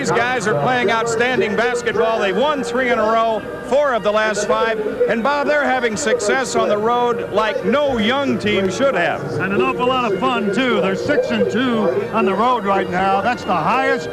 These guys are playing outstanding basketball. They've won 3 in a row, 4 of the last 5. And, Bob, they're having success on the road like no young team should have. And an awful lot of fun, too. They're 6-2 on the road right now. That's the highest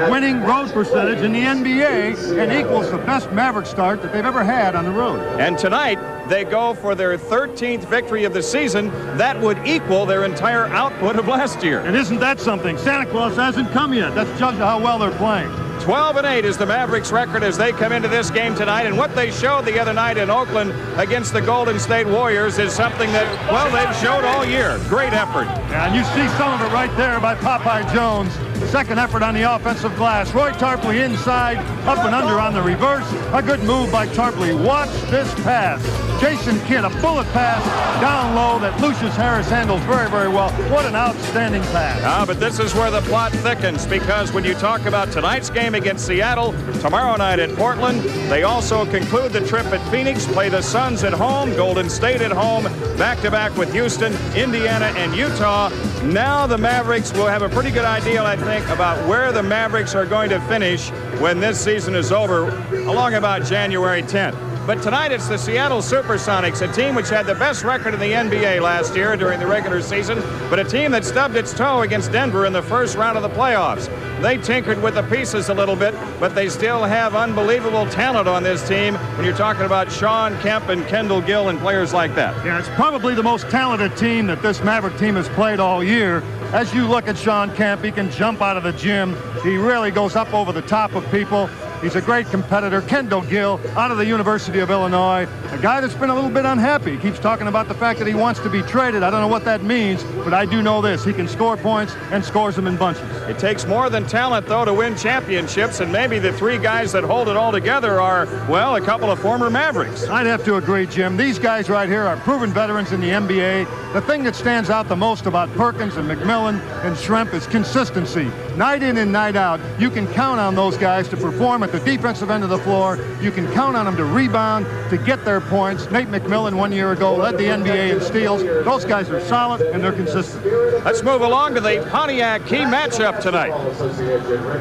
winning road percentage in the NBA and equals the best Maverick start that they've ever had on the road. And tonight, they go for their 13th victory of the season. That would equal their entire output of last year. And isn't that something? Santa Claus hasn't come yet. That's judged how well they're playing. 12-8 is the Mavericks' record as they come into this game tonight, and what they showed the other night in Oakland against the Golden State Warriors is something that, well, they've showed all year. Great effort. Yeah, and you see some of it right there by Popeye Jones. Second effort on the offensive glass. Roy Tarpley inside, up and under on the reverse. A good move by Tarpley. Watch this pass. Jason Kidd, a bullet pass down low that Lucius Harris handles very, very well. What an outstanding pass. But this is where the plot thickens, because when you talk about tonight's game against Seattle, tomorrow night at Portland, they also conclude the trip at Phoenix, play the Suns at home, Golden State at home, back-to-back with Houston, Indiana, and Utah. Now the Mavericks will have a pretty good idea, I think, about where the Mavericks are going to finish when this season is over, along about January 10th. But tonight it's the Seattle SuperSonics, a team which had the best record in the NBA last year during the regular season, but a team that stubbed its toe against Denver in the first round of the playoffs. They tinkered with the pieces a little bit, but they still have unbelievable talent on this team when you're talking about Shawn Kemp and Kendall Gill and players like that. Yeah, it's probably the most talented team that this Maverick team has played all year. As you look at Shawn Kemp, he can jump out of the gym. He really goes up over the top of people. He's a great competitor. Kendall Gill, out of the University of Illinois, a guy that's been a little bit unhappy. He keeps talking about the fact that he wants to be traded. I don't know what that means, but I do know this. He can score points and scores them in bunches. It takes more than talent, though, to win championships, and maybe the 3 guys that hold it all together are, well, a couple of former Mavericks. I'd have to agree, Jim. These guys right here are proven veterans in the NBA. The thing that stands out the most about Perkins and McMillan and Schrempf is consistency. Night in and night out, you can count on those guys to perform at the defensive end of the floor. You can count on them to rebound, to get their points. Nate McMillan 1 year ago led the NBA in steals. Those guys are solid and they're consistent. Let's move along to the Pontiac key matchup tonight.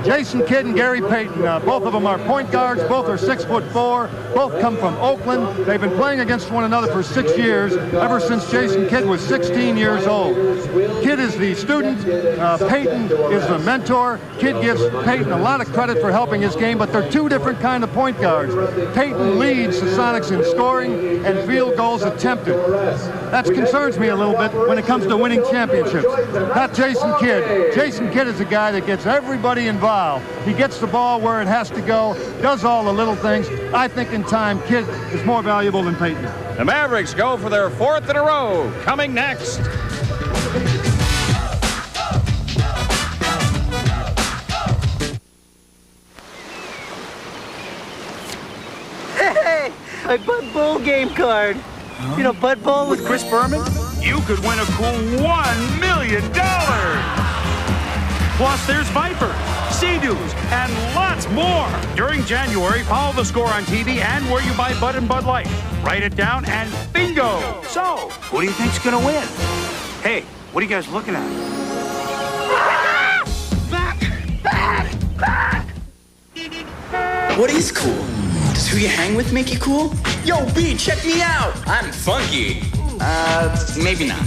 Jason Kidd and Gary Payton, both of them are point guards. Both are 6'4". Both come from Oakland. They've been playing against one another for 6 years, ever since Jason Kidd was 16 years old. Kidd is the student. Payton is the mentor. Kidd gives Payton a lot of credit for helping his game, but they're 2 different kind of point guards. Payton leads the Sonics in scoring and field goals attempted. That concerns me a little bit when it comes to winning championships. Not Jason Kidd. Jason Kidd is a guy that gets everybody involved. He gets the ball where it has to go, does all the little things. I think in time, Kidd is more valuable than Payton. The Mavericks go for their 4th in a row. Coming next. Hey, my Bud Bowl game card. Huh? You know Bud Bowl with Chris Berman? You could win a cool $1 million. Plus, there's Viper, Sea-Doos, and lots more. During January, follow the score on TV and where you buy Bud and Bud Light. Write it down and bingo. So, who do you think's gonna win? Hey, what are you guys looking at? What is cool? Does who you hang with make you cool? Yo, B, check me out! I'm funky. Maybe not.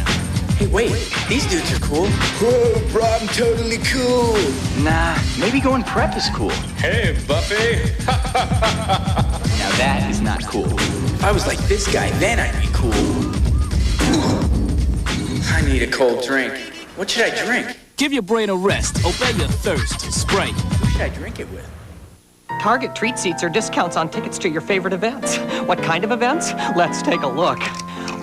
Hey, wait, these dudes are cool. Whoa, bro, I'm totally cool. Nah, maybe going prep is cool. Hey, Buffy. Now that is not cool. If I was like this guy, then I'd be cool. I need a cold drink. What should I drink? Give your brain a rest. Obey your thirst. Sprite. Who should I drink it with? Target treat seats are discounts on tickets to your favorite events. What kind of events? Let's take a look.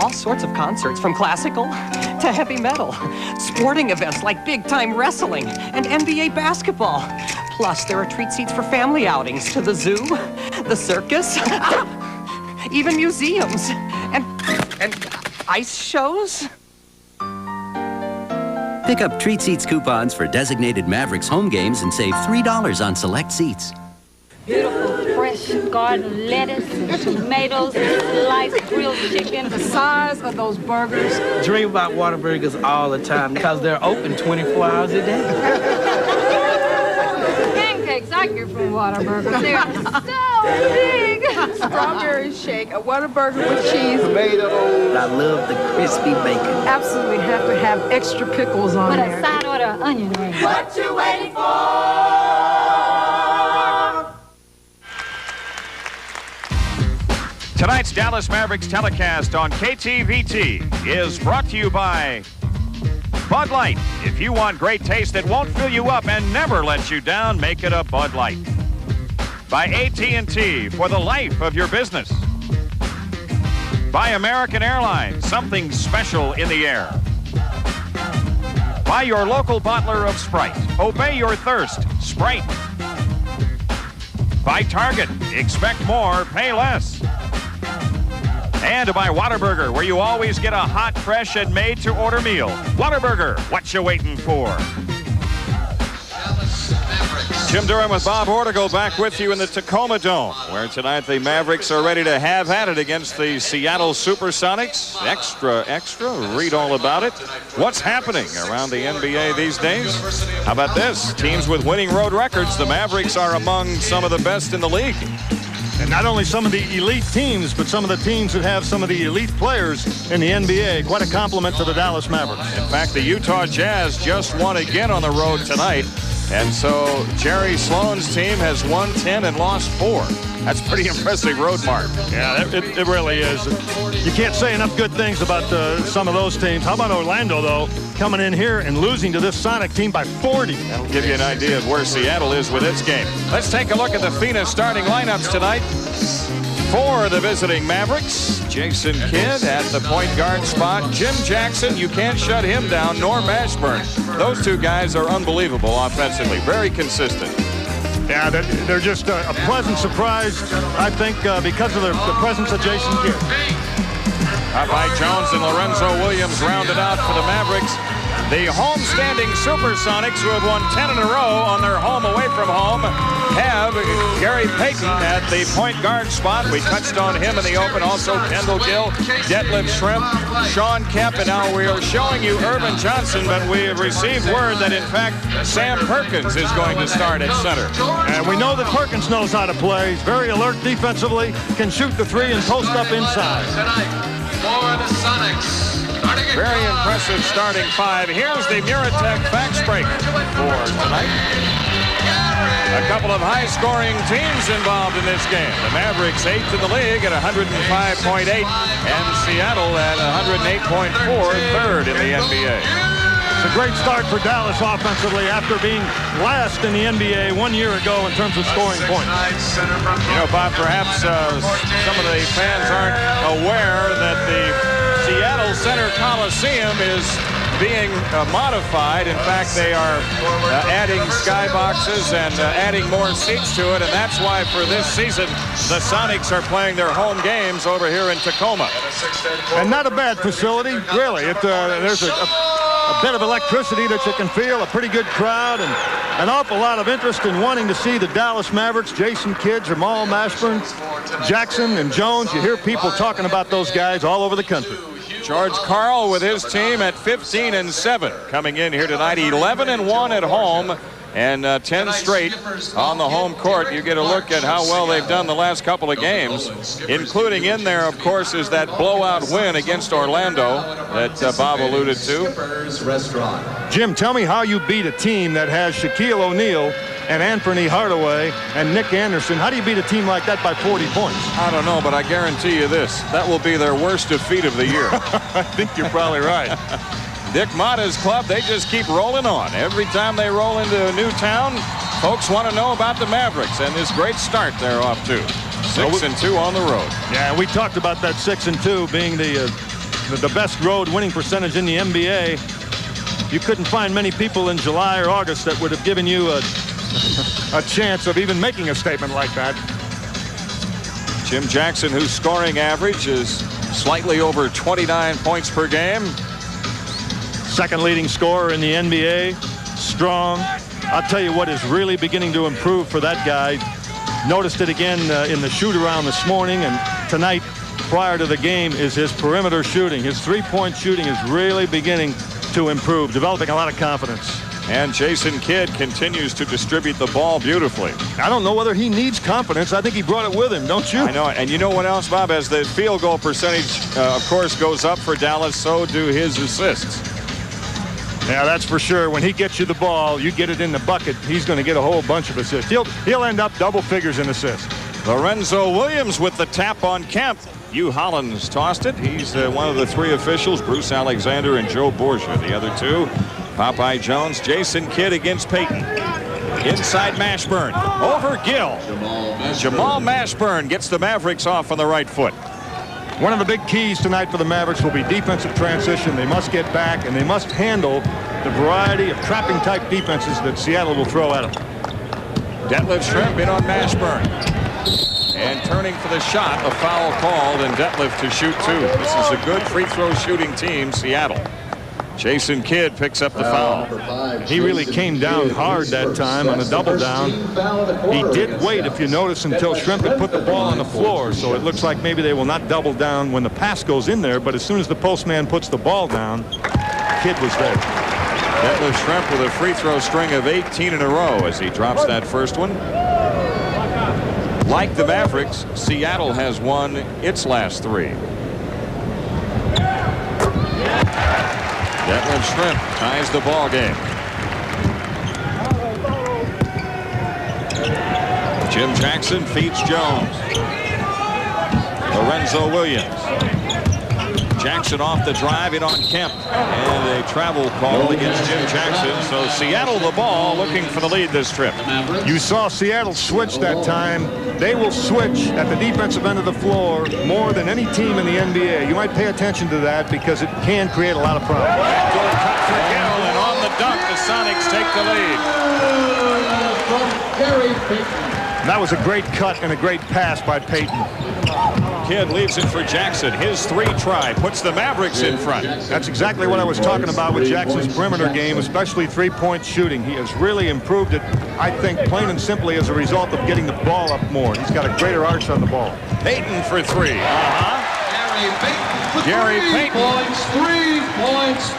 All sorts of concerts, from classical to heavy metal. Sporting events like big-time wrestling and NBA basketball. Plus, there are treat seats for family outings to the zoo, the circus, even museums, and ice shows. Pick up Treat Seats coupons for designated Mavericks home games and save $3 on select seats. Beautiful, fresh garden lettuce, tomatoes, sliced grilled chicken. The size of those burgers. Dream about Whataburgers all the time because they're open 24 hours a day. Pancakes, like it from Whataburger. They're so big. Strawberry shake, a Whataburger with cheese. Tomatoes. I love the crispy bacon. Absolutely have to have extra pickles on With there. a side order of onion rings. What you waiting for? Tonight's Dallas Mavericks telecast on KTVT is brought to you by Bud Light. If you want great taste that won't fill you up and never let you down, make it a Bud Light. By AT&T, for the life of your business. By American Airlines, something special in the air. By your local bottler of Sprite. Obey your thirst, Sprite. By Target, expect more, pay less. And by Whataburger, where you always get a hot, fresh, and made-to-order meal. Whataburger, what you waiting for? Jim Durham with Bob Ortigal back with you in the Tacoma Dome, where tonight the Mavericks are ready to have at it against the Seattle SuperSonics. Extra, read all about it. What's happening around the NBA these days? How about this? Teams with winning road records, the Mavericks are among some of the best in the league. And not only some of the elite teams, but some of the teams that have some of the elite players in the NBA. Quite a compliment to the Dallas Mavericks. In fact, the Utah Jazz just won again on the road tonight. And so Jerry Sloan's team has won 10 and lost 4. That's pretty impressive road mark. Yeah, it really is. You can't say enough good things about some of those teams. How about Orlando, though, coming in here and losing to this Sonic team by 40? That'll give you an idea of where Seattle is with its game. Let's take a look at the Phoenix starting lineups tonight. For the visiting Mavericks, Jason Kidd at the point guard spot. Jim Jackson, you can't shut him down, nor Mashburn. Those two guys are unbelievable offensively, very consistent. Yeah, they're just a pleasant surprise, I think, because of the presence of Jason Kidd. Popeye Jones and Lorenzo Williams rounded out for the Mavericks. The home-standing SuperSonics, who have won 10 in a row on their home away from home, have Gary Payton at the point guard spot. We touched on him in the open. Also Kendall Gill, Detlef Schrempf, Shawn Kemp, and now we are showing you Irvin Johnson, but we have received word that, in fact, Sam Perkins is going to start at center. And we know that Perkins knows how to play. He's very alert defensively, can shoot the three and post up inside. Tonight for the Sonics. Very impressive starting 5. Here's the Muratech Facts Break for tonight. A couple of high-scoring teams involved in this game. The Mavericks 8th in the league at 105.8, and Seattle at 108.4, 3rd in the NBA. It's a great start for Dallas offensively after being last in the NBA 1 year ago in terms of scoring points. You know, Bob, perhaps some of the fans aren't aware that the Seattle Center Coliseum is being modified. In fact, they are adding skyboxes and adding more seats to it, and that's why for this season the Sonics are playing their home games over here in Tacoma. And not a bad facility, really. There's a bit of electricity that you can feel, a pretty good crowd, and an awful lot of interest in wanting to see the Dallas Mavericks. Jason Kidd, Jamal Mashburn, Jackson, and Jones. You hear people talking about those guys all over the country. George Karl with his team at 15-7, coming in here tonight, 11-1 at home, and 10 straight on the home court. You get a look at how well they've done the last couple of games, including in there, of course, is that blowout win against Orlando that Bob alluded to. Jim, tell me how you beat a team that has Shaquille O'Neal and Anthony Hardaway and Nick Anderson. How do you beat a team like that by 40 points? I don't know, but I guarantee you this. That will be their worst defeat of the year. I think you're probably right. Dick Motta's club, they just keep rolling on. Every time they roll into a new town, folks want to know about the Mavericks and this great start they're off to. 6-2 on the road. Yeah, we talked about that 6-2 being the best road winning percentage in the NBA. You couldn't find many people in July or August that would have given you a chance of even making a statement like that. Jim Jackson, whose scoring average is slightly over 29 points per game. Second leading scorer in the NBA. Strong. I'll tell you what is really beginning to improve for that guy. Noticed it again in the shoot-around this morning, and tonight, prior to the game, is his perimeter shooting. His three-point shooting is really beginning to improve, developing a lot of confidence. And Jason Kidd continues to distribute the ball beautifully. I don't know whether he needs confidence. I think he brought it with him, don't you? I know it. And you know what else, Bob? As the field goal percentage, of course, goes up for Dallas, so do his assists. Yeah, that's for sure. When he gets you the ball, you get it in the bucket, he's going to get a whole bunch of assists. He'll end up double figures in assists. Lorenzo Williams with the tap on Kemp. Hugh Hollins tossed it. He's one of the 3 officials, Bruce Alexander and Joe Borgia. The other 2, Popeye Jones, Jason Kidd against Payton. Inside Mashburn, over Gill. Jamal Mashburn gets the Mavericks off on the right foot. One of the big keys tonight for the Mavericks will be defensive transition. They must get back, and they must handle the variety of trapping-type defenses that Seattle will throw at them. Detlef Schrempf in on Mashburn. And turning for the shot, a foul called, and Detlef to shoot 2. This is a good free throw shooting team, Seattle. Jason Kidd picks up the foul. He really came down hard that time on a double down. He did wait, if you notice, until Schrempf had put the ball on the floor, so it looks like maybe they will not double down when the pass goes in there, but as soon as the postman puts the ball down, Kidd was there. Detlef Schrempf with a free throw string of 18 in a row as he drops that first one. Like the Mavericks, Seattle has won its last 3. Detlef Schrempf ties the ball game. Jim Jackson feeds Jones. Lorenzo Williams. Jackson off the drive in on Kemp. And a travel call against Jim Jackson. So Seattle the ball looking for the lead this trip. You saw Seattle switch that time. They will switch at the defensive end of the floor more than any team in the NBA. You might pay attention to that because it can create a lot of problems. Backdoor cut for Gill, and on the dunk, the Sonics take the lead. That was a great cut and a great pass by Payton. Kidd leaves it for Jackson. His 3 try puts the Mavericks in front. That's exactly what I was talking about with Jackson's perimeter game, especially 3-point shooting. He has really improved it, I think, plain and simply as a result of getting the ball up more. He's got a greater arch on the ball. Payton for 3. Gary Payton. 3 points.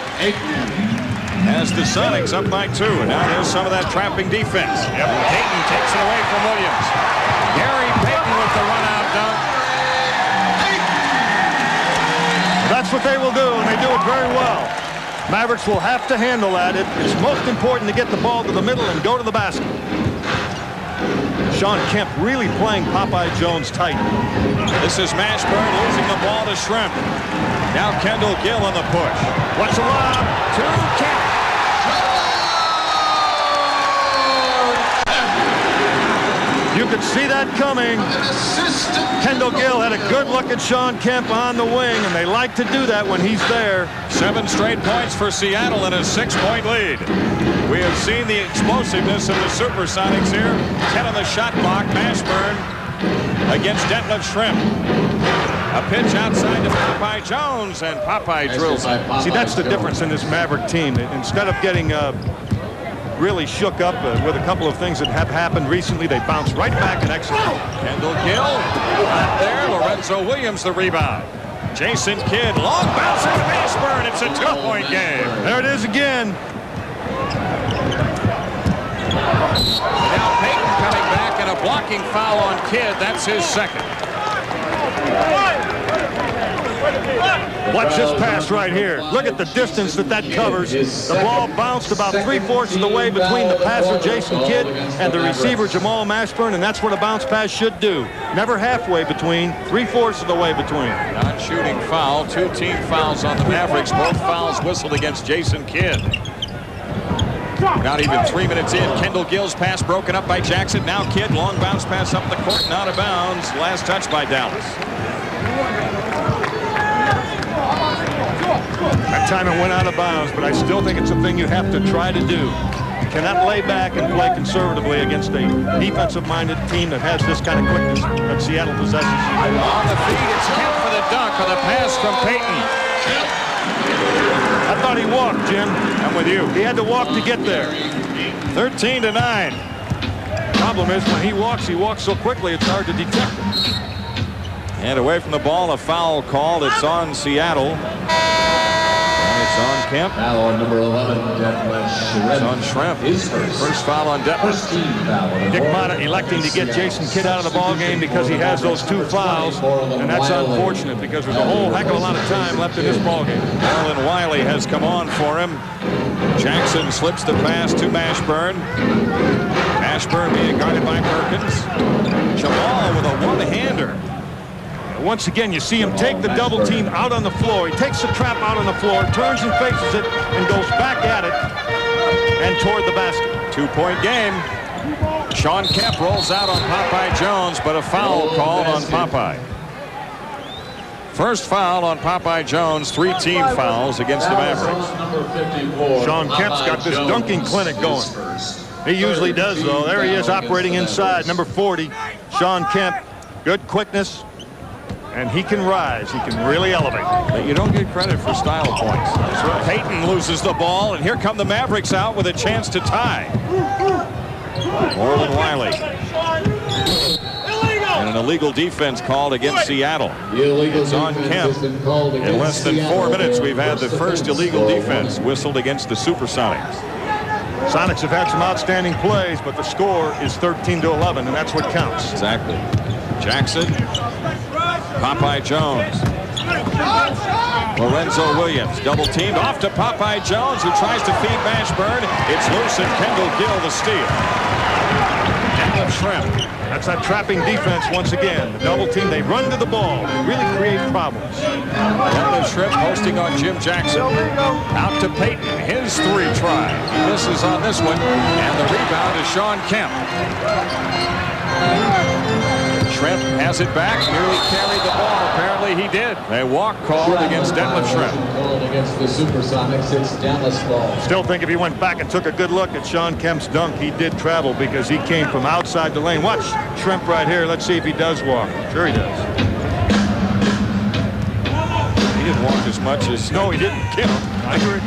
As the Sonics up by 2. And now there's some of that trapping defense. Yep. Payton takes it away from Williams. Gary Payton with the run-out dunk. That's what they will do, and they do it very well. Mavericks will have to handle that. It's most important to get the ball to the middle and go to the basket. Shawn Kemp really playing Popeye Jones tight. This is Mashburn losing the ball to Schrempf. Now Kendall Gill on the push. What's the lob? To Kemp. You could see that coming. Kendall Gill had a good look at Shawn Kemp on the wing, and they like to do that when he's there. 7 straight points for Seattle and a 6-point lead. We have seen the explosiveness of the SuperSonics here. 10 on the shot clock. Mashburn against Detlef Schrempf. A pitch outside to Popeye Jones, and Popeye drills it. See, that's the difference in this Maverick team. Instead of getting really shook up with a couple of things that have happened recently, they bounce right back and execute. Kendall Gill not there. Lorenzo Williams the rebound. Jason Kidd, long bounce into Mashburn. It's a 2-point game. There it is again. Now Payton coming back, and a blocking foul on Kidd. That's his second. Watch this pass right here. Look at the distance that covers. The ball bounced about 3/4 of the way between the passer, Jason Kidd, and the receiver, Jamal Mashburn, and that's what a bounce pass should do. Never halfway between, 3/4 of the way between. Non-shooting foul. 2 team fouls on the Mavericks. Both fouls whistled against Jason Kidd. Not even 3 minutes in. Kendall Gill's pass broken up by Jackson. Now Kidd, long bounce pass up the court and out of bounds. Last touch by Dallas. That time it went out of bounds, but I still think it's a thing you have to try to do. You cannot lay back and play conservatively against a defensive-minded team that has this kind of quickness that Seattle possesses. On the feed, it's Kemp for the dunk on the pass from Payton. I thought he walked, Jim. I'm with you. He had to walk to get there. 13-9. Problem is, when he walks so quickly, it's hard to detect him. And away from the ball, a foul called. It's on Seattle. And it's Shawn Kemp. Foul on number 11, on Shrimp. His first foul on Detman. First team foul. Dick Motta electing to get Jason Kidd out of the ball game because he has those 2 fouls, and that's unfortunate because there's a whole heck of a lot of time left in this ball game. Marlon Wiley has come on for him. Jackson slips the pass to Mashburn. Mashburn being guarded by Perkins. Jamal with a one-hander. Once again, you see him take the double team out on the floor. He takes the trap out on the floor, turns and faces it, and goes back at it and toward the basket. 2-point game. Shawn Kemp rolls out on Popeye Jones, but a foul called on Popeye. First foul on Popeye Jones, 3 team fouls against the Mavericks. Shawn Kemp's got this dunking clinic going. He usually does, though. There he is operating inside, number 40, Shawn Kemp. Good quickness. And he can rise. He can really elevate. But you don't get credit for style points. That's right. Payton loses the ball, and here come the Mavericks out with a chance to tie. Marlon Wiley. And an illegal defense called against Seattle. It's on Kemp. In less than 4 minutes, we've had the first illegal defense whistled against the SuperSonics. Sonics have had some outstanding plays, but the score is 13-11, and that's what counts. Exactly. Jackson. Popeye Jones. Lorenzo Williams double teamed off to Popeye Jones, who tries to feed Mashburn. It's loose, and Kendall Gill the steal. And Shrimp. That's that trapping defense once again. The double team, they run to the ball. They really create problems. And Shrimp posting on Jim Jackson. Out to Payton. His 3 try. He misses on this one. And the rebound is Shawn Kemp. Shrimp has it back, nearly carried the ball. Apparently he did. A walk called against Detlef Shrimp. Called against the SuperSonics. It's Dallas ball. Still think if he went back and took a good look at Shawn Kemp's dunk, he did travel because he came from outside the lane. Watch Shrimp right here. Let's see if he does walk. Sure he does. He didn't walk as much as... No, he didn't. I agree.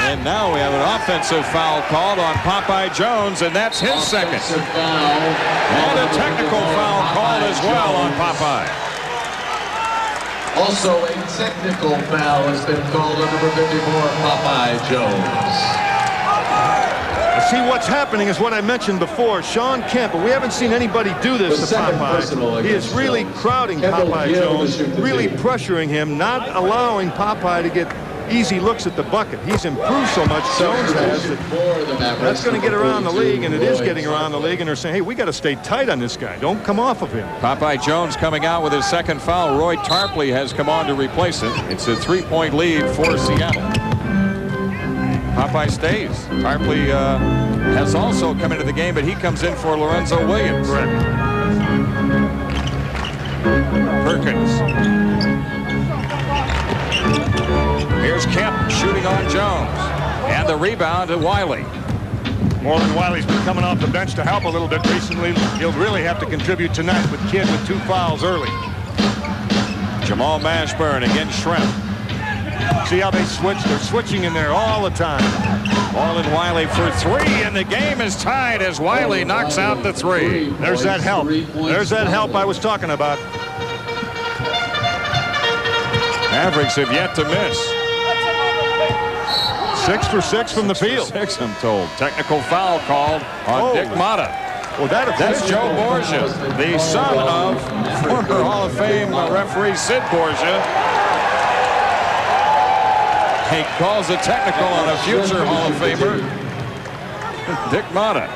And now we have an offensive foul called on Popeye Jones, and that's his second. And a technical foul called as well on Popeye. Also, a technical foul has been called on number 54, Popeye Jones. See, what's happening is what I mentioned before. Shawn Kemp, but we haven't seen anybody do this to Popeye. He is really crowding Popeye Jones, really pressuring him, not allowing Popeye to get easy looks at the bucket. He's improved so much, Jones has, that that's going to get around the league, and it is getting around the league, and they're saying, hey, we got to stay tight on this guy. Don't come off of him. Popeye Jones coming out with his second foul. Roy Tarpley has come on to replace it. It's a 3-point lead for Seattle. Popeye stays. Tarpley has also come into the game, but he comes in for Lorenzo Williams. Correct. Perkins. Here's Kemp shooting on Jones. And the rebound to Wiley. Marlon Wiley's been coming off the bench to help a little bit recently. He'll really have to contribute tonight with Kidd with 2 fouls early. Jamal Mashburn against Shrimp. See how they switch? They're switching in there all the time. Marlon Wiley for 3, and the game is tied as Wiley knocks out the 3. There's that help. There's that help I was talking about. Mavericks have yet to miss. 6 for 6 from the field. 6, I'm told. Technical foul called on Dick Motta. Well, that's Joe Borgia, the son of former Hall of Fame referee Sid Borgia. He calls a technical on a future Hall of Famer, Dick Motta.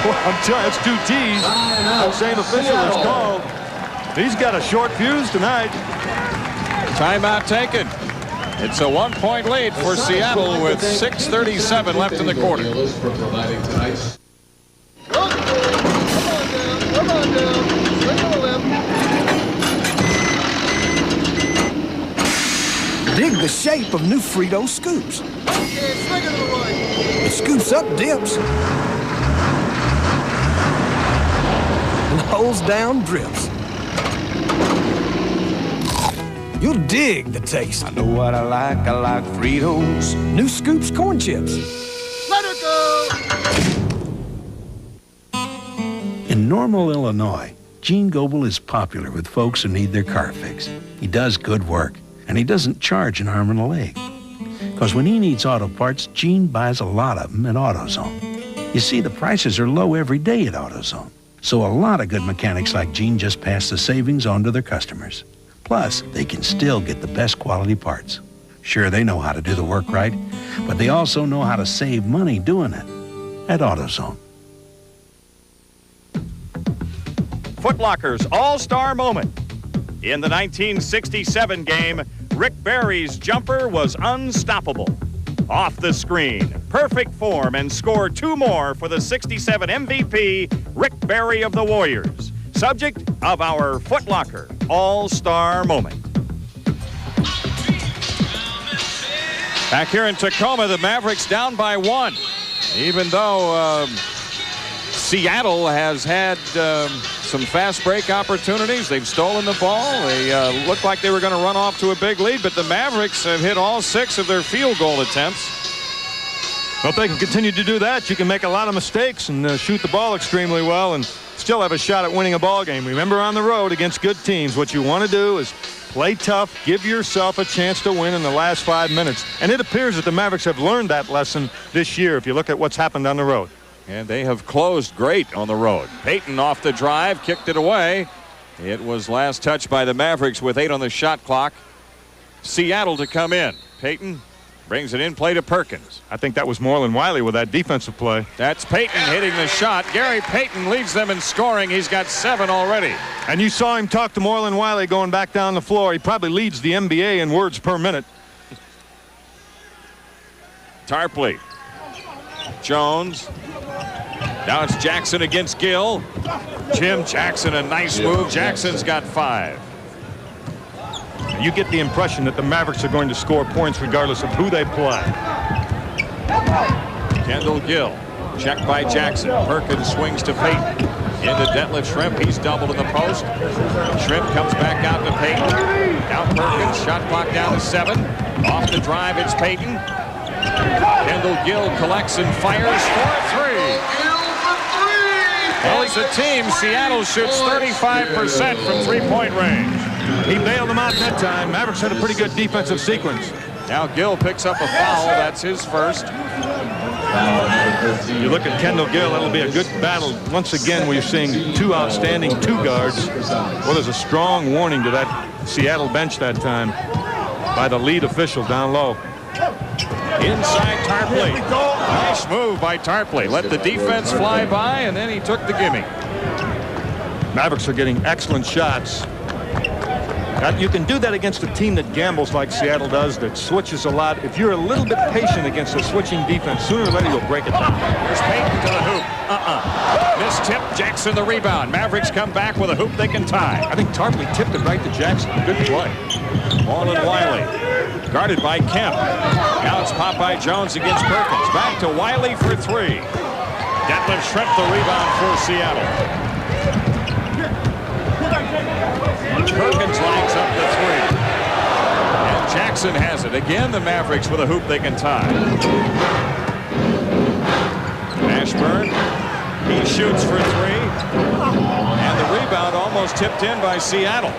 Well, I'm telling you, it's 2 T's. That same official is called. He's got a short fuse tonight. Timeout taken. It's a 1-point lead for Seattle with 6:37 left in the quarter. Dig the shape of new Frito scoops. It scoops up dips and holds down drips. You'll dig the taste. I know what I like Fritos. New Scoops corn chips. Let her go! In Normal, Illinois, Gene Goebel is popular with folks who need their car fixed. He does good work, and he doesn't charge an arm and a leg. Because when he needs auto parts, Gene buys a lot of them at AutoZone. You see, the prices are low every day at AutoZone. So a lot of good mechanics like Gene just pass the savings on to their customers. Plus, they can still get the best quality parts. Sure, they know how to do the work right, but they also know how to save money doing it at AutoZone. Foot Locker's all-star moment. In the 1967 game, Rick Barry's jumper was unstoppable. Off the screen, perfect form, and scored 2 more for the 67 MVP, Rick Barry of the Warriors. Subject of our Foot Locker all-star moment. Back here in Tacoma, the Mavericks down by 1. Even though Seattle has had some fast break opportunities. They've stolen the ball. They looked like they were going to run off to a big lead, but the Mavericks have hit all 6 of their field goal attempts. Well, if they can continue to do that, you can make a lot of mistakes and shoot the ball extremely well and still have a shot at winning a ball game. Remember, on the road against good teams, what you want to do is play tough, give yourself a chance to win in the last 5 minutes. And it appears that the Mavericks have learned that lesson this year if you look at what's happened on the road. And they have closed great on the road. Payton off the drive, kicked it away. It was last touched by the Mavericks with 8 on the shot clock. Seattle to come in. Payton brings it in play to Perkins. I think that was Marlon Wiley with that defensive play. That's Payton hitting the shot. Gary Payton leads them in scoring. He's got 7 already. And you saw him talk to Marlon Wiley going back down the floor. He probably leads the NBA in words per minute. Tarpley. Jones. Now it's Jackson against Gill. Jim Jackson, a nice move. Jackson's got 5. You get the impression that the Mavericks are going to score points regardless of who they play. Kendall Gill, checked by Jackson. Perkins swings to Payton. Into Detlef Schrempf. He's doubled in the post. Schrempf comes back out to Payton. Now Perkins, shot clock down to 7. Off the drive, it's Payton. Kendall Gill collects and fires for 3. As a team, Seattle shoots 35% from three-point range. He bailed them out that time. Mavericks had a pretty good defensive sequence. Now Gill picks up a foul. That's his first. You look at Kendall Gill, that'll be a good battle. Once again, we're seeing 2 outstanding 2 guards. Well, there's a strong warning to that Seattle bench that time by the lead official down low. Inside Tarpley. Nice move by Tarpley. Let the defense fly by, and then he took the gimme. Mavericks are getting excellent shots. You can do that against a team that gambles like Seattle does, that switches a lot. If you're a little bit patient against a switching defense, sooner or later you'll break it down. Here's Payton to the hoop. Missed tip. Jackson the rebound. Mavericks come back with a hoop they can tie. I think Tarpley tipped it right to Jackson. Good play. Marlon Wiley. Guarded by Kemp. Now it's Popeye Jones against Perkins. Back to Wiley for 3. Detlef Schrempf the rebound for Seattle. Perkins lines up the 3. And Jackson has it. Again, the Mavericks with a hoop they can tie. Ashburn. He shoots for 3. And the rebound almost tipped in by Seattle.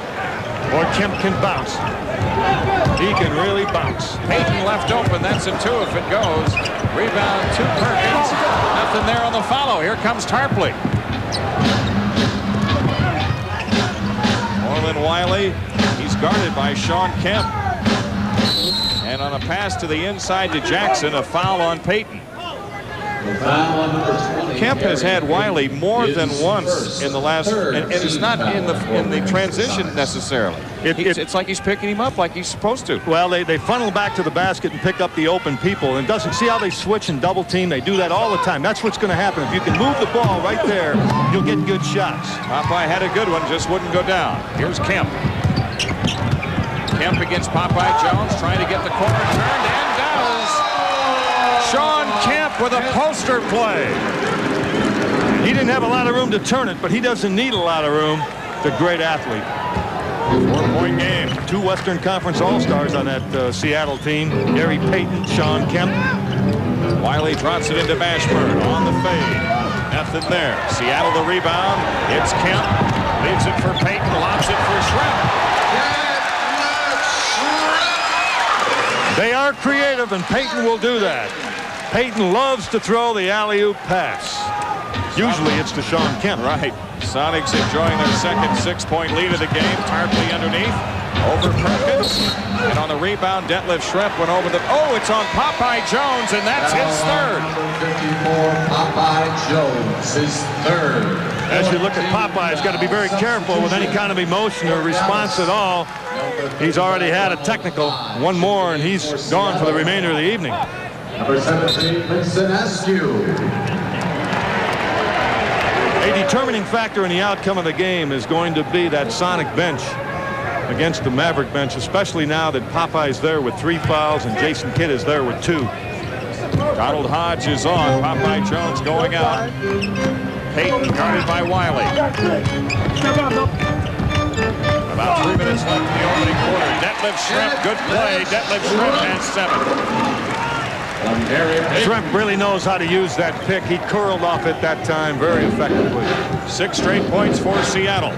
Boy, Kemp can bounce. He can really bounce. Payton left open. That's a 2 if it goes. Rebound to Perkins. Nothing there on the follow. Here comes Tarpley. Marlon Wiley. He's guarded by Shawn Kemp. And on a pass to the inside to Jackson, a foul on Payton. Kemp has had Wiley more than once in the last, and it's not in the transition necessarily. It's like he's picking him up like he's supposed to. Well, they funnel back to the basket and pick up the open people, and doesn't see how they switch and double team. They do that all the time. That's what's going to happen. If you can move the ball right there, you'll get good shots. Popeye had a good one, just wouldn't go down. Here's Kemp. Kemp against Popeye Jones, trying to get the corner turned, and does. Shawn Kemp with a poster play. He didn't have a lot of room to turn it, but he doesn't need a lot of room. The great athlete. 4-point game. 2 Western Conference All-Stars on that Seattle team. Gary Payton, Shawn Kemp. Wiley drops it into Mashburn on the fade. Nothing there. Seattle the rebound. It's Kemp. Leaves it for Payton. Lobs it for Schrempf. They are creative, and Peyton will do that. Peyton loves to throw the alley-oop pass. Usually it's to Shawn Kemp. Right. Sonics enjoying their second 6-point lead of the game. Tarpley underneath. Over Perkins. And on the rebound, Detlef Schrempf went over the... Oh, it's on Popeye Jones, and that's his third. 54, Popeye Jones, his third. As you look at Popeye, he's got to be very careful with any kind of emotion or response at all. He's already had a technical. One more, and he's gone for the remainder of the evening. Number 17, Vincent Askew. A determining factor in the outcome of the game is going to be that Sonic bench against the Maverick bench, especially now that Popeye's there with 3 fouls and Jason Kidd is there with 2. Donald Hodge is on. Popeye Jones going out. Peyton guarded by Wiley. About 3 minutes left in the opening quarter. Detlef Schrempf, good play. Detlef Schrempf has 7. Schrempf really knows how to use that pick. He curled off it that time very effectively. 6 straight points for Seattle.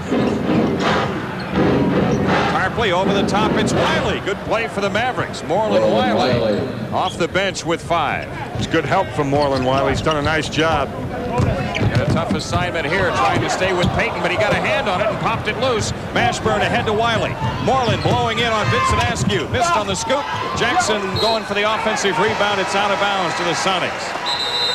Tarpley over the top. It's Wiley. Good play for the Mavericks. Moreland Wiley off the bench with 5. It's good help from Moreland Wiley. He's done a nice job. And a tough assignment here, trying to stay with Peyton, but he got a hand on it and popped it loose. Mashburn ahead to Wiley. Moreland blowing in on Vincent Askew. Missed on the scoop. Jackson going for the offensive rebound. It's out of bounds to the Sonics.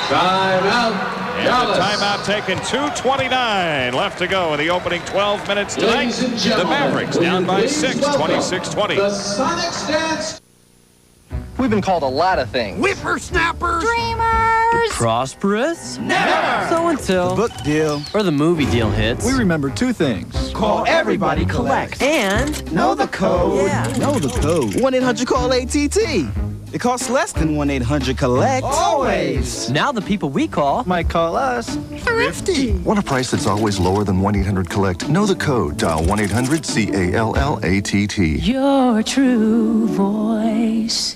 Timeout. And the timeout taken. 2:29 left to go in the opening 12 minutes tonight. The Mavericks down by 6, 26-20. The Sonics dance. We've been called a lot of things. Whippersnappers. Dreamers. Prosperous? Never. So until The book deal. or the movie deal hits. We remember 2 things. Call everybody collect. And Know the code. yeah. Know the code. 1-800-CALL-ATT. It costs less than 1-800-COLLECT. Always. now the people we call Might call us Thrifty. Want a price that's always lower than 1-800-COLLECT? Know the code. Dial 1-800-CALLATT. your true voice.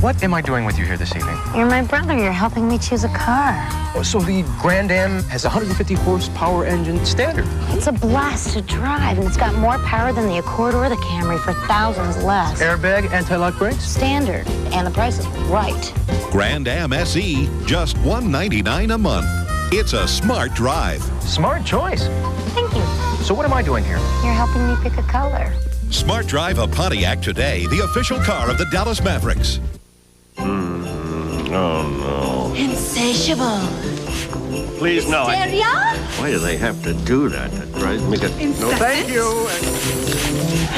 What am I doing with you here this evening? You're my brother. You're helping me choose a car. So the Grand Am has a 150 horsepower engine standard. It's a blast to drive, and it's got more power than the Accord or the Camry for thousands less. Airbag, anti-lock brakes? Standard, and the price is right. Grand Am SE, just $199 a month. It's a smart drive. Smart choice. Thank you. So what am I doing here? You're helping me pick a color. Smart drive a Pontiac today, the official car of the Dallas Mavericks. Oh, no. Insatiable. Please, no. Hysteria? Why do they have to do that? That drives me No, thank you.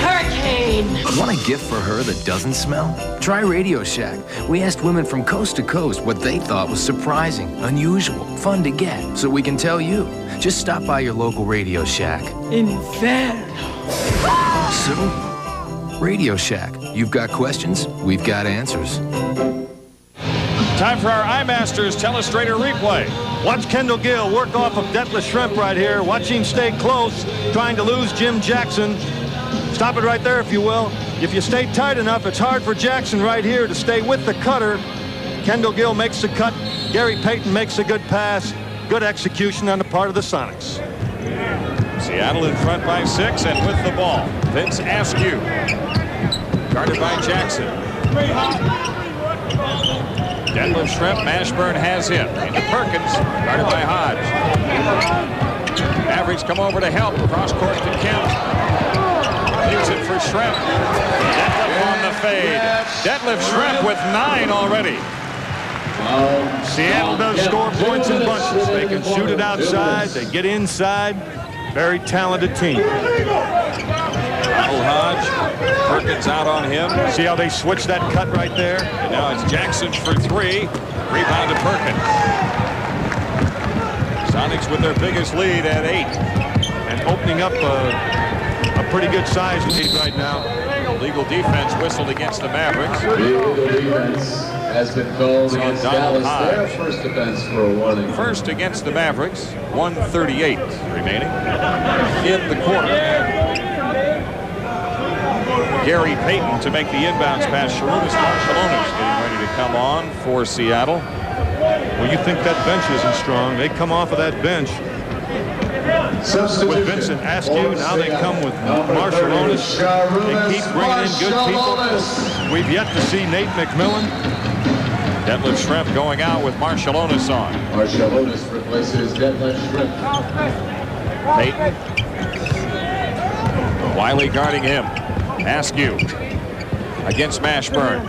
Hurricane. Want a gift for her that doesn't smell? Try Radio Shack. We asked women from coast to coast what they thought was surprising, unusual, fun to get, so we can tell you. Just stop by your local Radio Shack. Inferno. So, Radio Shack. You've got questions, we've got answers. Time for our iMasters Telestrator replay. Watch Kendall Gill work off of Detlef Schrempf right here. Watch him stay close, trying to lose Jim Jackson. Stop it right there, if you will. If you stay tight enough, it's hard for Jackson right here to stay with the cutter. Kendall Gill makes the cut. Gary Payton makes a good pass. Good execution on the part of the Sonics. Seattle in front by 6 and with the ball. Vince Askew. Guarded by Jackson. Detlef Schrempf, Mashburn has him. Into Perkins, guarded by Hodge. Mavericks come over to help. Cross court to Kemp. Leaves it for Schrempf. Detlef on the fade. Detlef Schrempf with 9 already. Seattle does score points in bunches. They can shoot it outside. They get inside. Very talented team. Donald Hodge. Perkins out on him. See how they switch that cut right there? And now it's Jackson for 3. Rebound to Perkins. Sonics with their biggest lead at 8. And opening up a pretty good size lead right now. Legal defense whistled against the Mavericks. Legal defense has been called against Dallas. Their first defense for a warning. First against the Mavericks. 1:38 remaining in the quarter. Gary Payton to make the inbounds pass. Sharunas Marshalonis getting ready to come on for Seattle. Well, you think that bench isn't strong. They come off of that bench. with Vincent Askew. Now they come with Marshall Otis. They keep bringing in good people. We've yet to see Nate McMillan. Detlef Schrempf going out with Marshall Otis on. Marshall Otis replaces Detlef Schrempf. Payton. Wiley guarding him. Askew against Mashburn.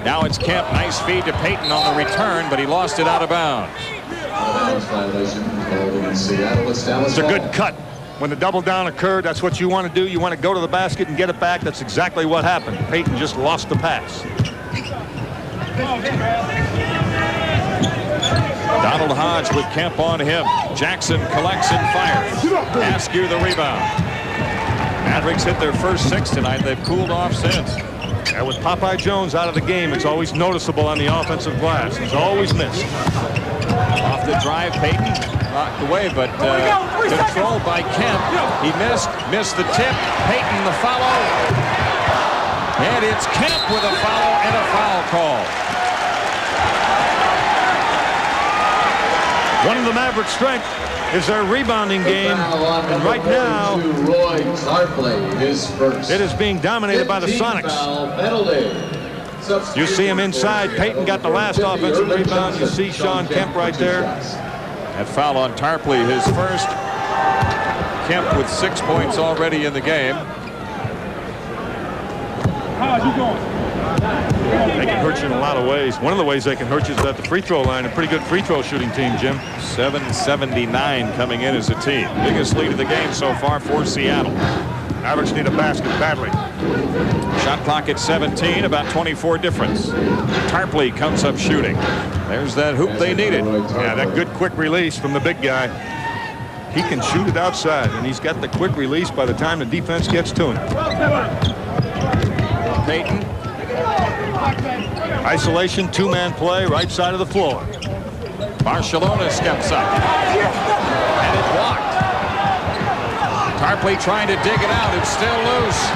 Now it's Kemp. Nice feed to Payton on the return, but he lost it out of bounds. It's a good cut. When the double down occurred, that's what you want to do. You want to go to the basket and get it back. That's exactly what happened. Payton just lost the pass. Donald Hodge with Kemp on him. Jackson collects and fires. Askew the rebound. Mavericks hit their first 6 tonight. They've cooled off since. And with Popeye Jones out of the game, it's always noticeable on the offensive glass. He's always missed. Off the drive, Payton knocked away, but controlled by Kemp. He missed the tip. Payton the follow. And it's Kemp with a follow and a foul call. One of the Mavericks' strengths is their rebounding game, and right now it is being dominated by the Sonics. You see him inside. Payton got the last offensive rebound. You see Shawn Kemp right there. That foul on Tarpley, his first. Kemp with 6 points already in the game. They can hurt you in a lot of ways. One of the ways they can hurt you is at the free throw line. A pretty good free throw shooting team, Jim. 779 coming in as a team. Biggest lead of the game so far for Seattle. Mavericks need a basket badly. Shot clock at 17, about 24 difference. Tarpley comes up shooting. There's that hoop they needed. Yeah, that good quick release from the big guy. He can shoot it outside, and he's got the quick release by the time the defense gets to him. Payton. Isolation, two-man play, right side of the floor. Barcelona steps up. And it blocked. Tarpley trying to dig it out. It's still loose.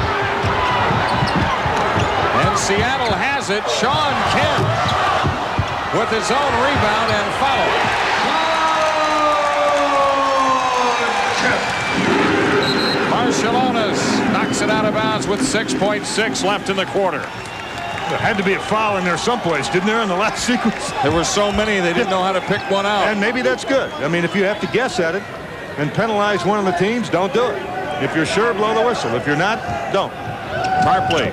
And Seattle has it. Shawn Kemp with his own rebound and foul. Barcelona knocks it out of bounds with 6.6 left in the quarter. There had to be a foul in there someplace, didn't there, in the last sequence? There were so many, they didn't know how to pick one out. And maybe that's good. I mean, if you have to guess at it and penalize one of the teams, don't do it. If you're sure, blow the whistle. If you're not, don't. Tarpley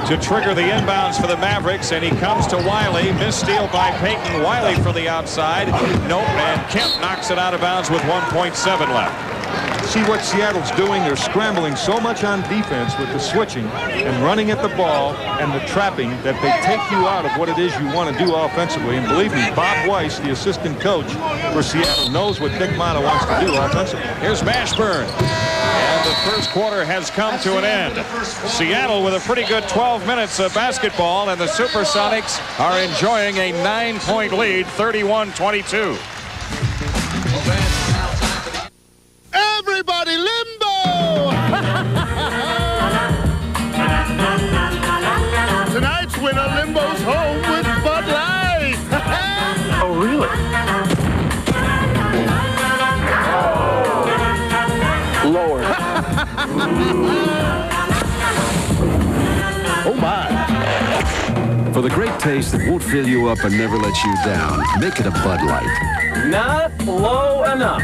to trigger the inbounds for the Mavericks, and he comes to Wiley. Missteal by Payton. Wiley for the outside. Nope, and Kemp knocks it out of bounds with 1.7 left. See what Seattle's doing. They're scrambling so much on defense with the switching and running at the ball and the trapping that they take you out of what it is you want to do offensively. And believe me, Bob Weiss, the assistant coach for Seattle, knows what Dick Motta wants to do offensively. Here's Mashburn. And the first quarter has come to an end. Seattle with a pretty good 12 minutes of basketball, and the SuperSonics are enjoying a 9-point lead, 31-22. Everybody limbo! Tonight's winner limbo's home with Bud Light. Oh, really? Lord. Oh, my. For the great taste that won't fill you up and never let you down, make it a Bud Light. Not low enough.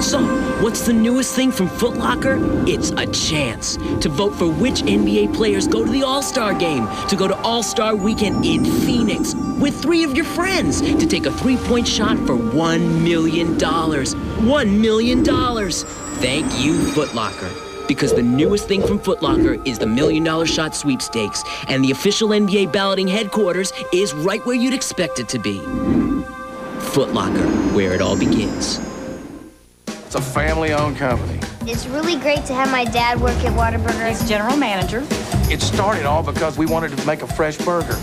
So, what's the newest thing from Foot Locker? It's a chance to vote for which NBA players go to the All-Star Game, to go to All-Star Weekend in Phoenix with 3 of your friends, to take a 3-point shot for $1 million. $1 million. Thank you, Foot Locker. Because the newest thing from Foot Locker is the $1 Million Shot Sweepstakes, and the official NBA balloting headquarters is right where you'd expect it to be. Foot Locker, where it all begins. It's a family-owned company. It's really great to have my dad work at Whataburger as general manager. It started all because we wanted to make a fresh burger.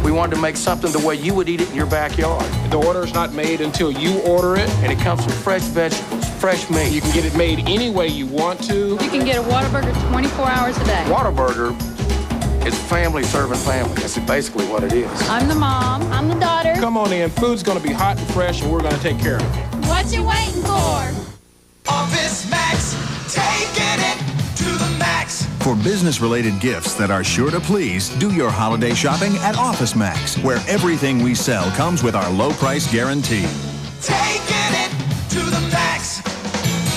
We wanted to make something the way you would eat it in your backyard. The order's not made until you order it. And it comes with fresh vegetables, fresh meat. You can get it made any way you want to. You can get a Whataburger 24 hours a day. Whataburger is family serving family. That's basically what it is. I'm the mom. I'm the daughter. Come on in. Food's going to be hot and fresh, and we're going to take care of it. What What you waiting for? Office Max, taking it to the max. For business-related gifts that are sure to please, do your holiday shopping at Office Max, where everything we sell comes with our low price guarantee. Taking it to the max.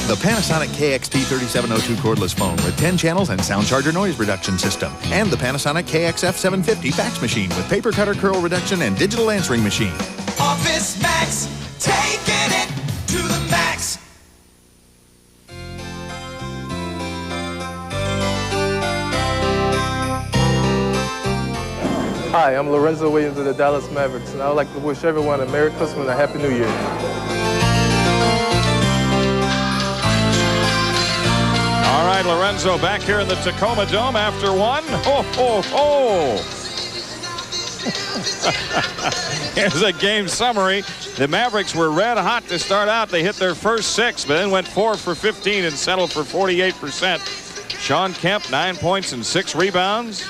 The Panasonic KXT3702 cordless phone with 10 channels and sound charger noise reduction system. And the Panasonic KXF750 fax machine with paper cutter curl reduction and digital answering machine. Office Max, taking it to the max. Hi, I'm Lorenzo Williams of the Dallas Mavericks, and I would like to wish everyone a Merry Christmas and a Happy New Year. All right, Lorenzo back here in the Tacoma Dome after one. Ho, ho, ho. Here's a game summary. The Mavericks were red hot to start out. They hit their first 6, but then went 4 for 15 and settled for 48%. Shawn Kemp, 9 points and 6 rebounds.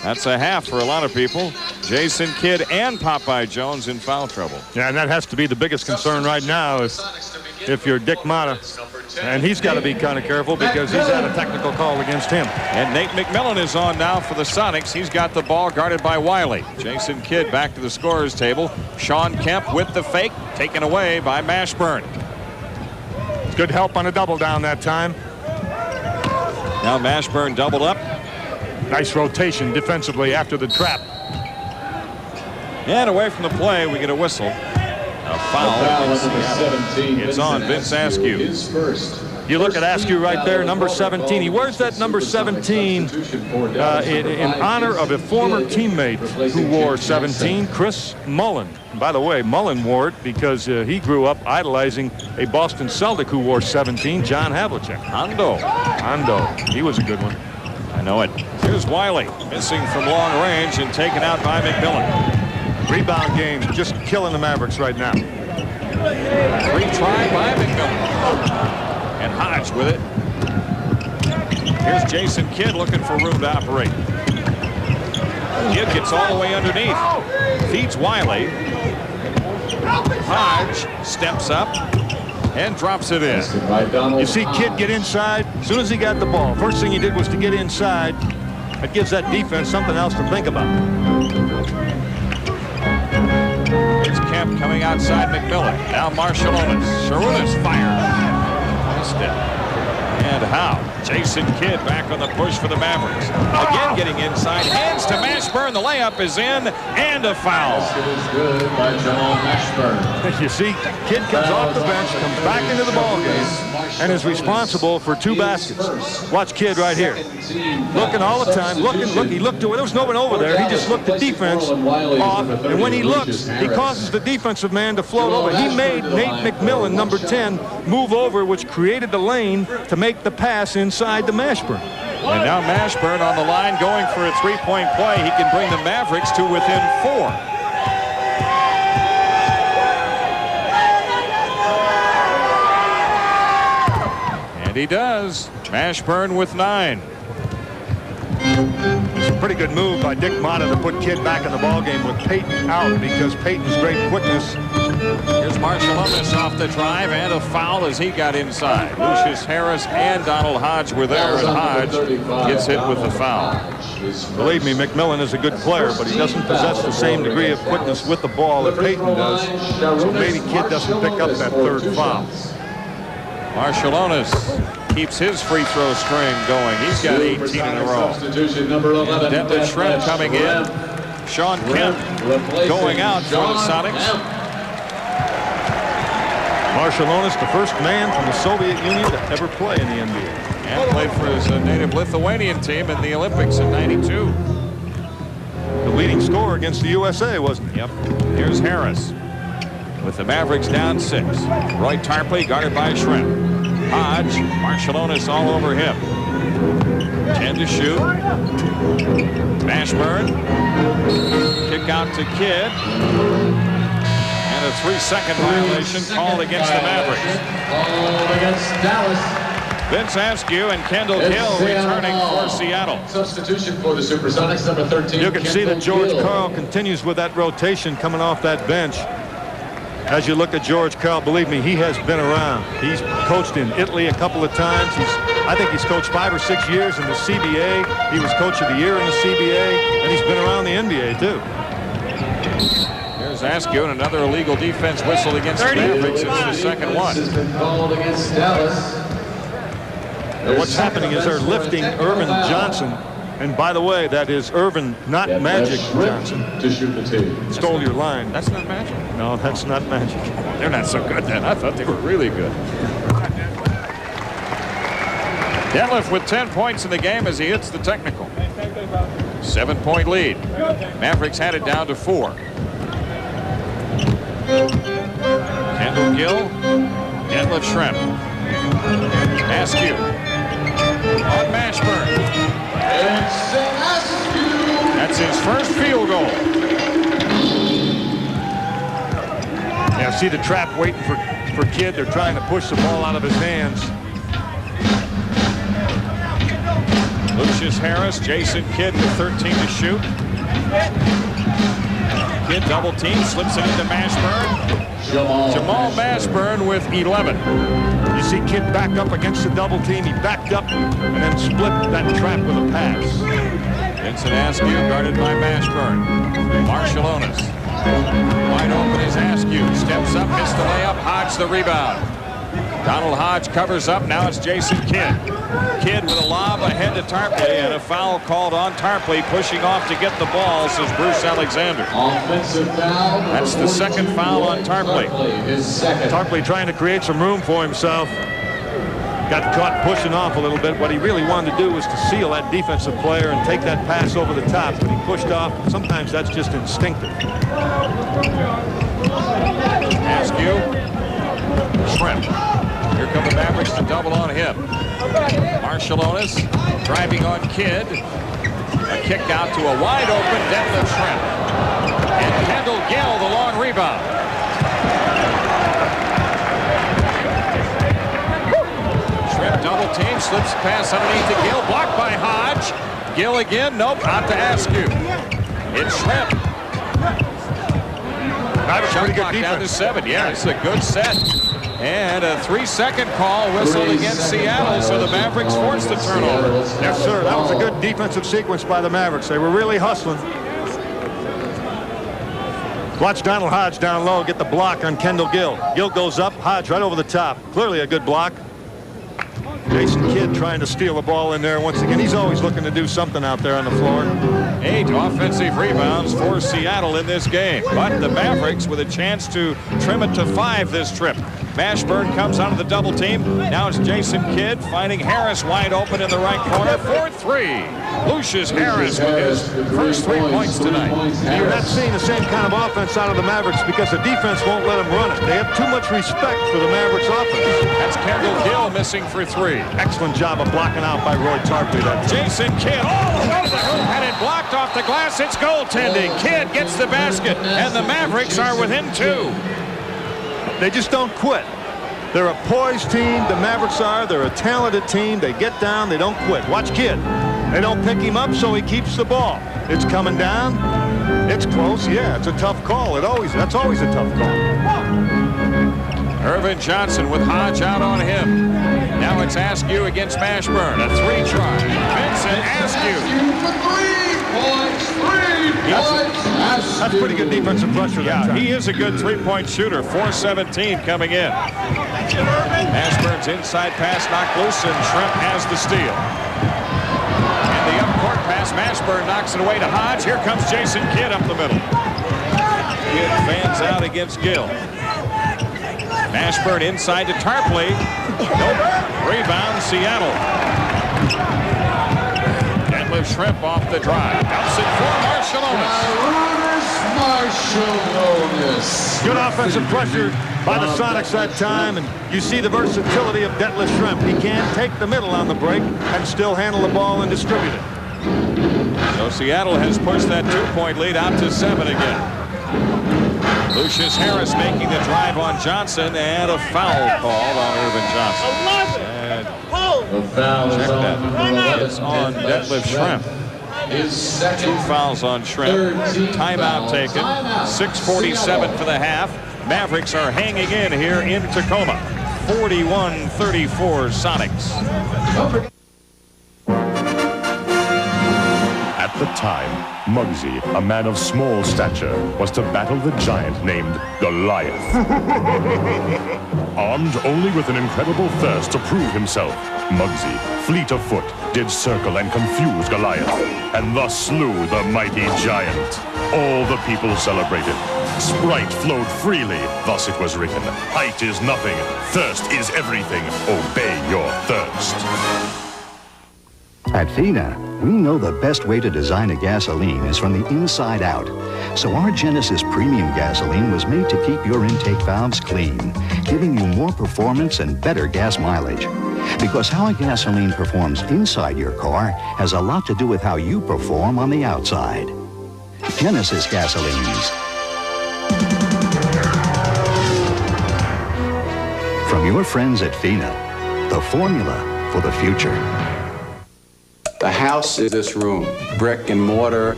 That's a half for a lot of people. Jason Kidd and Popeye Jones in foul trouble. Yeah, and that has to be the biggest concern right now if you're Dick Motta. And he's got to be kind of careful because he's had a technical call against him. And Nate McMillan is on now for the Sonics. He's got the ball guarded by Wiley. Jason Kidd back to the scorer's table. Shawn Kemp with the fake, taken away by Mashburn. Good help on a double down that time. Now Mashburn doubled up. Nice rotation defensively after the trap. And away from the play, we get a whistle. A foul. It's on Vince Askew. You look at Askew right there, number 17. He wears that number 17 in honor of a former teammate who wore 17, Chris Mullin. By the way, Mullin wore it because he grew up idolizing a Boston Celtic who wore 17, John Havlicek. Hondo. He was a good one. I know it. Here's Wiley, missing from long range and taken out by McMillan. Rebound game, just killing the Mavericks right now. 3 try by McMillan. And Hodge with it. Here's Jason Kidd looking for room to operate. Kidd gets all the way underneath. Feeds Wiley. Hodge steps up and drops it in. You see Kidd get inside. As soon as he got the ball, first thing he did was to get inside. That gives that defense something else to think about. Here's Kemp coming outside McMillan. Now Marshallonis. Sharunas fired. Missed it. And how? Jason Kidd back on the push for the Mavericks. Again getting inside. Hands to Mashburn. The layup is in. And a foul. Good by Jamal Mashburn. You see, Kidd comes off the bench, comes back into the ballgame, and is responsible for 2 baskets. Watch Kidd right here. Looking all the time. Look, he looked to it. There was no one over there. He just looked the defense off. And when he looks, he causes the defensive man to float over. He made Nate McMillan, number 10, move over, which created the lane to make the pass inside to Mashburn. And now Mashburn on the line going for a 3-point play. He can bring the Mavericks to within 4. And he does. Mashburn with 9. It's a pretty good move by Dick Motta to put Kidd back in the ballgame with Payton out because Payton's great quickness. Here's Marshallonis off the drive and a foul as he got inside. Lucius Harris and Donald Hodge were there, and Hodge gets hit with the foul. Believe me, McMillan is a good player, but he doesn't possess the same degree of quickness with the ball that Payton does. So maybe Kidd doesn't pick up that 3rd foul. Marshallonis keeps his free throw string going. He's got 18 in a row. Denton Shrimp coming in. Shawn Kemp going out for the Sonics. Marshallonis, the first man from the Soviet Union to ever play in the NBA. And played for his native Lithuanian team in the Olympics in '92. The leading scorer against the USA, wasn't he? Yep. Here's Harris with the Mavericks down 6. Roy Tarpley guarded by Shrimp. Hodge, Marshallonis all over him. 10 to shoot. Mashburn. Kick out to Kidd. And a 3-second violation called against the Mavericks. Called against Dallas. Vince Askew and Kendall Gill returning for Seattle. Substitution for the SuperSonics, number 13. You can see that George Karl continues with that rotation coming off that bench. As you look at George Karl, believe me, he has been around. He's coached in Italy a couple of times. I think he's coached 5 or 6 years in the CBA. He was coach of the year in the CBA, and he's been around the NBA too. Here's Askew, and another illegal defense whistle against the Mavericks. It's the second one. Has been called against Dallas. And what's happening is they're lifting Irvin Johnson. And by the way, that is Irvin, not Magic Johnson. To shoot the two. Stole your line. That's not Magic. No, that's not Magic. They're not so good then. I thought they were really good. Detlef with 10 points in the game as he hits the technical. 7-point lead. Mavericks had it down to 4. Kendall Gill, Detlef Schrempf. Askew on Mashburn. That's his first field goal. Yeah, see the trap waiting for Kidd. They're trying to push the ball out of his hands. Lucius Harris, Jason Kidd with 13 to shoot. Kidd double team, slips it into Mashburn. Jamal Mashburn with 11. You see Kidd back up against the double team. He backed up and then split that trap with a pass. Vincent Askew guarded by Mashburn. Marshallonis. Wide open is Askew. Steps up, missed the layup. Hodge the rebound. Donald Hodge covers up. Now it's Jason Kidd. Kidd with a lob ahead to Tarpley, and a foul called on Tarpley, pushing off to get the ball, says Bruce Alexander. Offensive foul. That's the second foul on Tarpley. Tarpley trying to create some room for himself. Got caught pushing off a little bit. What he really wanted to do was to seal that defensive player and take that pass over the top, but he pushed off. Sometimes that's just instinctive. Askew. Schrempf. Here come the Mavericks to double on him. Marshallonis driving on Kidd. A kick out to a wide open Detlef Schrempf. And Kendall Gill, the long rebound. Schrempf double team, slips pass underneath to Gill, blocked by Hodge. Gill again, nope, out to Askew. It's Schrempf. Shot clock down to 7. Yeah, it's a good set. And a 3-second call whistled against Seattle, so the Mavericks forced the turnover. Yes, sir. That was a good defensive sequence by the Mavericks. They were really hustling. Watch Donald Hodge down low get the block on Kendall Gill. Gill goes up, Hodge right over the top. Clearly a good block. Jason Kidd trying to steal the ball in there once again. He's always looking to do something out there on the floor. 8 offensive rebounds for Seattle in this game, but the Mavericks with a chance to trim it to 5 this trip. Mashburn comes out of the double team. Now it's Jason Kidd finding Harris wide open in the right corner for 3. Lucius Harris with his first 3 points tonight. You're not seeing the same kind of offense out of the Mavericks because the defense won't let them run it. They have too much respect for the Mavericks offense. That's Kendall Gill missing for 3. Excellent job of blocking out by Roy Tarpley. Jason Kidd all the way to the hoop, had it blocked off the glass. It's goaltending. Kidd gets the basket, and the Mavericks are within 2. They just don't quit. They're a poised team. The Mavericks are. They're a talented team. They get down. They don't quit. Watch Kidd. They don't pick him up, so he keeps the ball. It's coming down. It's close. Yeah, it's a tough call. That's always a tough call. Irvin Johnson with Hodge out on him. Now it's Askew against Mashburn. A 3 try. Vincent Askew. That's pretty good defensive pressure. Yeah, he is a good 3-point shooter. 4-17 coming in. Mashburn's inside pass knocked loose, and Schrempf has the steal. And the up-court pass, Mashburn knocks it away to Hodge. Here comes Jason Kidd up the middle. Kidd fans out against Gill. Mashburn inside to Tarpley. Nope. Rebound, Seattle. Detlef Schrempf off the drive. Dumps it for Marshallonis. Good offensive pressure by the Sonics that time, and you see the versatility of Detlef Schrempf. He can take the middle on the break and still handle the ball and distribute it. So Seattle has pushed that 2-point lead out to 7 again. Lucius Harris making the drive on Johnson, and a foul called on Irvin Johnson. The foul is on Detlef Schrempf. 2 fouls on Schrempf. Timeout taken. 6:47 for the half. Mavericks are hanging in here in Tacoma. 41-34 Sonics. At the time, Muggsy, a man of small stature, was to battle the giant named Goliath. Armed only with an incredible thirst to prove himself, Muggsy, fleet of foot, did circle and confuse Goliath, and thus slew the mighty giant. All the people celebrated. Sprite flowed freely, thus it was written. Height is nothing, thirst is everything. Obey your thirst. At FINA, we know the best way to design a gasoline is from the inside out. So our Genesis Premium Gasoline was made to keep your intake valves clean, giving you more performance and better gas mileage. Because how a gasoline performs inside your car has a lot to do with how you perform on the outside. Genesis Gasolines. From your friends at FINA, the formula for the future. The house is this room, brick and mortar.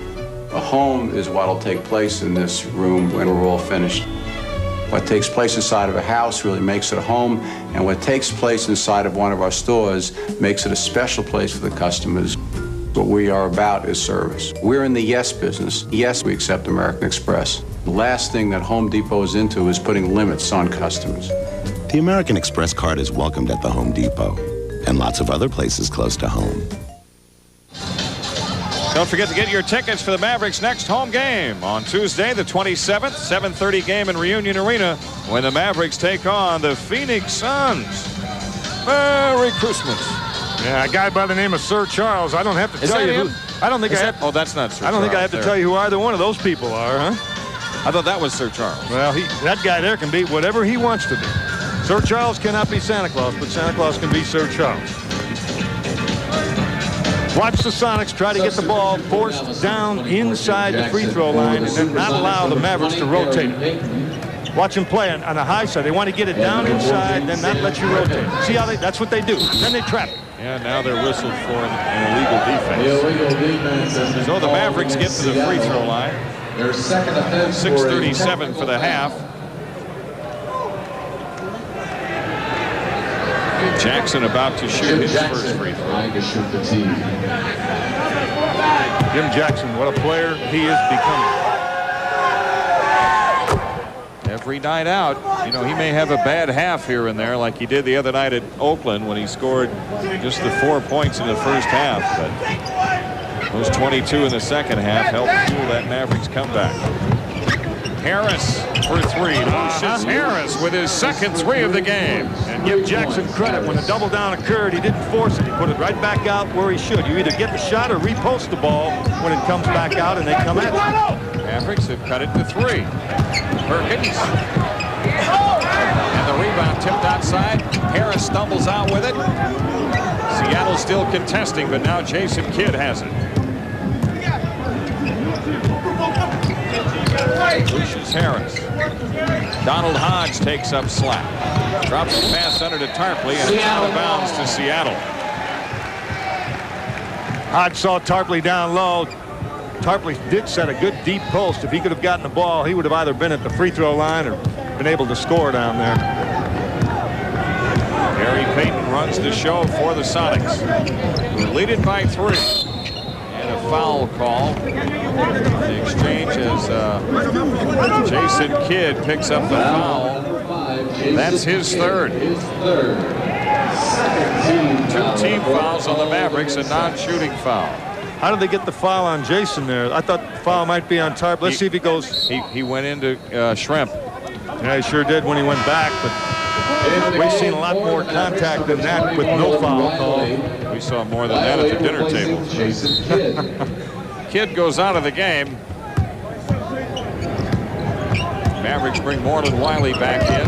A home is what will take place in this room when we're all finished. What takes place inside of a house really makes it a home, and what takes place inside of one of our stores makes it a special place for the customers. What we are about is service. We're in the yes business. Yes, we accept American Express. The last thing that Home Depot is into is putting limits on customers. The American Express card is welcomed at the Home Depot and lots of other places close to home. Don't forget to get your tickets for the Mavericks' next home game on Tuesday, the 27th, 7:30 game in Reunion Arena when the Mavericks take on the Phoenix Suns. Merry Christmas. Yeah, a guy by the name of Sir Charles. I don't have to tell you who. I don't think I have. Oh, that's not Sir Charles. I don't think I have to tell you who either one of those people are, huh? I thought that was Sir Charles. Well, that guy there can be whatever he wants to be. Sir Charles cannot be Santa Claus, but Santa Claus can be Sir Charles. Watch the Sonics try to get the ball forced down inside the free throw line and then not allow the Mavericks to rotate it. Watch them play on the high side. They want to get it down inside, then not let you rotate. See how that's what they do. Then they trap it. Yeah, now they're whistled for an illegal defense. So the Mavericks get to the free throw line. Their second offense. 6:37 for the half. Jackson about to shoot his first free throw. Jim Jackson, what a player he is becoming. Every night out, you know, he may have a bad half here and there like he did the other night at Oakland when he scored just the 4 points in the first half. But those 22 in the second half helped fuel that Mavericks comeback. Harris for three. Lucius Harris with his second three of the game. And give Jackson credit. When the double down occurred, he didn't force it. He put it right back out where he should. You either get the shot or repost the ball when it comes back out and they come at you. Mavericks have cut it to three. Perkins. And the rebound tipped outside. Harris stumbles out with it. Seattle still contesting, but now Jason Kidd has it. Lucius Harris. Donald Hodge takes up slack. Drops the pass under to Tarpley, and it's out of bounds to Seattle. Hodge saw Tarpley down low. Tarpley did set a good deep post. If he could have gotten the ball, he would have either been at the free throw line or been able to score down there. Gary Payton runs the show for the Sonics, who lead it by 3. And a foul call. The exchange as Jason Kidd picks up the foul. That's his third. 2 team fouls on the Mavericks, a non-shooting foul. How did they get the foul on Jason there? I thought the foul might be on Tarp. Let's see if he goes. He went into Shrimp. Yeah, he sure did when he went back, but we've seen a lot more contact than that with no foul call. We saw more than that at the dinner table. Kidd goes out of the game. Mavericks bring Moreland Wiley back in.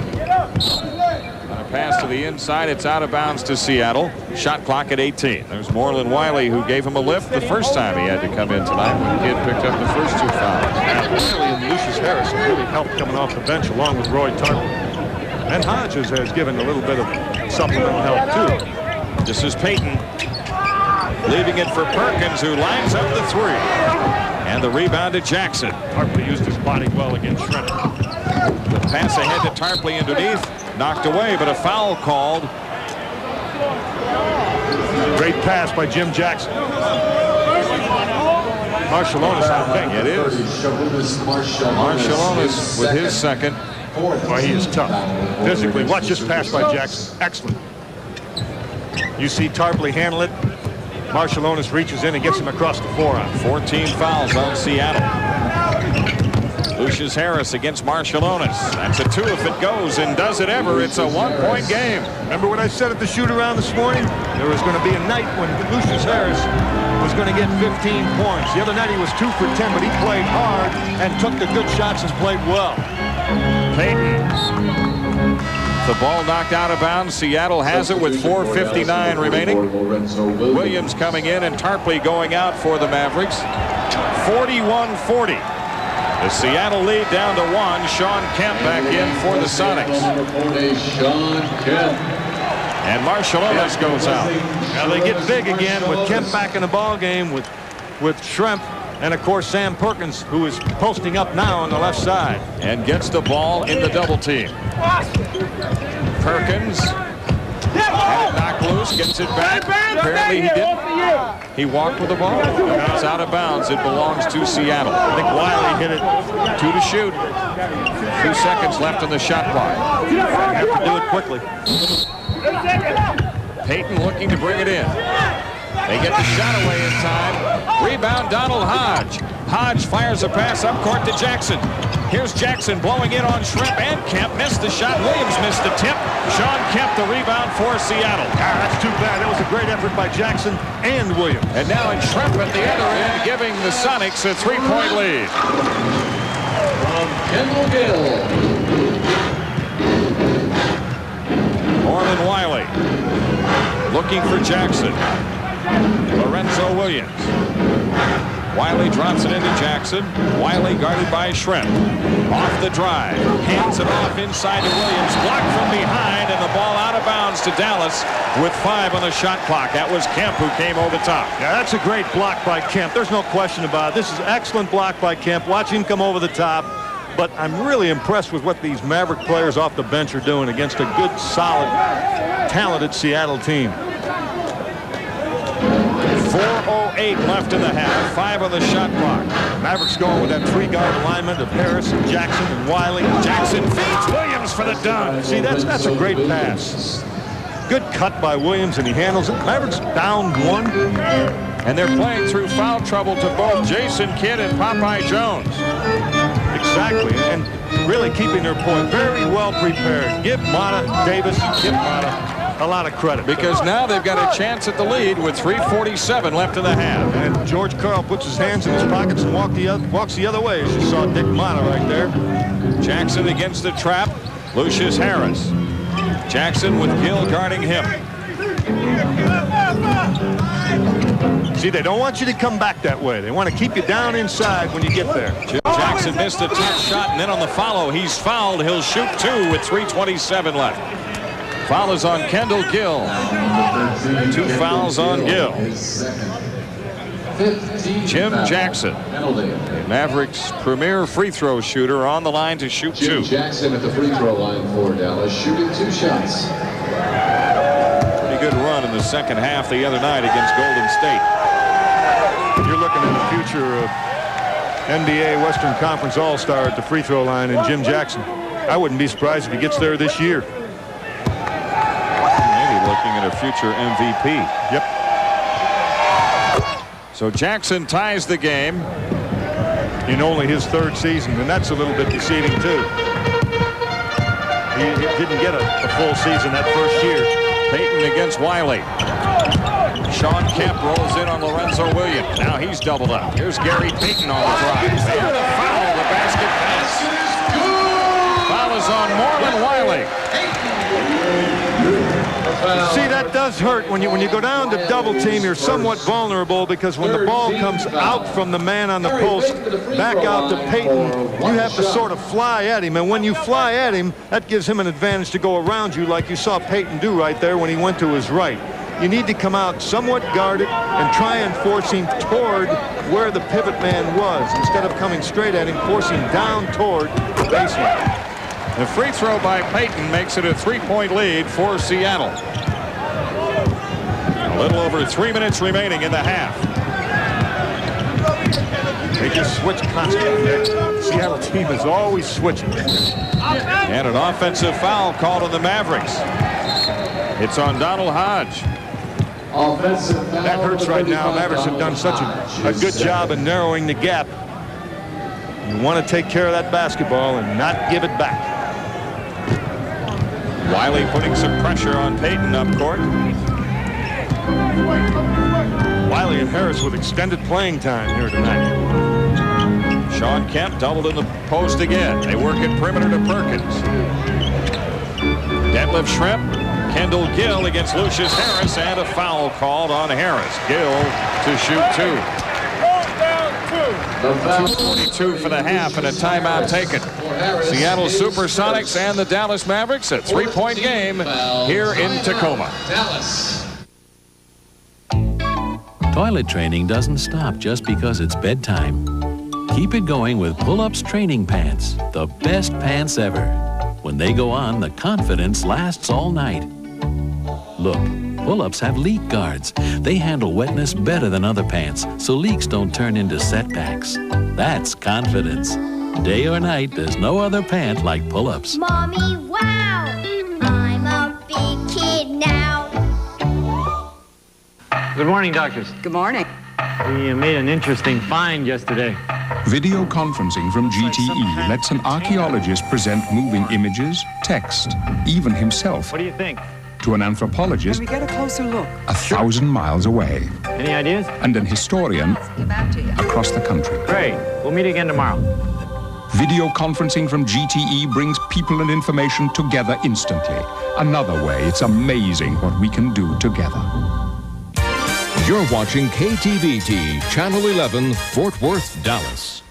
On a pass to the inside, it's out of bounds to Seattle. Shot clock at 18. There's Moreland Wiley, who gave him a lift the first time he had to come in tonight when Kidd picked up the first 2 fouls. Wiley and Lucius Harris really helped coming off the bench along with Roy Tarpley. And Hodges has given a little bit of supplemental help too. This is Payton. Leaving it for Perkins, who lines up the 3. And the rebound to Jackson. Tarpley used his body well against Shredder. The pass ahead to Tarpley underneath. Knocked away, but a foul called. Great pass by Jim Jackson. Marshallonis, I think. It is. Marshallonis with his second. Boy, he is tough. Physically, watch this pass by Jackson. Excellent. You see Tarpley handle it. Marshallonis reaches in and gets him across the forearm. 14 fouls on Seattle. Lucius Harris against Marshallonis. That's a 2 if it goes, and does it ever. It's a 1-point game. Remember what I said at the shoot-around this morning? There was going to be a night when Lucius Harris was going to get 15 points. The other night he was 2 for 10, but he played hard and took the good shots and played well. Payton. The ball knocked out of bounds. Seattle has it with 4:59 remaining. Williams coming in and Tarpley going out for the Mavericks. 41-40. The Seattle lead down to 1. Shawn Kemp back in for the Sonics. And Marshallonis goes out. Now they get big again with Kemp back in the ball game with Schrempf. And, of course, Sam Perkins, who is posting up now on the left side. And gets the ball in the double team. Perkins had it knocked loose, gets it back. Apparently he didn't. He walked with the ball. It's out of bounds. It belongs to Seattle. I think Wiley hit it. 2 to shoot. 2 seconds left on the shot clock. Have to do it quickly. Payton looking to bring it in. They get the shot away in time. Rebound, Donald Hodge. Hodge fires a pass up court to Jackson. Here's Jackson blowing in on Shrimp, and Kemp missed the shot. Williams missed the tip. Shawn Kemp the rebound for Seattle. That's too bad. That was a great effort by Jackson and Williams. And now it's Shrimp at the other end, giving the Sonics a 3-point lead. From Kendall Gill. Orlin Wiley looking for Jackson. Lorenzo Williams. Wiley drops it into Jackson. Wiley guarded by Shrimp. Off the drive. Hands it off inside to Williams. Blocked from behind, and the ball out of bounds to Dallas with 5 on the shot clock. That was Kemp who came over the top. Yeah, that's a great block by Kemp. There's no question about it. This is excellent block by Kemp. Watch him come over the top. But I'm really impressed with what these Maverick players off the bench are doing against a good, solid, talented Seattle team. 4:08 left in the half. 5 on the shot clock. Mavericks going with that 3-guard alignment of Harris and Jackson and Wiley. Jackson feeds Williams for the dunk. See, that's a great pass. Good cut by Williams, and he handles it. Mavericks down 1. And they're playing through foul trouble to both Jason Kidd and Popeye Jones. Exactly, and really keeping their point. Very well prepared. Give Mata, Davis, give Mata a lot of credit. Because now they've got a chance at the lead with 3:47 left in the half. And George Karl puts his hands in his pockets and walks the other way, as you saw Dick Mata right there. Jackson against the trap. Lucius Harris. Jackson with Gill guarding him. See, they don't want you to come back that way. They want to keep you down inside when you get there. Jim Jackson missed a tough shot, and then on the follow, he's fouled. He'll shoot 2 with 3:27 left. Foul is on Kendall Gill. 2 fouls on Gill. Jim Jackson, Mavericks' premier free throw shooter, on the line to shoot 2. Jim Jackson at the free throw line for Dallas, shooting 2 shots. Pretty good run in the second half the other night against Golden State. You're looking at the future of NBA Western Conference All-Star at the free throw line in Jim Jackson. I wouldn't be surprised if he gets there this year. Maybe looking at a future MVP. Yep. So Jackson ties the game in only his 3rd season, and that's a little bit deceiving too. He didn't get a full season that first year. Payton against Wiley. Shawn Kemp rolls in on Lorenzo Williams. Now he's doubled up. Here's Gary Payton on the drive. And a foul, the basket pass. Foul is on Morlin Wiley. See, that does hurt. When you go down to double team, you're somewhat vulnerable, because when the ball comes out from the man on the post back out to Payton, you have to sort of fly at him. And when you fly at him, that gives him an advantage to go around you, like you saw Payton do right there when he went to his right. You need to come out somewhat guarded and try and force him toward where the pivot man was. Instead of coming straight at him, force him down toward the baseline. The free throw by Payton makes it a 3-point lead for Seattle. A little over 3 minutes remaining in the half. They just switch constantly. The Seattle team is always switching. And an offensive foul called on the Mavericks. It's on Donald Hodge. That hurts right now. Mavericks have done such a good job in narrowing the gap. You want to take care of that basketball and not give it back. Wiley putting some pressure on Payton up court. Wiley and Harris with extended playing time here tonight. Shawn Kemp doubled in the post again. They work it perimeter to Perkins. Detlef Schrempf, Kendall Gill against Lucius Harris, and a foul called on Harris. Gill to shoot 2. 2:42 for the half and a timeout taken. Seattle SuperSonics and the Dallas Mavericks, a 3-point game here in Tacoma. Toilet training doesn't stop just because it's bedtime. Keep it going with Pull-Ups training pants, the best pants ever. When they go on, the confidence lasts all night. Look, Pull-Ups have leak guards. They handle wetness better than other pants, so leaks don't turn into setbacks. That's confidence. Day or night, there's no other pant like Pull-Ups. Mommy, wow! I'm a big kid now. Good morning, doctors. Good morning. We made an interesting find yesterday. Video conferencing from GTE lets an archaeologist present moving images, text, even himself. What do you think? To an anthropologist Can we get a closer look? 1,000 miles away. Any ideas? And an historian across the country. Great. We'll meet again tomorrow. Video conferencing from GTE brings people and information together instantly. Another way, it's amazing what we can do together. You're watching KTVT, Channel 11, Fort Worth, Dallas.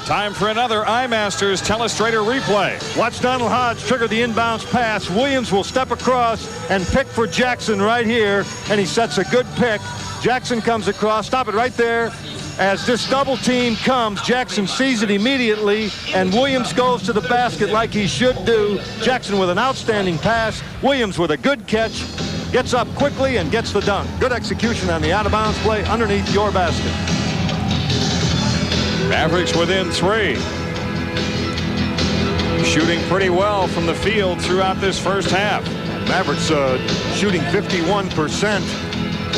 Time for another iMasters Telestrator replay. Watch Donald Hodge trigger the inbounds pass. Williams will step across and pick for Jackson right here, and he sets a good pick. Jackson comes across. Stop it right there. As this double team comes, Jackson sees it immediately, and Williams goes to the basket like he should do. Jackson with an outstanding pass. Williams with a good catch. Gets up quickly and gets the dunk. Good execution on the out-of-bounds play underneath your basket. Mavericks within 3. Shooting pretty well from the field throughout this first half. Mavericks shooting 51%.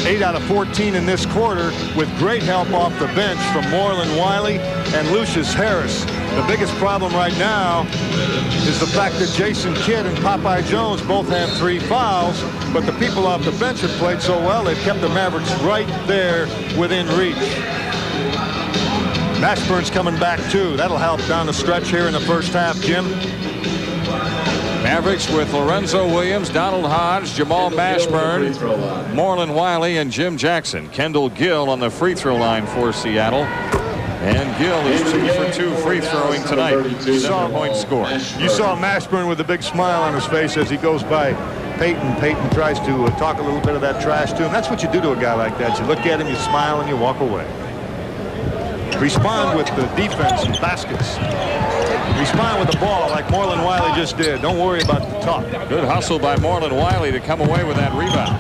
8 out of 14 in this quarter with great help off the bench from Moreland Wiley and Lucius Harris. The biggest problem right now is the fact that Jason Kidd and Popeye Jones both have 3 fouls, but the people off the bench have played so well they've kept the Mavericks right there within reach. Mashburn's coming back too. That'll help down the stretch here in the first half, Jim. Mavericks with Lorenzo Williams, Donald Hodge, Jamal Mashburn, Moreland Wiley, and Jim Jackson. Kendall Gill on the free throw line for Seattle. And Gill is 2 for 2 free throwing tonight. 7-point score. You saw Mashburn with a big smile on his face as he goes by Payton. Payton tries to talk a little bit of that trash to him. That's what you do to a guy like that. You look at him, you smile, and you walk away. Respond with the defense and baskets. Respond with the ball like Moreland Wiley just did. Don't worry about the talk. Good hustle by Moreland Wiley to come away with that rebound.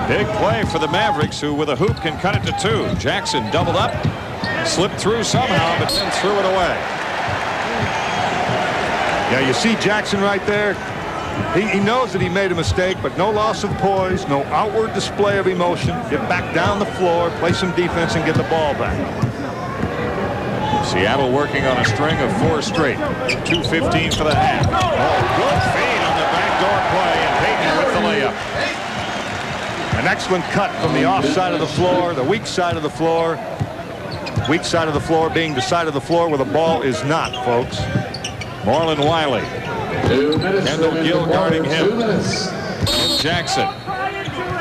Big play for the Mavericks, who with a hoop can cut it to 2. Jackson doubled up, slipped through somehow, but then threw it away. Yeah, you see Jackson right there. He knows that he made a mistake, but no loss of poise, no outward display of emotion. Get back down the floor, play some defense, and get the ball back. Seattle working on a string of 4 straight. 2:15 for the half. Oh, good feed on the backdoor play, and Payton with the layup. An excellent cut from the off side of the floor, the weak side of the floor. Weak side of the floor being the side of the floor where the ball is not, folks. Moreland Wiley. Kendall Gill guarding him. Jackson.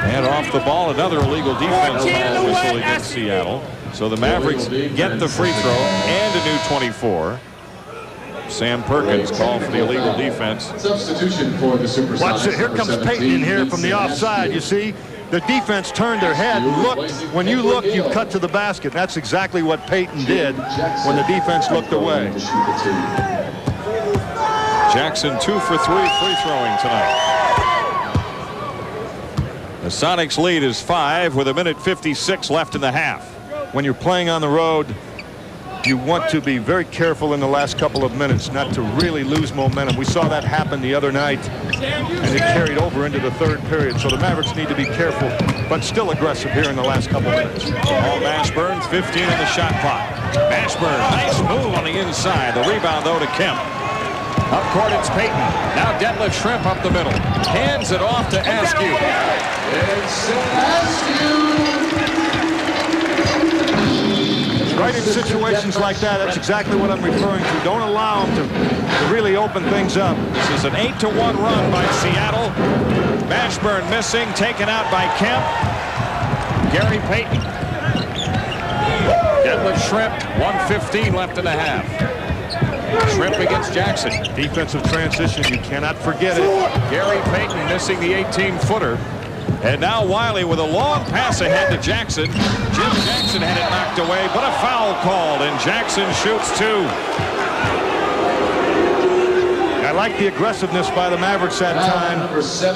And off the ball, another illegal defense foul whistle against Seattle. So the Mavericks get the free throw and a new 24. Sam Perkins called for the illegal defense. Substitution for the SuperSonics. Watch it. Here comes Payton in here from the offside. You see, the defense turned their head, looked. When you look, you cut to the basket. That's exactly what Payton did when the defense looked away. Jackson 2 for 3 free throwing tonight. The Sonics lead is 5 with 1:56 left in the half. When you're playing on the road, you want to be very careful in the last couple of minutes not to really lose momentum. We saw that happen the other night, and it carried over into the third period. So the Mavericks need to be careful, but still aggressive here in the last couple of minutes. All Mashburn, 15 in the shot clock. Mashburn, nice move on the inside. The rebound, though, to Kemp. Up court, it's Payton. Now Detlef Shrimp up the middle. Hands it off to Askew. It's Askew. Right in situations like that, that's exactly what I'm referring to. Don't allow them to really open things up. This is an 8-1 run by Seattle. Mashburn missing, taken out by Kemp. Gary Payton. Detlef Shrimp, 1:15 left in the half. Shrimp against Jackson. Defensive transition, you cannot forget it. Gary Payton missing the 18-footer. And now Wiley with a long pass ahead to Jackson. Jim Jackson had it knocked away, but a foul called, and Jackson shoots 2. I like the aggressiveness by the Mavericks that time.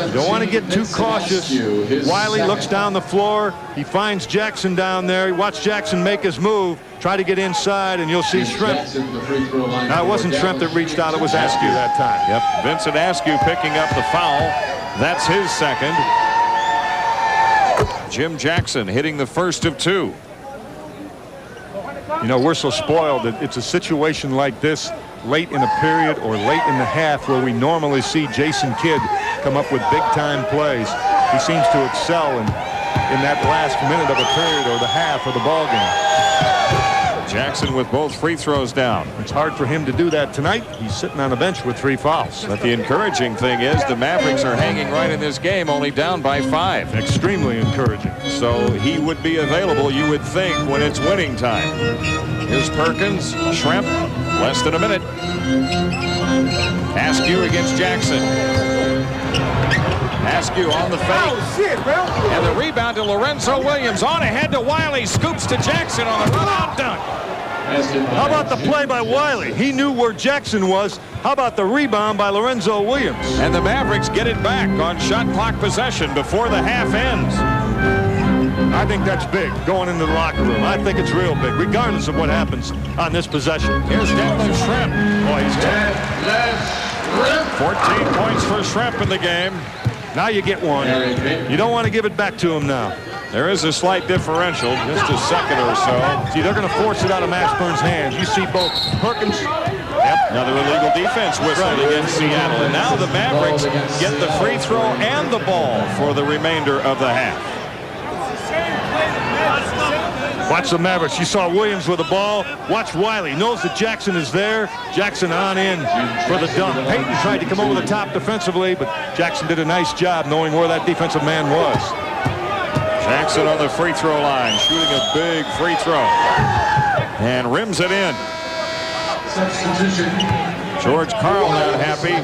You don't want to get too cautious. Wiley looks down the floor. He finds Jackson down there. He watched Jackson make his move. Try to get inside, and you'll see Shrimp. Now, it wasn't Shrimp that reached out. It was Askew that time. Yep, Vincent Askew picking up the foul. That's his second. Jim Jackson hitting the first of 2. You know, we're so spoiled that it's a situation like this late in a period or late in the half where we normally see Jason Kidd come up with big-time plays. He seems to excel in that last minute of a period or the half of the ball game. Jackson with both free throws down. It's hard for him to do that tonight. He's sitting on the bench with 3 fouls. But the encouraging thing is the Mavericks are hanging right in this game, only down by 5. Extremely encouraging. So he would be available, you would think, when it's winning time. Here's Perkins, Shrimp, less than a minute. Askew against Jackson. Askew on the fake. Oh, shit, bro. And the rebound to Lorenzo Williams. On ahead to Wiley. Scoops to Jackson on the run-out dunk. How about the play by Wiley? He knew where Jackson was. How about the rebound by Lorenzo Williams? And the Mavericks get it back on shot clock possession before the half ends. I think that's big going into the locker room. I think it's real big, regardless of what happens on this possession. Here's Detlef Shrimp. Boy, he's tough. 14 points for Shrimp in the game. Now you get one. You don't want to give it back to him now. There is a slight differential, just a second or so. See, they're going to force it out of Mashburn's hands. You see both Perkins. Yep, another illegal defense whistled against Seattle. And now the Mavericks get the free throw and the ball for the remainder of the half. Watch the Mavericks. You saw Williams with the ball. Watch Wiley. Knows that Jackson is there. Jackson on in for the dunk. Payton tried to come over the top defensively, but Jackson did a nice job knowing where that defensive man was. Jackson on the free throw line, shooting a big free throw. And rims it in. George Karl not happy.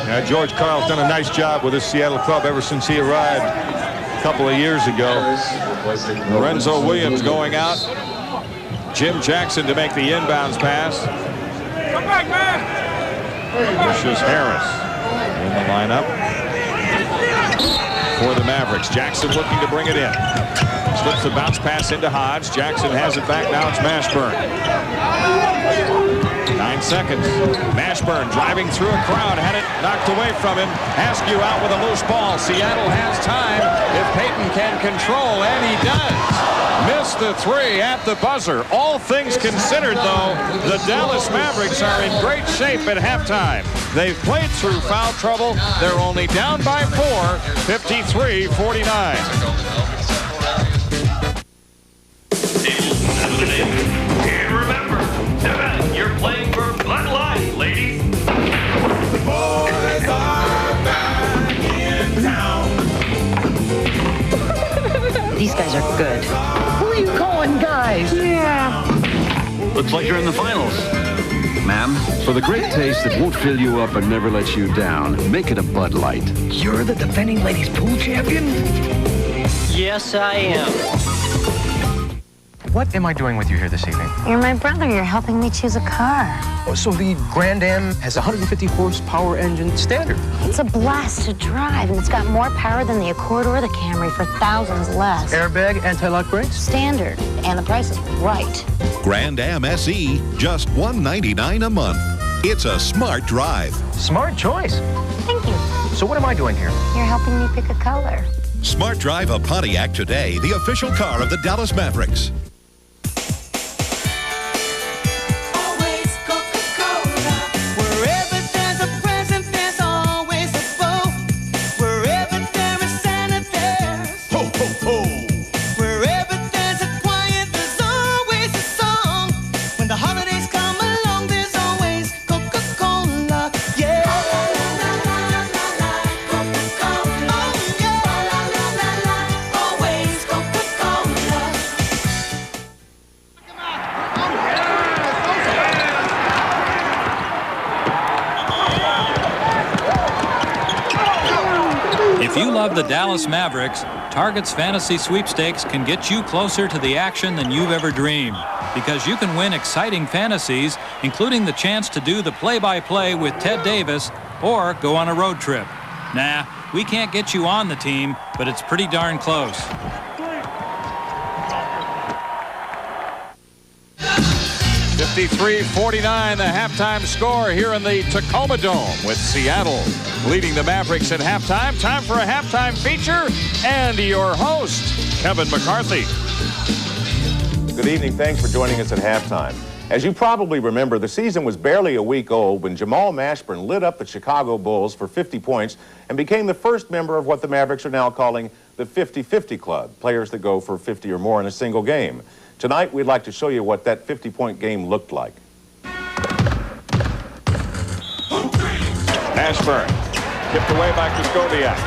Yeah, George Karl's done a nice job with his Seattle club ever since he arrived a couple of years ago. Lorenzo Williams going out. Jim Jackson to make the inbounds pass. Come back, man. Lucius Harris in the lineup for the Mavericks. Jackson looking to bring it in. Slips the bounce pass into Hodge. Jackson has it back. Now it's Mashburn. 9 seconds. Mashburn driving through a crowd. Had it knocked away from him. Askew out with a loose ball. Seattle has time if Payton can control, and he does. Missed the 3 at the buzzer. All things considered, though, the Dallas Mavericks are in great shape at halftime. They've played through foul trouble. They're only down by 4, 53-49. And remember, tonight you're playing for Bud Light, ladies. The boys are back in town. These guys are good. Who are you calling guys? Yeah. Looks like you're in the finals. Ma'am, for the great taste that won't fill you up and never let you down, make it a Bud Light. You're the defending ladies pool champion? Yes, I am. What am I doing with you here this evening? You're my brother. You're helping me choose a car. Oh, so the Grand Am has a 150 horsepower engine standard. It's a blast to drive, and it's got more power than the Accord or the Camry for thousands less. Airbag, anti-lock brakes? Standard, and the price is right. Grand Am SE, just $199 a month. It's a smart drive. Smart choice. Thank you. So what am I doing here? You're helping me pick a color. Smart drive a Pontiac today, the official car of the Dallas Mavericks. If you love the Dallas Mavericks, Target's Fantasy Sweepstakes can get you closer to the action than you've ever dreamed. Because you can win exciting fantasies, including the chance to do the play-by-play with Ted Davis or go on a road trip. Nah, we can't get you on the team, but it's pretty darn close. 53-49, the halftime score here in the Tacoma Dome, with Seattle leading the Mavericks at halftime. Time for a halftime feature, and your host, Kevin McCarthy. Good evening. Thanks for joining us at halftime. As you probably remember, the season was barely a week old when Jamal Mashburn lit up the Chicago Bulls for 50 points and became the first member of what the Mavericks are now calling the 50-50 Club, players that go for 50 or more in a single game. Tonight, we'd like to show you what that 50-point game looked like. Mashburn, tipped away by Kuskoviak.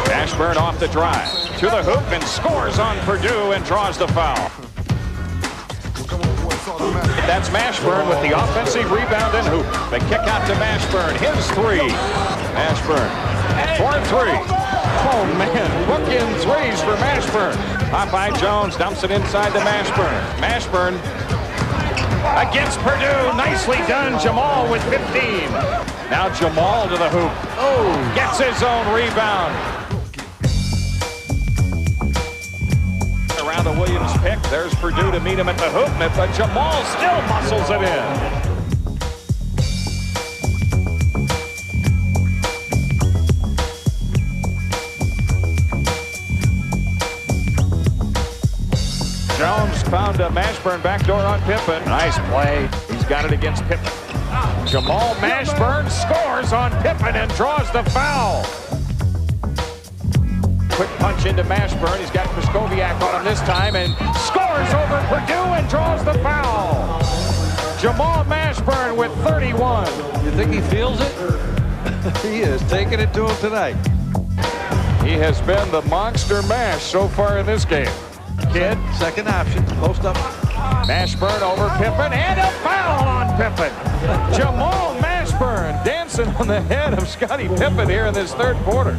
Mashburn off the drive, to the hoop, and scores on Purdue and draws the foul. That's Mashburn with the offensive rebound and hoop. They kick out to Mashburn, his three. Mashburn, 4-3. Oh, man, bookend threes for Mashburn. Popeye Jones dumps it inside to Mashburn. Mashburn against Purdue. Nicely done. Jamal with 15. Now Jamal to the hoop. Oh, gets his own rebound. Around the Williams pick. There's Purdue to meet him at the hoop, but Jamal still muscles it in. Jones found a Mashburn backdoor on Pippen. Nice play. He's got it against Pippen. Jamal Mashburn scores on Pippen and draws the foul. Quick punch into Mashburn. He's got Kuskoviak on him this time and scores over Purdue and draws the foul. Jamal Mashburn with 31. You think he feels it? He is taking it to him tonight. He has been the monster mash so far in this game. Kid. Second option, post up. Mashburn over Pippen, and a foul on Pippen. Jamal Mashburn dancing on the head of Scottie Pippen here in this third quarter.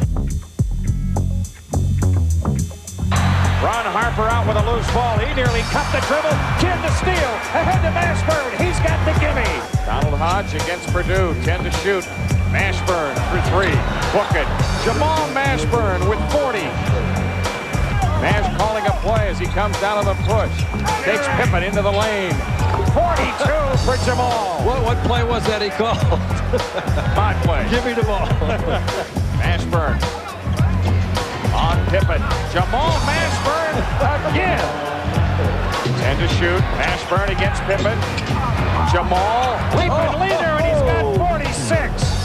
Ron Harper out with a loose ball. He nearly cut the dribble. Kid to steal. Ahead to Mashburn. He's got the gimme. Donald Hodge against Purdue. 10 to shoot. Mashburn for three. Book it. Jamal Mashburn with 40. Nash calling a play as he comes down on the push. Takes Pippen into the lane. 42 for Jamal. What play was that he called? Mod play. Give me the ball. Mashburn on Pippen. Jamal Mashburn again. 10 to shoot. Mashburn against Pippen. Jamal leaping leader, and he's got 46.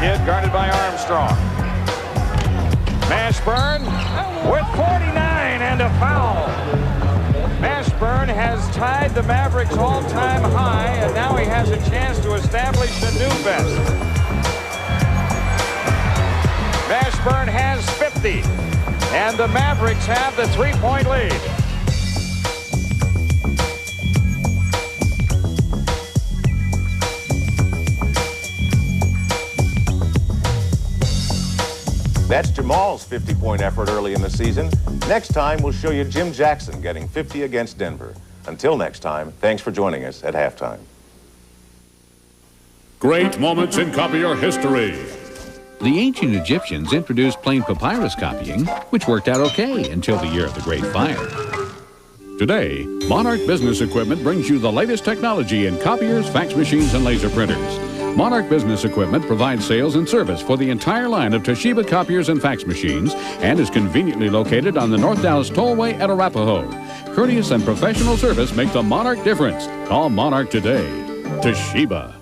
Kid guarded by Armstrong. Mashburn with 49 and a foul. Mashburn has tied the Mavericks all-time high, and now he has a chance to establish a new best. Mashburn has 50, and the Mavericks have the three-point lead. That's Jamal's 50-point effort early in the season. Next time, we'll show you Jim Jackson getting 50 against Denver. Until next time, thanks for joining us at halftime. Great moments in copier history. The ancient Egyptians introduced plain papyrus copying, which worked out okay until the year of the Great Fire. Today, Monarch Business Equipment brings you the latest technology in copiers, fax machines, and laser printers. Monarch Business Equipment provides sales and service for the entire line of Toshiba copiers and fax machines and is conveniently located on the North Dallas Tollway at Arapahoe. Courteous and professional service make the Monarch difference. Call Monarch today. Toshiba.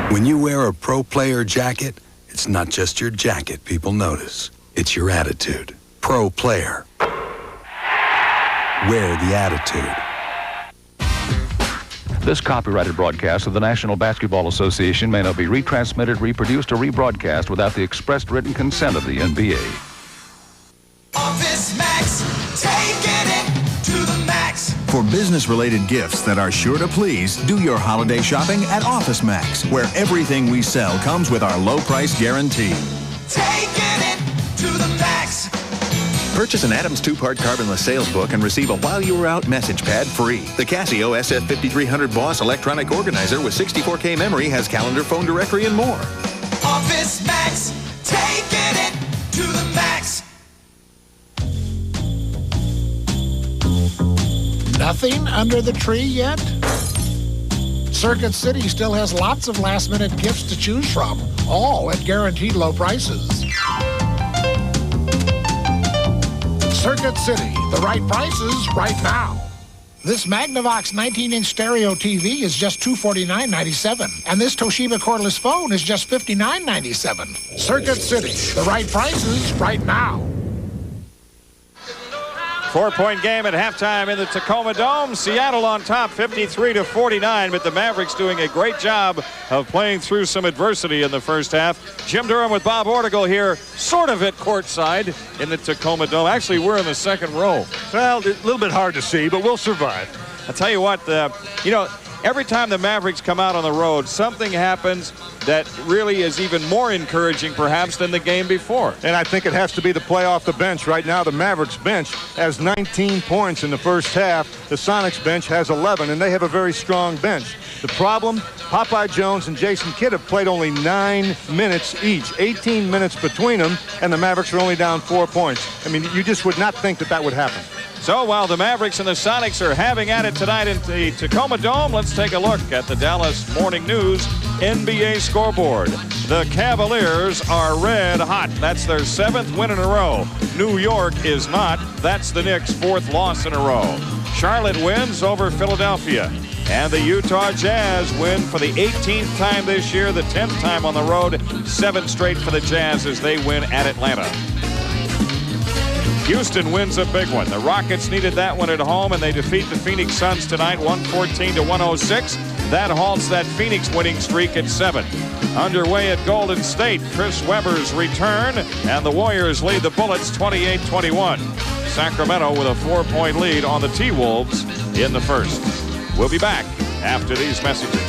When you wear a pro player jacket, it's not just your jacket people notice. It's your attitude. Pro player. Wear the attitude. This copyrighted broadcast of the National Basketball Association may not be retransmitted, reproduced, or rebroadcast without the expressed written consent of the NBA. Office Max, taking it to the max. For business-related gifts that are sure to please, do your holiday shopping at Office Max, where everything we sell comes with our low price guarantee. Taking it to the max. Purchase an Adams 2-part carbonless sales book and receive a While You Were Out message pad free. The Casio SF5300 Boss electronic organizer with 64K memory has calendar, phone directory, and more. Office Max, taking it to the max. Nothing under the tree yet? Circuit City still has lots of last-minute gifts to choose from, all at guaranteed low prices. Circuit City, the right prices right now. This Magnavox 19-inch stereo TV is just $249.97, and this Toshiba cordless phone is just $59.97. Circuit City, the right prices right now. 4-point game at halftime in the Tacoma Dome. Seattle on top, 53-49, but the Mavericks doing a great job of playing through some adversity in the first half. Jim Durham with Bob Ortigal here, sort of at courtside in the Tacoma Dome. Actually, we're in the second row. Well, a little bit hard to see, but we'll survive. I'll tell you what, every time the Mavericks come out on the road, something happens that really is even more encouraging, perhaps, than the game before. And I think it has to be the play off the bench. Right now, the Mavericks bench has 19 points in the first half. The Sonics bench has 11, and they have a very strong bench. The problem, Popeye Jones and Jason Kidd have played only 9 minutes each, 18 minutes between them, and the Mavericks are only down 4 points. I mean, you just would not think that that would happen. So while the Mavericks and the Sonics are having at it tonight in the Tacoma Dome, let's take a look at the Dallas Morning News NBA scoreboard. The Cavaliers are red hot. That's their 7th win in a row. New York is not. That's the Knicks' 4th loss in a row. Charlotte wins over Philadelphia. And the Utah Jazz win for the 18th time this year, the 10th time on the road. 7 straight for the Jazz as they win at Atlanta. Houston wins a big one. The Rockets needed that one at home, and they defeat the Phoenix Suns tonight, 114-106. That halts that Phoenix winning streak at 7. Underway at Golden State, Chris Webber's return, and the Warriors lead the Bullets 28-21. Sacramento with a 4-point lead on the T-Wolves in the first. We'll be back after these messages.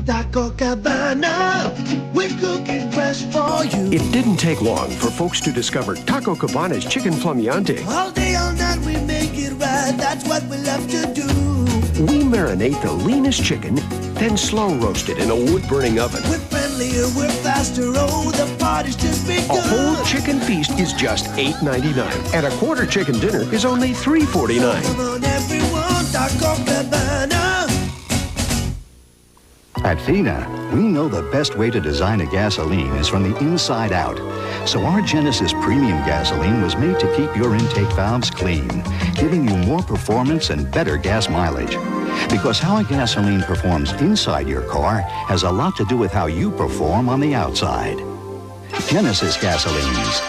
Taco Cabana, we're cooking fresh for you. It didn't take long for folks to discover Taco Cabana's chicken flameante. All day, all night, we make it right. That's what we love to do. We marinate the leanest chicken, then slow roast it in a wood-burning oven. We're friendlier, we're faster. Oh, the party's just begun. A whole chicken feast is just $8.99, and a quarter chicken dinner is only $3.49. Come on, everyone, Taco Cabana. At FINA, we know the best way to design a gasoline is from the inside out. So our Genesis Premium Gasoline was made to keep your intake valves clean, giving you more performance and better gas mileage. Because how a gasoline performs inside your car has a lot to do with how you perform on the outside. Genesis Gasolines.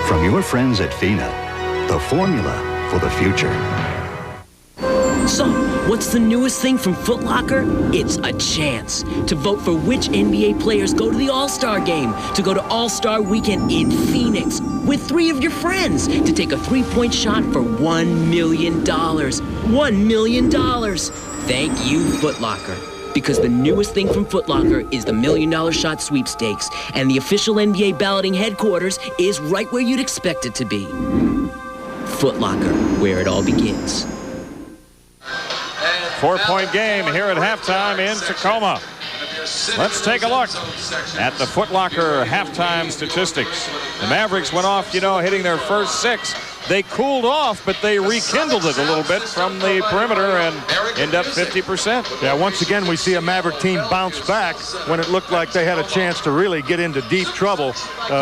From your friends at FINA, the formula for the future. So, what's the newest thing from Foot Locker? It's a chance to vote for which NBA players go to the All-Star Game, to go to All-Star Weekend in Phoenix with 3 of your friends, to take a 3-point shot for $1 million. $1 million. Thank you, Foot Locker. Because the newest thing from Foot Locker is the $1 Million Shot Sweepstakes, and the official NBA balloting headquarters is right where you'd expect it to be. Foot Locker, where it all begins. 4-point game here at halftime in Tacoma. Let's take a look at the Foot Locker halftime statistics. The Mavericks went off, hitting their first 6. They cooled off, but they rekindled it a little bit from the perimeter and end up 50%. Yeah, once again, we see a Maverick team bounce back when it looked like they had a chance to really get into deep trouble.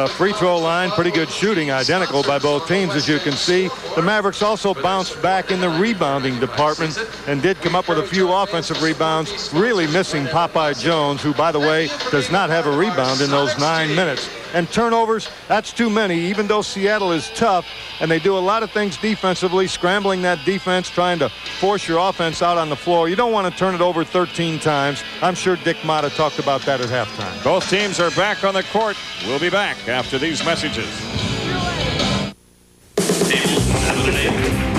Free throw line, pretty good shooting, identical by both teams, as you can see. The Mavericks also bounced back in the rebounding department and did come up with a few offensive rebounds, really missing Popeye Jones, who, by the way, does not have a rebound in those 9 minutes. And turnovers, that's too many, even though Seattle is tough, and they do a lot of things defensively, scrambling that defense, trying to force your offense out on the floor. You don't want to turn it over 13 times. I'm sure Dick Motta talked about that at halftime. Both teams are back on the court. We'll be back after these messages.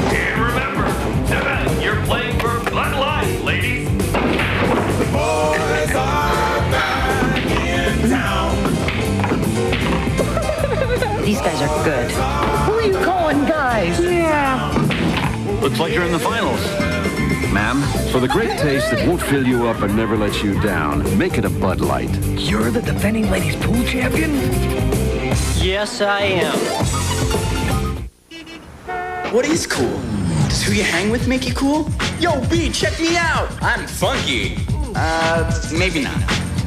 And remember, tonight you're playing for Bud Light, ladies. The boys are back in town. These guys are good. Who are you calling guys? Yeah. Looks like you're in the finals. Ma'am, for the great taste that won't fill you up and never let you down, make it a Bud Light. You're the defending ladies pool champion? Yes, I am. What is cool? Does who you hang with make you cool? Yo, B, check me out. I'm funky. Maybe not.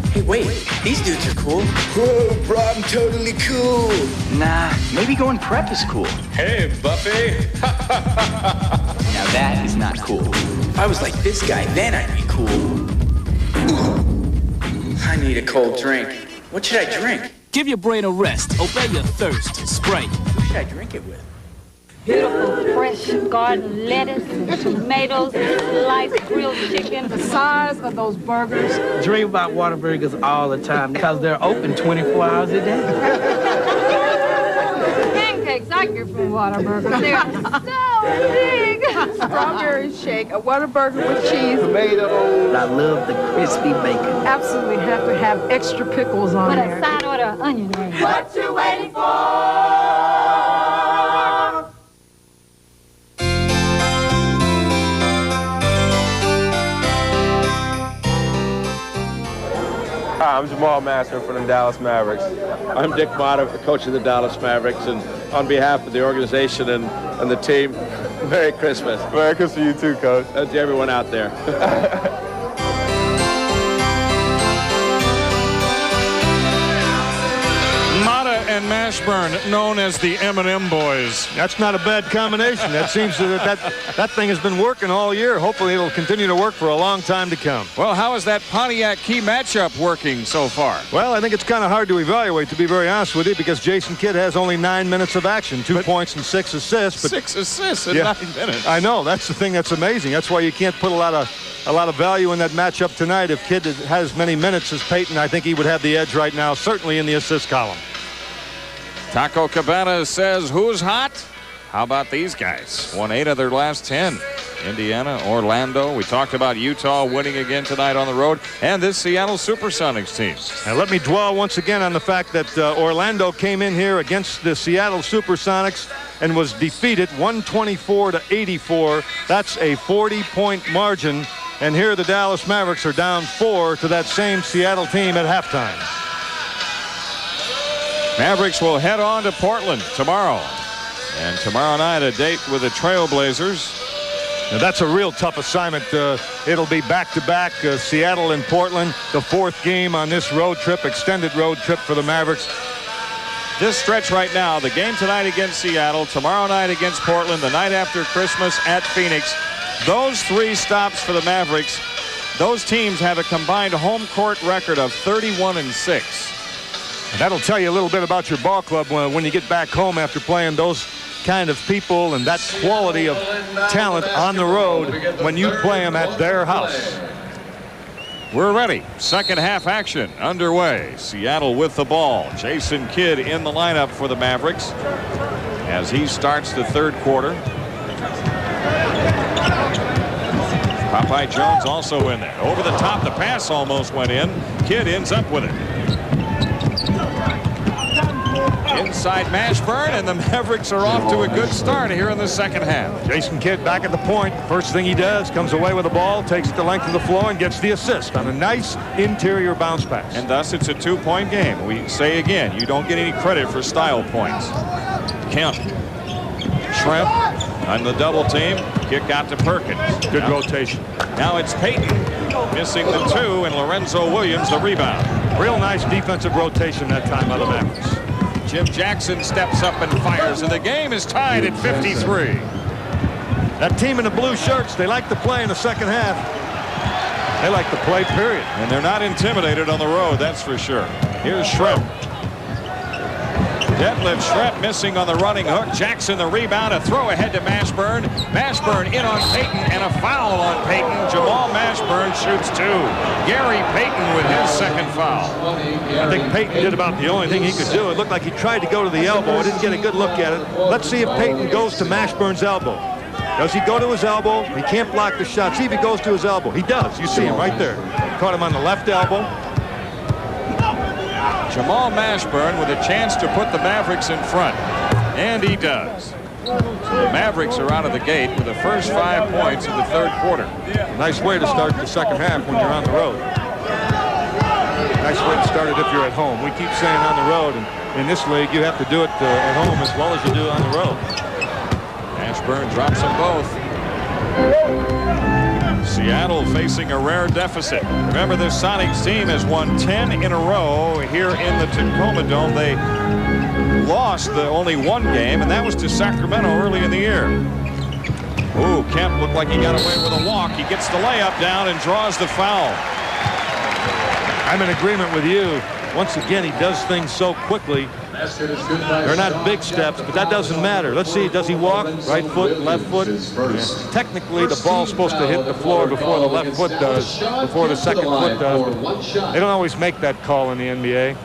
Hey, wait, these dudes are cool. Whoa, bro, I'm totally cool. Nah, maybe going prep is cool. Hey, Buffy. Now that is not cool. If I was like this guy, then I'd be cool. I need a cold drink. What should I drink? Give your brain a rest. Obey your thirst. Sprite. Who should I drink it with? Beautiful, fresh garden lettuce, and tomatoes, sliced grilled chicken. The size of those burgers. Dream about Whataburgers all the time because they're open 24 hours a day. Pancakes I get from Whataburger. They're so big. Strawberry shake, a Whataburger with cheese. Tomatoes. I love the crispy bacon. Absolutely have to have extra pickles on With there. a side order of onion rings. What you waiting for? Hi, I'm Jamal Master from the Dallas Mavericks. I'm Dick Motta, coach of the Dallas Mavericks, and on behalf of the organization and the team, Merry Christmas. Merry Christmas to you too, Coach. To everyone out there. Motta and Mashburn, known as the M&M Boys. That's not a bad combination. That seems that thing has been working all year. Hopefully it'll continue to work for a long time to come. Well, how is that Pontiac key matchup working so far? Well, I think it's kind of hard to evaluate, to be very honest with you, because Jason Kidd has only 9 minutes of action, 2 points and 6 assists. But 6 assists in 9 minutes. I know. That's the thing that's amazing. That's why you can't put a lot of value in that matchup tonight. If Kidd has as many minutes as Payton, I think he would have the edge right now, certainly in the assist column. Taco Cabana says, who's hot? How about these guys? Won 8 of their last 10. Indiana, Orlando. We talked about Utah winning again tonight on the road, and this Seattle SuperSonics team. And let me dwell once again on the fact that Orlando came in here against the Seattle SuperSonics and was defeated 124-84. That's a 40-point margin. And here the Dallas Mavericks are down 4 to that same Seattle team at halftime. Mavericks will head on to Portland tomorrow. And tomorrow night, a date with the Trailblazers. Now that's a real tough assignment. It'll be back-to-back Seattle and Portland, the 4th game on this road trip, extended road trip for the Mavericks. This stretch right now, the game tonight against Seattle, tomorrow night against Portland, the night after Christmas at Phoenix. Those 3 stops for the Mavericks, those teams have a combined home court record of 31-6. And that'll tell you a little bit about your ball club when you get back home after playing those kind of people and that quality of talent on the road when you play them at their house. We're ready. Second half action underway. Seattle with the ball. Jason Kidd in the lineup for the Mavericks as he starts the 3rd quarter. Popeye Jones also in there. Over the top, the pass almost went in. Kidd ends up with it. Inside Mashburn, and the Mavericks are off to a good start here in the second half. Jason Kidd back at the point. First thing he does, comes away with the ball, takes it the length of the floor, and gets the assist on a nice interior bounce pass. And thus it's a 2-point game. We say again, you don't get any credit for style points. Kemp. Shrimp on the double team. Kick out to Perkins. Good rotation. Now it's Payton missing the 2, and Lorenzo Williams the rebound. Real nice defensive rotation that time by the Mavericks. Jim Jackson steps up and fires, and the game is tied at 53. That team in the blue shirts, they like to play in the second half. They like to play, period. And they're not intimidated on the road, that's for sure. Here's Shrimp. Detlef Schrempf missing on the running hook. Jackson the rebound. A throw ahead to Mashburn. Mashburn in on Payton, and a foul on Payton. Jamal Mashburn shoots 2. Gary Payton with his second foul. I think Payton did about the only thing he could do. It looked like he tried to go to the elbow. I didn't get a good look at it. Let's see if Payton goes to Mashburn's elbow. Does he go to his elbow? He can't block the shot. See if he goes to his elbow. He does. You see him right there. Caught him on the left elbow. Jamal Mashburn with a chance to put the Mavericks in front. And he does. So the Mavericks are out of the gate with the first 5 points of the 3rd quarter. Nice way to start the second half when you're on the road. Nice way to start it if you're at home. We keep saying on the road, and in this league you have to do it at home as well as you do on the road. Mashburn drops them both. Seattle facing a rare deficit. Remember, this Sonics team has won 10 in a row here in the Tacoma Dome. They lost only 1 game, and that was to Sacramento early in the year. Ooh, Kemp looked like he got away with a walk. He gets the layup down and draws the foul. I'm in agreement with you. Once again, he does things so quickly. They're not big steps, but that doesn't matter. Let's see, does he walk? Right foot, left foot? Yeah. Technically, the ball's supposed to hit the floor before the left foot does, before the second foot does. But they don't always make that call in the NBA.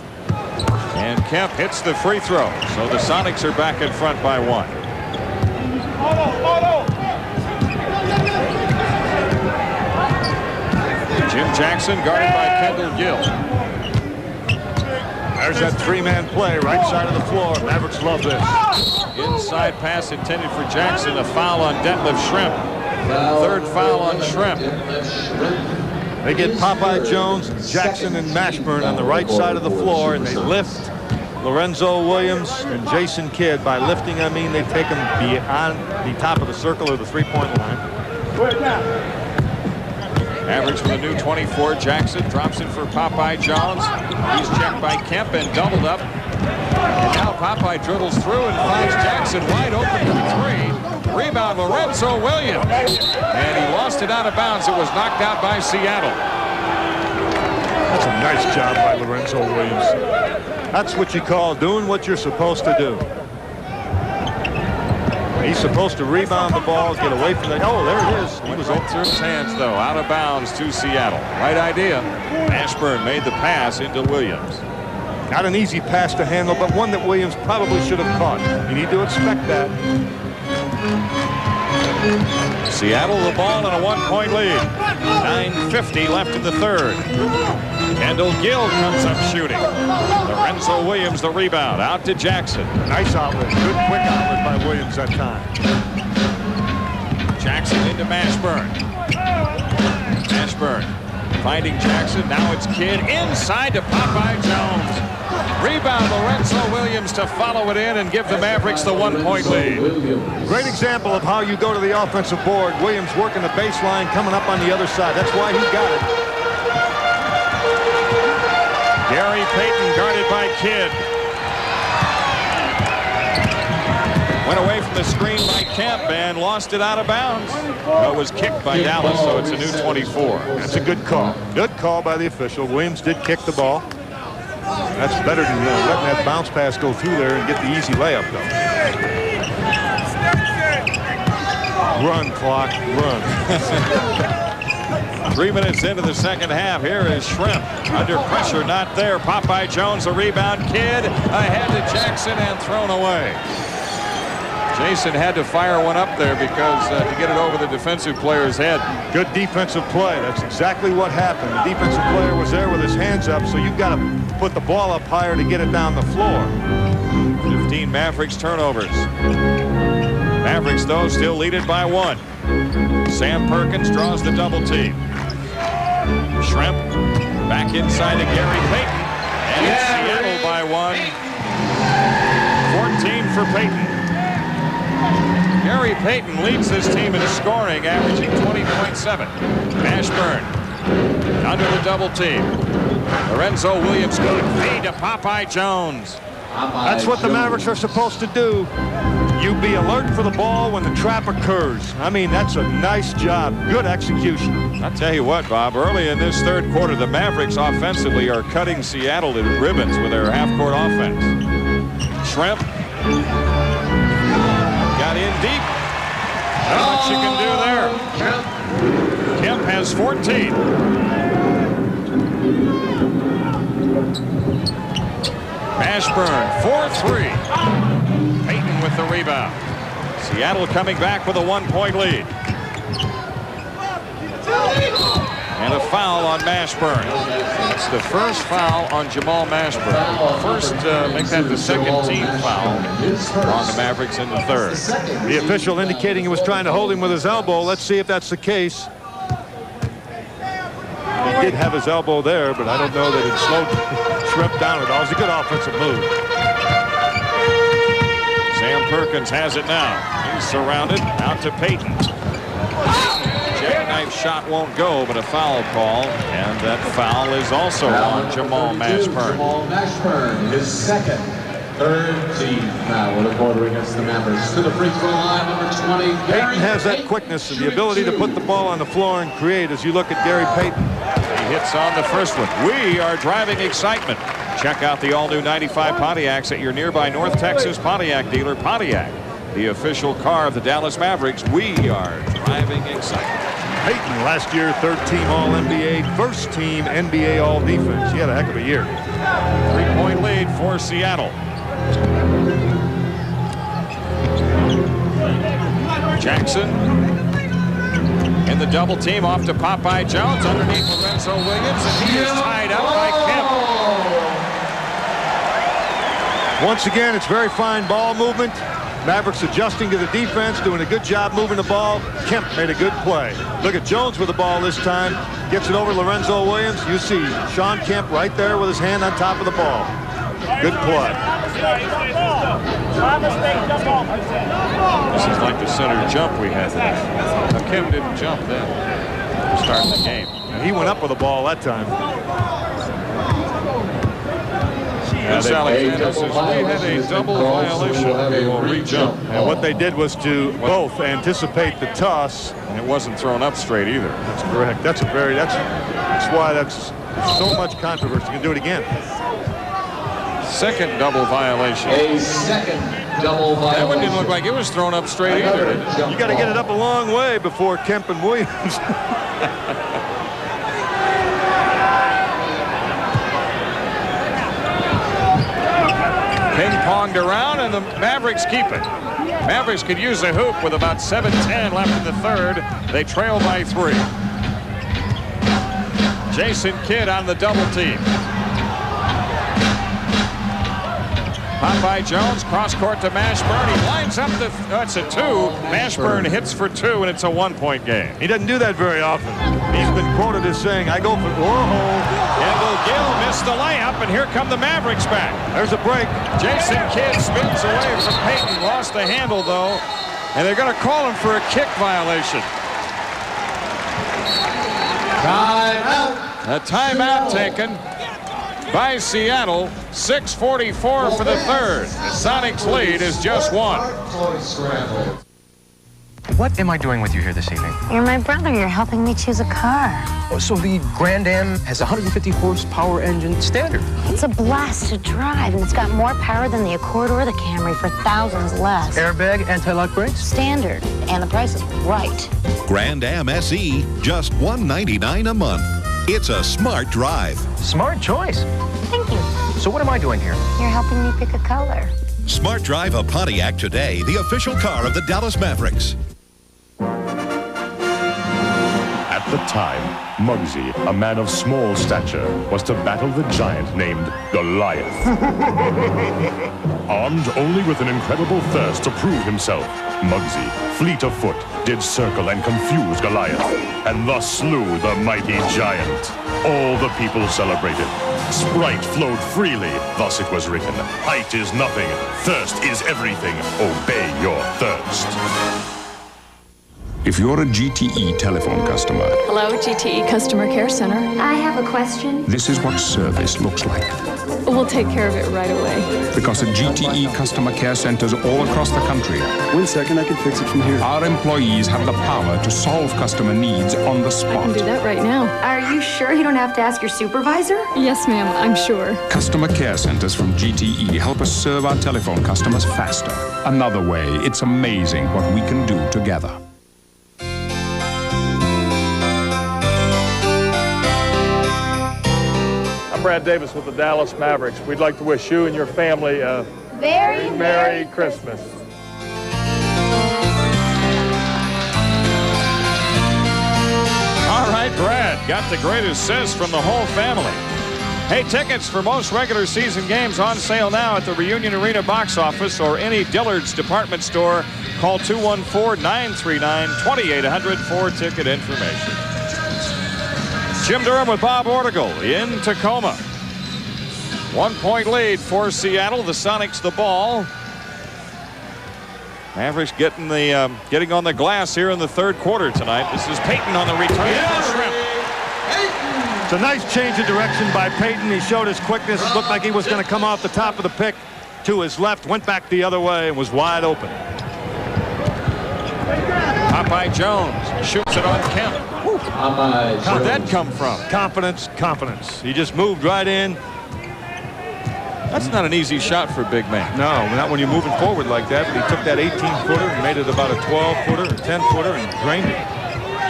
And Kemp hits the free throw. So the Sonics are back in front by 1. Jim Jackson guarded by Kendall Gill. There's that 3-man play, right side of the floor. Mavericks love this. Inside pass intended for Jackson. A foul on Detlef Schrempf. 3rd foul on Schrempf. They get Popeye Jones, Jackson, and Mashburn on the right side of the floor, and they lift Lorenzo Williams and Jason Kidd. By lifting, I mean they take them beyond the top of the circle or the 3-point line. Mavericks with a new 24. Jackson drops it for Popeye Jones. He's checked by Kemp and doubled up. And now Popeye dribbles through and finds Jackson wide open for 3. Rebound Lorenzo Williams. And he lost it out of bounds. It was knocked out by Seattle. That's a nice job by Lorenzo Williams. That's what you call doing what you're supposed to do. He's supposed to rebound the ball, get away from the... Oh, there it is. He was right through his hands, though, out of bounds to Seattle. Right idea. Mashburn made the pass into Williams. Not an easy pass to handle, but one that Williams probably should have caught. You need to expect that. Seattle the ball in a 1-point lead. 9:50 left in the 3rd. Kendall Gill comes up shooting. Lorenzo Williams the rebound. Out to Jackson. Nice outlet. Good quick outlet by Williams that time. Jackson into Mashburn. Mashburn Finding Jackson. Now it's Kidd inside to Popeye Jones. Rebound, Lorenzo Williams to follow it in and give the Mavericks the 1-point lead. Great example of how you go to the offensive board. Williams working the baseline, coming up on the other side. That's why he got it. Gary Payton guarded by Kidd. Went away from the screen by Kemp and lost it out of bounds. It was kicked by Dallas, so it's a new 24. That's a good call. Good call by the official. Williams did kick the ball. That's better than letting that bounce pass go through there and get the easy layup, though. Run, clock, run. 3 minutes into the second half. Here is Shrimp. Under pressure, not there. Popeye Jones, a rebound. Kidd ahead to Jackson and thrown away. Jason had to fire one up there because to get it over the defensive player's head. Good defensive play. That's exactly what happened. The defensive player was there with his hands up, so you've got to put the ball up higher to get it down the floor. 15 Mavericks turnovers. Mavericks, though, still lead it by 1. Sam Perkins draws the double team. Shrimp back inside to Gary Payton. And it's Seattle by 1. 14 for Payton. Gary Payton leads this team in scoring, averaging 20.7. Mashburn under the double team. Lorenzo Williams good feed to Popeye Jones. That's what the Mavericks are supposed to do. You be alert for the ball when the trap occurs. I mean, that's a nice job. Good execution. I'll tell you what, Bob, early in this third quarter, the Mavericks offensively are cutting Seattle to ribbons with their half-court offense. Shrimp got in deep. Not much you can do there. Kemp has 14. Mashburn, 4-3. Payton with the rebound. Seattle coming back with a 1-point lead. And a foul on Mashburn. It's the first foul on Jamal Mashburn. First, make that the second team foul on the Mavericks in the third. The official indicating he was trying to hold him with his elbow. Let's see if that's the case. He did have his elbow there, but I don't know that it slowed Shrimp down at all. It was a good offensive move. Sam Perkins has it now. He's surrounded. Out to Payton. Jackknife shot won't go, but a foul call. And that foul is also on Jamal Mashburn. Jamal Mashburn, his second, third team foul with a quarter against the Mavericks. To the free throw line, number 20. Payton has that quickness and the ability to put the ball on the floor and create as you look at Gary Payton. He hits on the first one. We are driving excitement. Check out the all-new 95 Pontiacs at your nearby North Texas Pontiac dealer, Pontiac. The official car of the Dallas Mavericks. We are driving excitement. Payton last year, third team All-NBA, first team NBA All-Defense. He had a heck of a year. 3-point lead for Seattle. Jackson in the double team off to Popeye Jones underneath Lorenzo Williams, and he is tied up by Kemp. Once again, it's very fine ball movement. Mavericks adjusting to the defense, doing a good job moving the ball. Kemp made a good play. Look at Jones with the ball this time. Gets it over Lorenzo Williams. You see Shawn Kemp right there with his hand on top of the ball. Good play. This is like the center jump we had today. Now, Kemp didn't jump then. Starting the game. He went up with the ball that time. Yes, Alexander says we had a double violation. We will re-jump. And what they did was to both anticipate the toss. And it wasn't thrown up straight either. That's correct. That's why that's so much controversy. You can do it again. Second double violation. A second double violation. That one didn't look like it was thrown up straight either. You got to get it up a long way before Kemp and Williams. Ping-ponged around, and the Mavericks keep it. Mavericks could use a hoop with about 7:10 left in the third. They trail by 3. Jason Kidd on the double team. Popeye Jones, cross-court to Mashburn. He lines up it's a 2. Mashburn hits for 2, and it's a 1-point game. He doesn't do that very often. He's been quoted as saying, I go for Kendall Gill missed the layup, and here come the Mavericks back. There's a break. Jason Kidd spins away from Payton. Lost the handle, though, and they're going to call him for a kick violation. Timeout. A timeout taken by Seattle. 6:44 for the third. The Sonics lead is just one. What am I doing with you here this evening? You're my brother. You're helping me choose a car. Oh, so the Grand Am has a 150 horsepower engine standard. It's a blast to drive, and it's got more power than the Accord or the Camry for thousands less. Airbag, anti-lock brakes? Standard, and the price is right. Grand Am SE, just $199 a month. It's a smart drive. Smart choice. Thank you. So what am I doing here? You're helping me pick a color. Smart drive a Pontiac today, the official car of the Dallas Mavericks. At the time, Muggsy, a man of small stature, was to battle the giant named Goliath. Armed only with an incredible thirst to prove himself, Muggsy, fleet of foot, did circle and confuse Goliath, and thus slew the mighty giant. All the people celebrated. Sprite flowed freely, thus it was written. Height is nothing, thirst is everything. Obey your thirst. If you're a GTE telephone customer, Hello, GTE Customer Care Center. I have a question. this is what service looks like. We'll take care of it right away. Because at GTE customer care centers all across the country, 1 second, I can fix it from here. our employees have the power to solve customer needs on the I spot. can do that right now. Are you sure you don't have to ask your supervisor? Yes, ma'am, I'm sure. Customer care centers from GTE help us serve our telephone customers faster. Another way, it's amazing what we can do together. Brad Davis with the Dallas Mavericks. We'd like to wish you and your family a Very Merry Christmas. All right, Brad got the great assist from the whole family. Hey, tickets for most regular season games on sale now at the Reunion Arena box office or any Dillard's department store. Call 214-939-2800 for ticket information. Jim Durham with Bob Ortigal in Tacoma. 1 point lead for Seattle. The Sonics the ball. Mavericks getting on the glass here in the third quarter tonight. This is Payton on the return. It's a nice change of direction by Payton. He showed his quickness. It looked like he was going to come off the top of the pick to his left, went back the other way, and was wide open. Popeye Jones shoots it on Kemp. How'd that come from? Confidence, confidence. He just moved right in. That's not an easy shot for a big man. No, not when you're moving forward like that. But he took that 18-footer and made it about a 12-footer or 10-footer and drained it.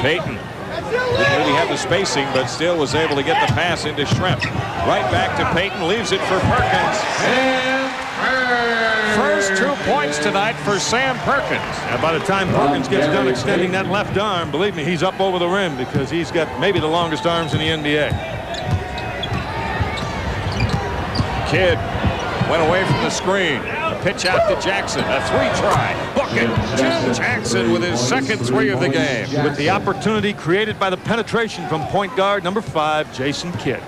Payton didn't really have the spacing, but still was able to get the pass into Shrimp. Right back to Payton, leaves it for Perkins. First 2 points tonight for Sam Perkins. And by the time Perkins gets done extending that left arm, believe me, he's up over the rim because he's got maybe the longest arms in the NBA. Kidd went away from the screen. A pitch out to Jackson. A three-try. Bucket. Jim Jackson with his second three of the game. With the opportunity created by the penetration from point guard number 5, Jason Kidd.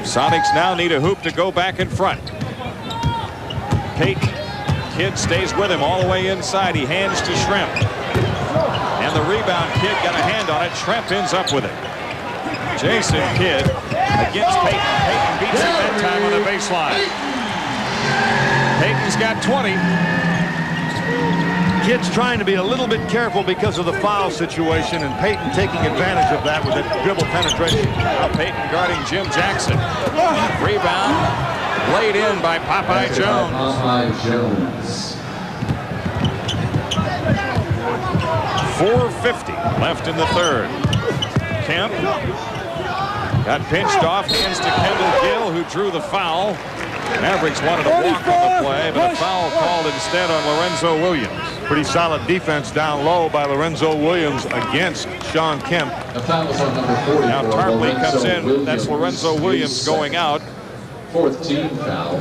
Sonics now need a hoop to go back in front. Payton. Kidd stays with him all the way inside. He hands to Shrimp. And the rebound, Kidd got a hand on it. Shrimp ends up with it. Jason Kidd against Payton. Payton beats him that time on the baseline. Payton's got 20. Kidd's trying to be a little bit careful because of the foul situation, and Payton taking advantage of that with that dribble penetration. Now Payton guarding Jim Jackson. Rebound laid in by Popeye Jones. Popeye Jones. 4:50 left in the third. Kemp got pinched off, hands to Kendall Gill, who drew the foul. Mavericks wanted to walk on the play, but a foul called instead on Lorenzo Williams. Pretty solid defense down low by Lorenzo Williams against Shawn Kemp. The foul is on number 40. Now Tarpley comes in. That's Lorenzo Williams going out. Fourth team foul.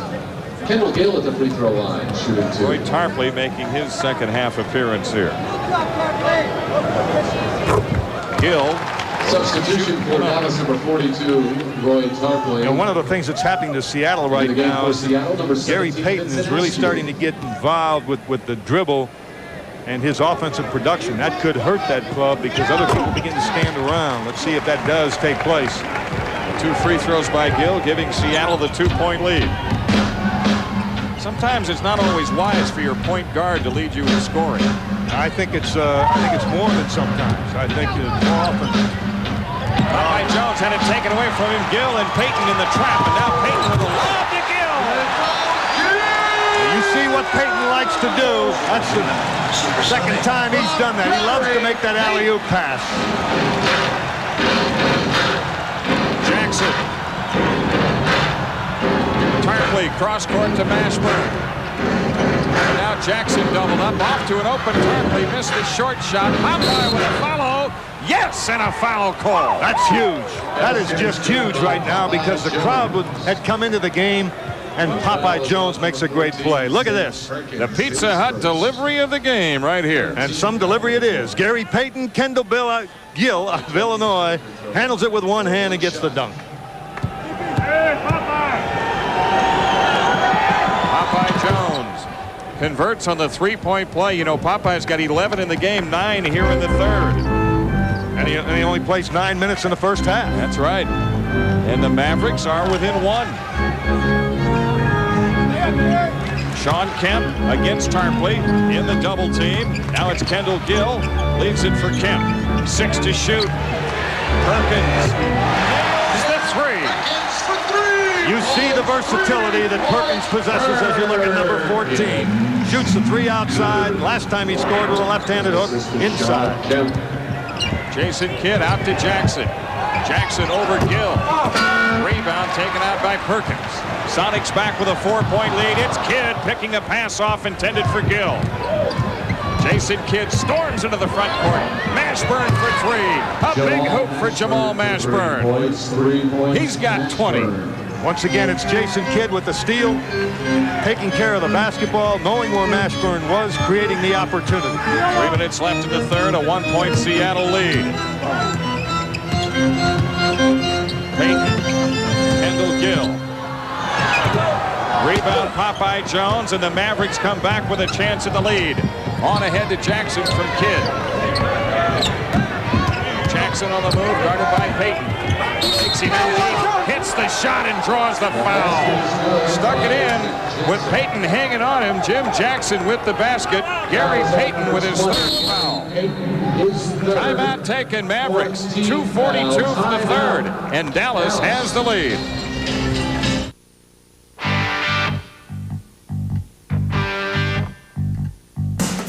Kendall Gill at the free throw line, shooting 2. Roy Tarpley making his second half appearance here. Gill. Substitution for Dallas, number 42, Roy Tarpley. And one of the things that's happening to Seattle right now is Gary Payton is really starting to get involved with the dribble and his offensive production. That could hurt that club because other people begin to stand around. Let's see if that does take place. 2 free throws by Gill, giving Seattle the 2-point lead. Sometimes it's not always wise for your point guard to lead you in scoring. I think it's more than sometimes. I think it's more often. Popeye Jones had it taken away from him. Gill and Payton in the trap, and now Payton with a lob to Gill. You see what Payton likes to do. That's the second time he's done that. He loves to make that alley-oop pass. Jackson. Tarpley cross court to Mashburn. And now Jackson doubled up off to an open Tarpley. Missed the short shot. Popeye with a follow. Yes, and a foul call. That's huge. That is just huge right now because the crowd had come into the game, and Popeye Jones makes a great play. Look at this. The Pizza Hut delivery of the game right here. And some delivery it is. Gary Payton, Kendall Gill of Illinois handles it with one hand and gets the dunk. Popeye Jones converts on the three-point play. You know, Popeye's got 11 in the game, 9 here in the third. And he only plays 9 minutes in the first half. That's right. And the Mavericks are within 1. Shawn Kemp against Tarpley in the double team. Now it's Kendall Gill. Leaves it for Kemp. 6 to shoot. Perkins nails the 3. You see the versatility that Perkins possesses as you look at number 14. Shoots the 3 outside. Last time he scored with a left-handed hook inside. Jason Kidd out to Jackson. Jackson over Gill. Rebound taken out by Perkins. Sonics back with a 4-point lead. It's Kidd picking a pass off intended for Gill. Jason Kidd storms into the front court. Mashburn for 3. A big hoop for Jamal Mashburn. He's got 20. Once again, it's Jason Kidd with the steal, taking care of the basketball, knowing where Mashburn was, creating the opportunity. 3 minutes left in the third, a 1-point Seattle lead. Payton, Kendall Gill. Rebound Popeye Jones, and the Mavericks come back with a chance at the lead. On ahead to Jackson from Kidd. Jackson on the move, guarded by Payton. Takes him in deep, hits the shot and draws the foul. Stuck it in with Payton hanging on him. Jim Jackson with the basket. Gary Payton with his third foul. Timeout taken, Mavericks. 2:42 for the third, and Dallas has the lead.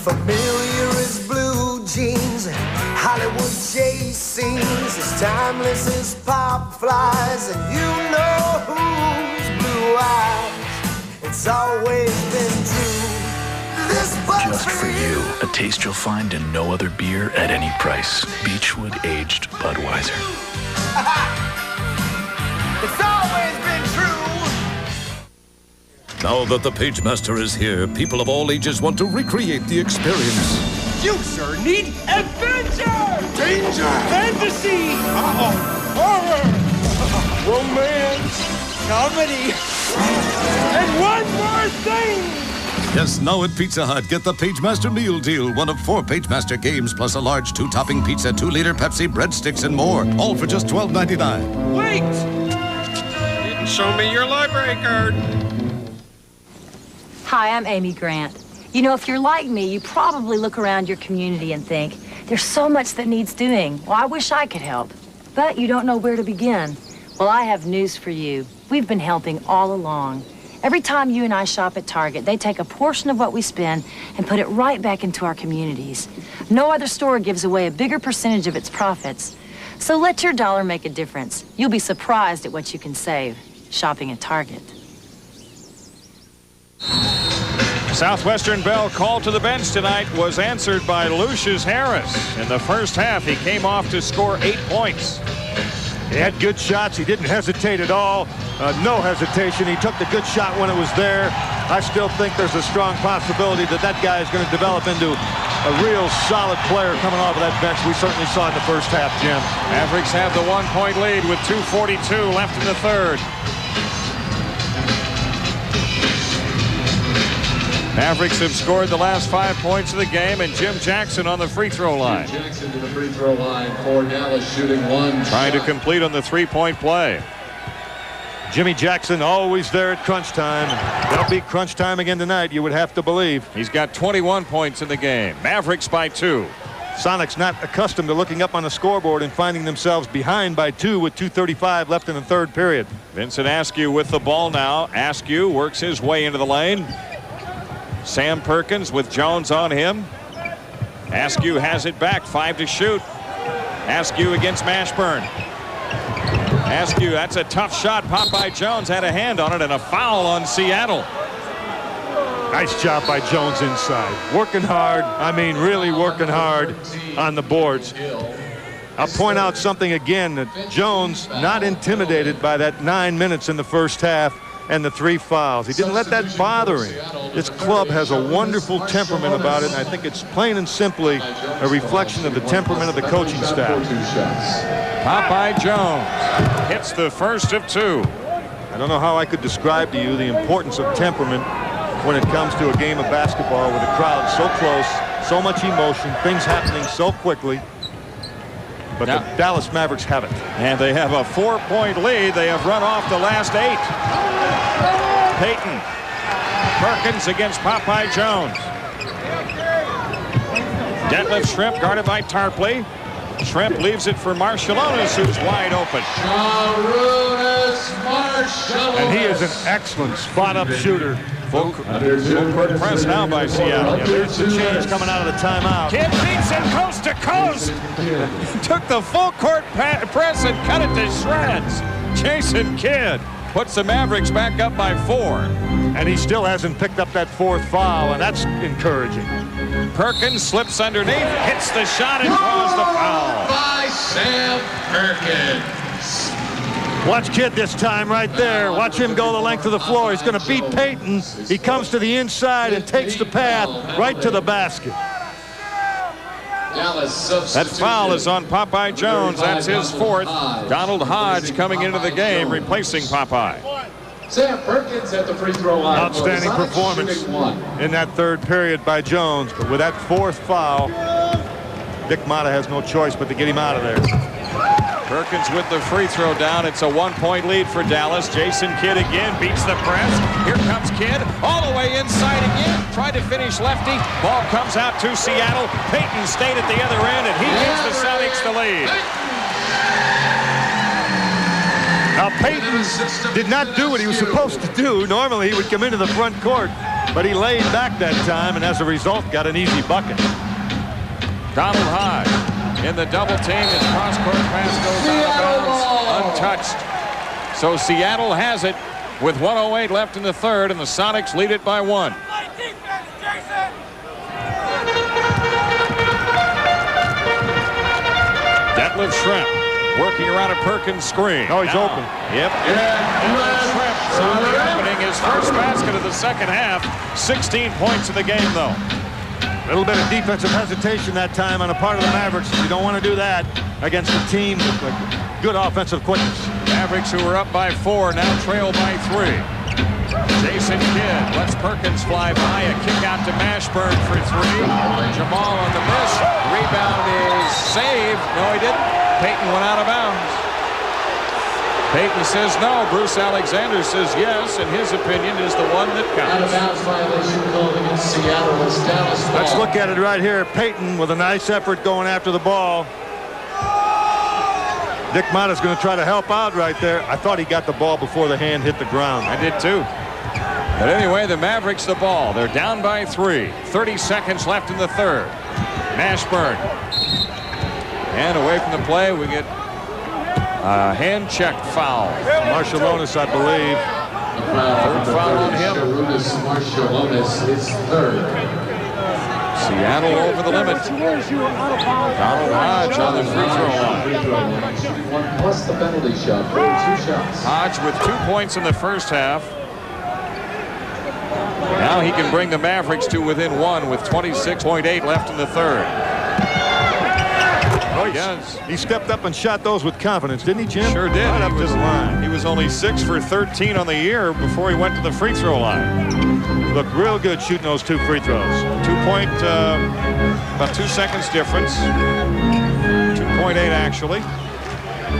Familiar as blue jeans, Hollywood chase scenes, as timeless as pop flies, and you know whose blue eyes, it's always been true. This Just for you, a taste you'll find in no other beer at any price. Beechwood Aged Budweiser. It's always been true. Now that the Pagemaster is here, people of all ages want to recreate the experience. You, sir, need adventure! Danger! Fantasy! Horror! Romance! Comedy! And one more thing! Yes, now at Pizza Hut, get the Pagemaster Meal Deal. One of 4 Pagemaster games, plus a large 2-topping pizza, 2-liter Pepsi, breadsticks, and more. All for just $12.99. Wait! Didn't show me your library card. Hi, I'm Amy Grant. You know, if you're like me, you probably look around your community and think, there's so much that needs doing. Well, I wish I could help. But you don't know where to begin. Well, I have news for you. We've been helping all along. Every time you and I shop at Target, they take a portion of what we spend and put it right back into our communities. No other store gives away a bigger percentage of its profits. So let your dollar make a difference. You'll be surprised at what you can save shopping at Target. Southwestern Bell call to the bench tonight was answered by Lucius Harris. In the first half, he came off to score 8 points. He had good shots. He didn't hesitate at all. No hesitation. He took the good shot when it was there. I still think there's a strong possibility that that guy is going to develop into a real solid player coming off of that bench. We certainly saw in the first half, Jim. Mavericks have the 1-point lead with 2:42 left in the third. Mavericks have scored the last 5 points of the game, and Jim Jackson on the free throw line. Jim Jackson to the free throw line for Dallas, shooting 1 Trying to shot. complete on the 3-point play. Jimmy Jackson always there at crunch time. That'll be crunch time again tonight, you would have to believe. He's got 21 points in the game. Mavericks by 2. Sonics not accustomed to looking up on the scoreboard and finding themselves behind by 2 with 2:35 left in the third period. Vincent Askew with the ball now. Askew works his way into the lane. Sam Perkins with Jones on him. Askew has it back. 5 to shoot. Askew against Mashburn. Askew, that's a tough shot. Popeye Jones had a hand on it, and a foul on Seattle. Nice job by Jones inside. Working hard. I mean, really working hard on the boards. I'll point out something again, that Jones not intimidated by that 9 minutes in the first half and the 3 fouls. He didn't let that bother him. This club has a wonderful temperament about it, and I think it's plain and simply a reflection of the temperament of the coaching staff. Popeye Jones hits the first of 2. I don't know how I could describe to you the importance of temperament when it comes to a game of basketball with a crowd so close, so much emotion, things happening so quickly. But the Dallas Mavericks have it. And they have a 4-point lead. They have run off the last 8. Payton. Perkins against Popeye Jones. Detlef Shrimp guarded by Tarpley. Shrimp leaves it for Marshallonis, who's wide open. And he is an excellent spot-up shooter. Full court press now by Seattle. Yeah, there's the change coming out of the timeout. Kidd beats it coast to coast. Took the full court press and cut it to shreds. Jason Kidd puts the Mavericks back up by 4. And he still hasn't picked up that 4th foul, and that's encouraging. Perkins slips underneath, hits the shot, and draws the foul. By Sam Perkins. Watch Kidd this time right there. Watch him go the length of the floor. He's going to beat Payton. He comes to the inside and takes the path right to the basket. That foul is on Popeye Jones. That's his 4th. Donald Hodge coming into the game, replacing Popeye. Sam Perkins at the free throw line. Outstanding performance in that third period by Jones. But with that 4th foul, Dick Motta has no choice but to get him out of there. Perkins with the free throw down. It's a 1-point lead for Dallas. Jason Kidd again beats the press. Here comes Kidd all the way inside again. Tried to finish lefty. Ball comes out to Seattle. Payton stayed at the other end, and he gives the Sonics the lead. Now Payton did not do what he was supposed to do. Normally he would come into the front court, but he laid back that time, and as a result got an easy bucket. Donald Hodge in the double team. His cross-court pass goes out of bounds, untouched. So Seattle has it with 1:08 left in the third, and the Sonics lead it by 1. Detlef Shrimp working around a Perkins screen. Oh, he's open. Yep. Shrimp saw the opening. His first basket of the second half. 16 points in the game, though. A little bit of defensive hesitation that time on the part of the Mavericks. You don't want to do that against a team with good offensive quickness. Mavericks, who are up by 4, now trail by 3. Jason Kidd lets Perkins fly by. A kick out to Mashburn for 3. Jamal on the miss. Rebound is saved. No, he didn't. Payton went out of bounds. Payton says no. Bruce Alexander says yes, and his opinion is the one that counts. Out of bounds violation called against Seattle. It's Dallas ball. Let's look at it right here. Payton with a nice effort going after the ball. Dick Motta's going to try to help out right there. I thought he got the ball before the hand hit the ground. I did too. But anyway, the Mavericks the ball. They're down by 3. 30 seconds left in the third. Mashburn. And away from the play, we get a hand check foul. Marshallonis, I believe. Third foul on him. Marshallonis is third. Seattle over the limit. Donald Hodge on the free throw line. 1 plus the penalty shot. 2 shots. Hodge with 2 points in the first half. Now he can bring the Mavericks to within one with 26.8 left in the third. Oh, yes. He stepped up and shot those with confidence, didn't he, Jim? Sure did. Right up to the line. He was only 6 for 13 on the year before he went to the free throw line. Looked real good shooting those 2 free throws. About 2 seconds difference. 2.8 actually.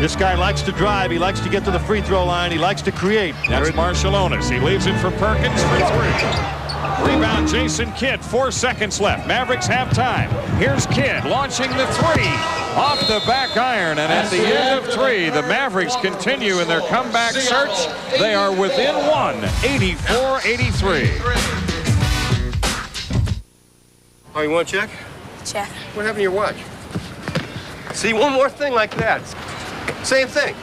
This guy likes to drive. He likes to get to the free throw line. He likes to create. That's Marshallonis. He leaves it for Perkins for 3. Rebound, Jason Kidd. 4 seconds left. Mavericks have time. Here's Kidd launching the 3. Off the back iron, and at the end of 3, the Mavericks continue in their comeback search. They are within 1, 84-83. Oh, you want to check? Check. What happened to your watch? See, one more thing like that. Same thing.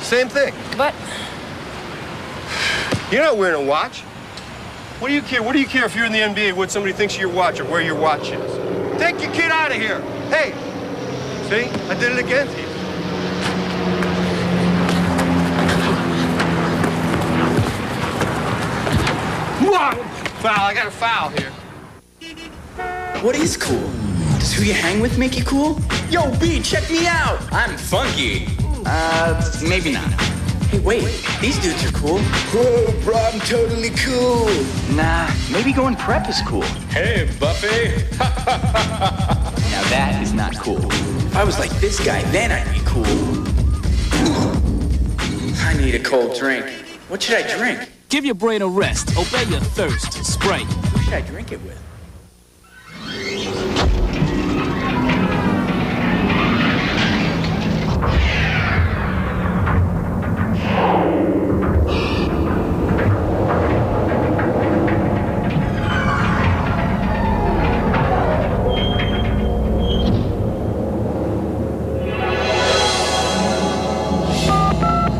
Same thing. But you're not wearing a watch. What do you care? What do you care if you're in the NBA what somebody thinks of your watch or where your watch is? Take your kid out of here. Hey, see? I did it again. Foul. I got a foul here. What is cool? Does who you hang with make you cool? Yo, B, check me out. I'm funky. Maybe not. Hey, wait. These dudes are cool. Whoa, bro, I'm totally cool. Nah, maybe going prep is cool. Hey, Buffy. Now that is not cool. If I was like this guy, then I'd be cool. I need a cold drink. What should I drink? Give your brain a rest. Obey your thirst. Sprite. Who should I drink it with?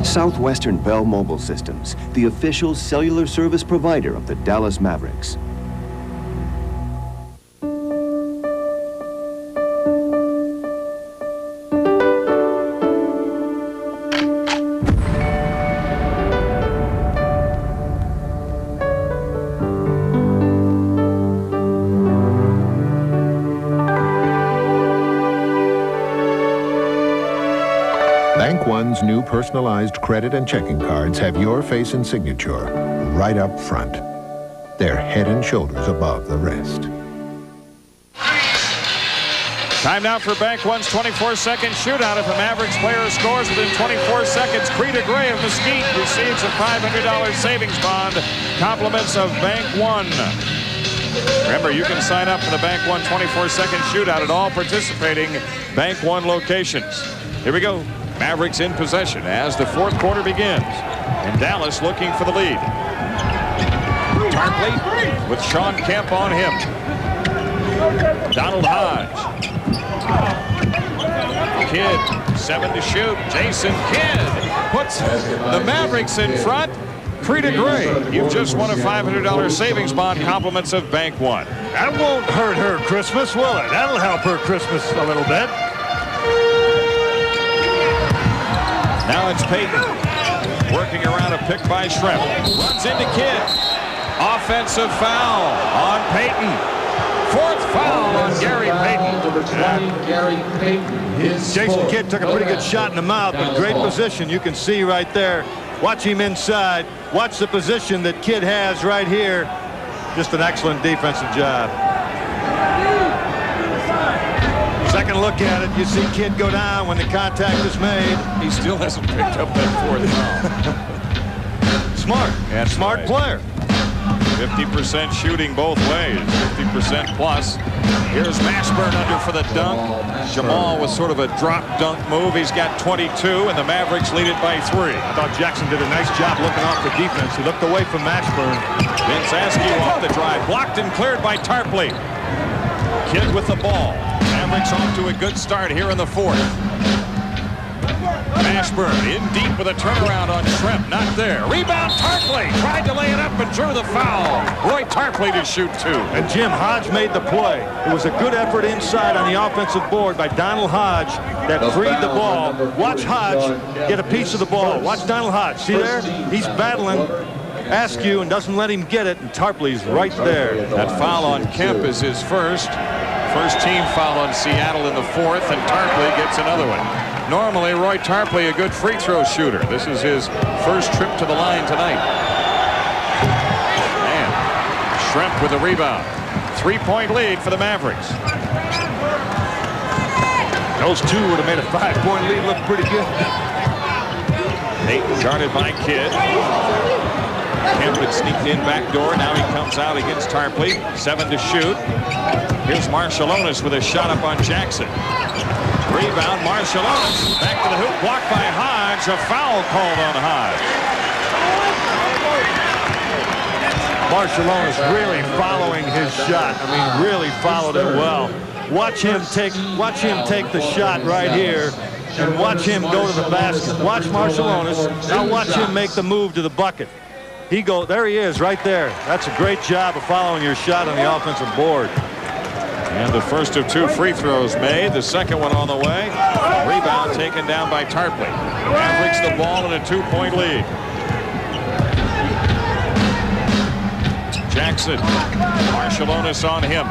Southwestern Bell Mobile Systems, the official cellular service provider of the Dallas Mavericks. Bank One's new personalized credit and checking cards have your face and signature right up front. They're head and shoulders above the rest. Time now for Bank One's 24-second shootout. If a Mavericks player scores within 24 seconds, Creta Gray of Mesquite receives a $500 savings bond. Compliments of Bank One. Remember, you can sign up for the Bank One 24-second shootout at all participating Bank One locations. Here we go. Mavericks in possession as the fourth quarter begins. And Dallas looking for the lead. Tarpley with Shawn Kemp on him. Donald Hodge. Kidd, 7 to shoot. Jason Kidd puts the Mavericks in front. Creta Gray, you've just won a $500 savings bond. Compliments of Bank One. That won't hurt her Christmas, will it? That'll help her Christmas a little bit. Now it's Payton working around a pick by Schrempf. Runs into Kidd. Offensive foul on Payton. Fourth foul on Gary Payton. Jason Kidd took a pretty good shot in the mouth, but great position. You can see right there. Watch him inside. Watch the position that Kidd has right here. Just an excellent defensive job. Second look at it, you see Kidd go down when the contact is made. He still hasn't picked up that fourth foul. Smart. That's smart right. player. 50% shooting both ways, 50% plus. Here's Mashburn under for the dunk. Jamal with sort of a drop dunk move. He's got 22, and the Mavericks lead it by 3. I thought Jackson did a nice job looking off the defense. He looked away from Mashburn. Vince Askew off the drive, blocked and cleared by Tarpley. Kidd with the ball. Mavericks off to a good start here in the fourth. Mashburn in deep with a turnaround on Schrempf. Not there. Rebound, Tarpley. Tried to lay it up and drew the foul. Roy Tarpley to shoot 2. And Jim, Hodge made the play. It was a good effort inside on the offensive board by Donald Hodge that freed the ball. Watch Hodge get a piece of the ball. Watch Donald Hodge. See there? He's battling. askew and doesn't let him get it, and Tarpley's right there. That foul on Kemp is his first team foul on Seattle in the fourth, and Tarpley gets another one. Normally, Roy Tarpley, a good free throw shooter. This is his first trip to the line tonight. Man, Shrimp with the rebound. 3-point lead for the Mavericks. Those two would have made a 5-point lead look pretty good. Payton guarded by Kidd. Kemp had sneaked in back door. Now he comes out against Tarpley. 7 to shoot. Here's Marciulionis with a shot up on Jackson. Rebound, Marciulionis. Back to the hoop, blocked by Hodge. A foul called on Hodge. Marciulionis really following his shot. I mean, really followed it well. Watch him take the shot right here, and watch him go to the basket. Watch Marciulionis. Now watch him make the move to the bucket. There he is right there. That's a great job of following your shot on the offensive board. And the first of 2 free throws made. The second one on the way. Rebound taken down by Tarpley. Mavericks the ball in a 2-point lead. Jackson. Marciulionis on him.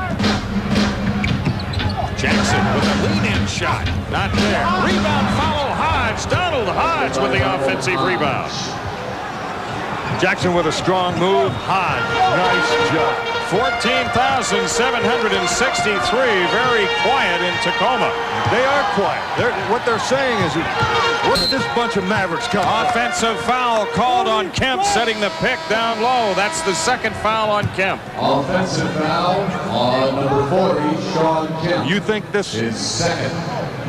Jackson with a lean-in shot. Not there. Rebound follow Hodge. Donald Hodge with the offensive rebound. Jackson with a strong move. Hodge. Nice job. 14,763. Very quiet in Tacoma. They are quiet. What they're saying is, where did this bunch of Mavericks come from? Offensive foul called on Kemp, setting the pick down low. That's the second foul on Kemp. Offensive foul on number 40, Shawn Kemp. You think this is second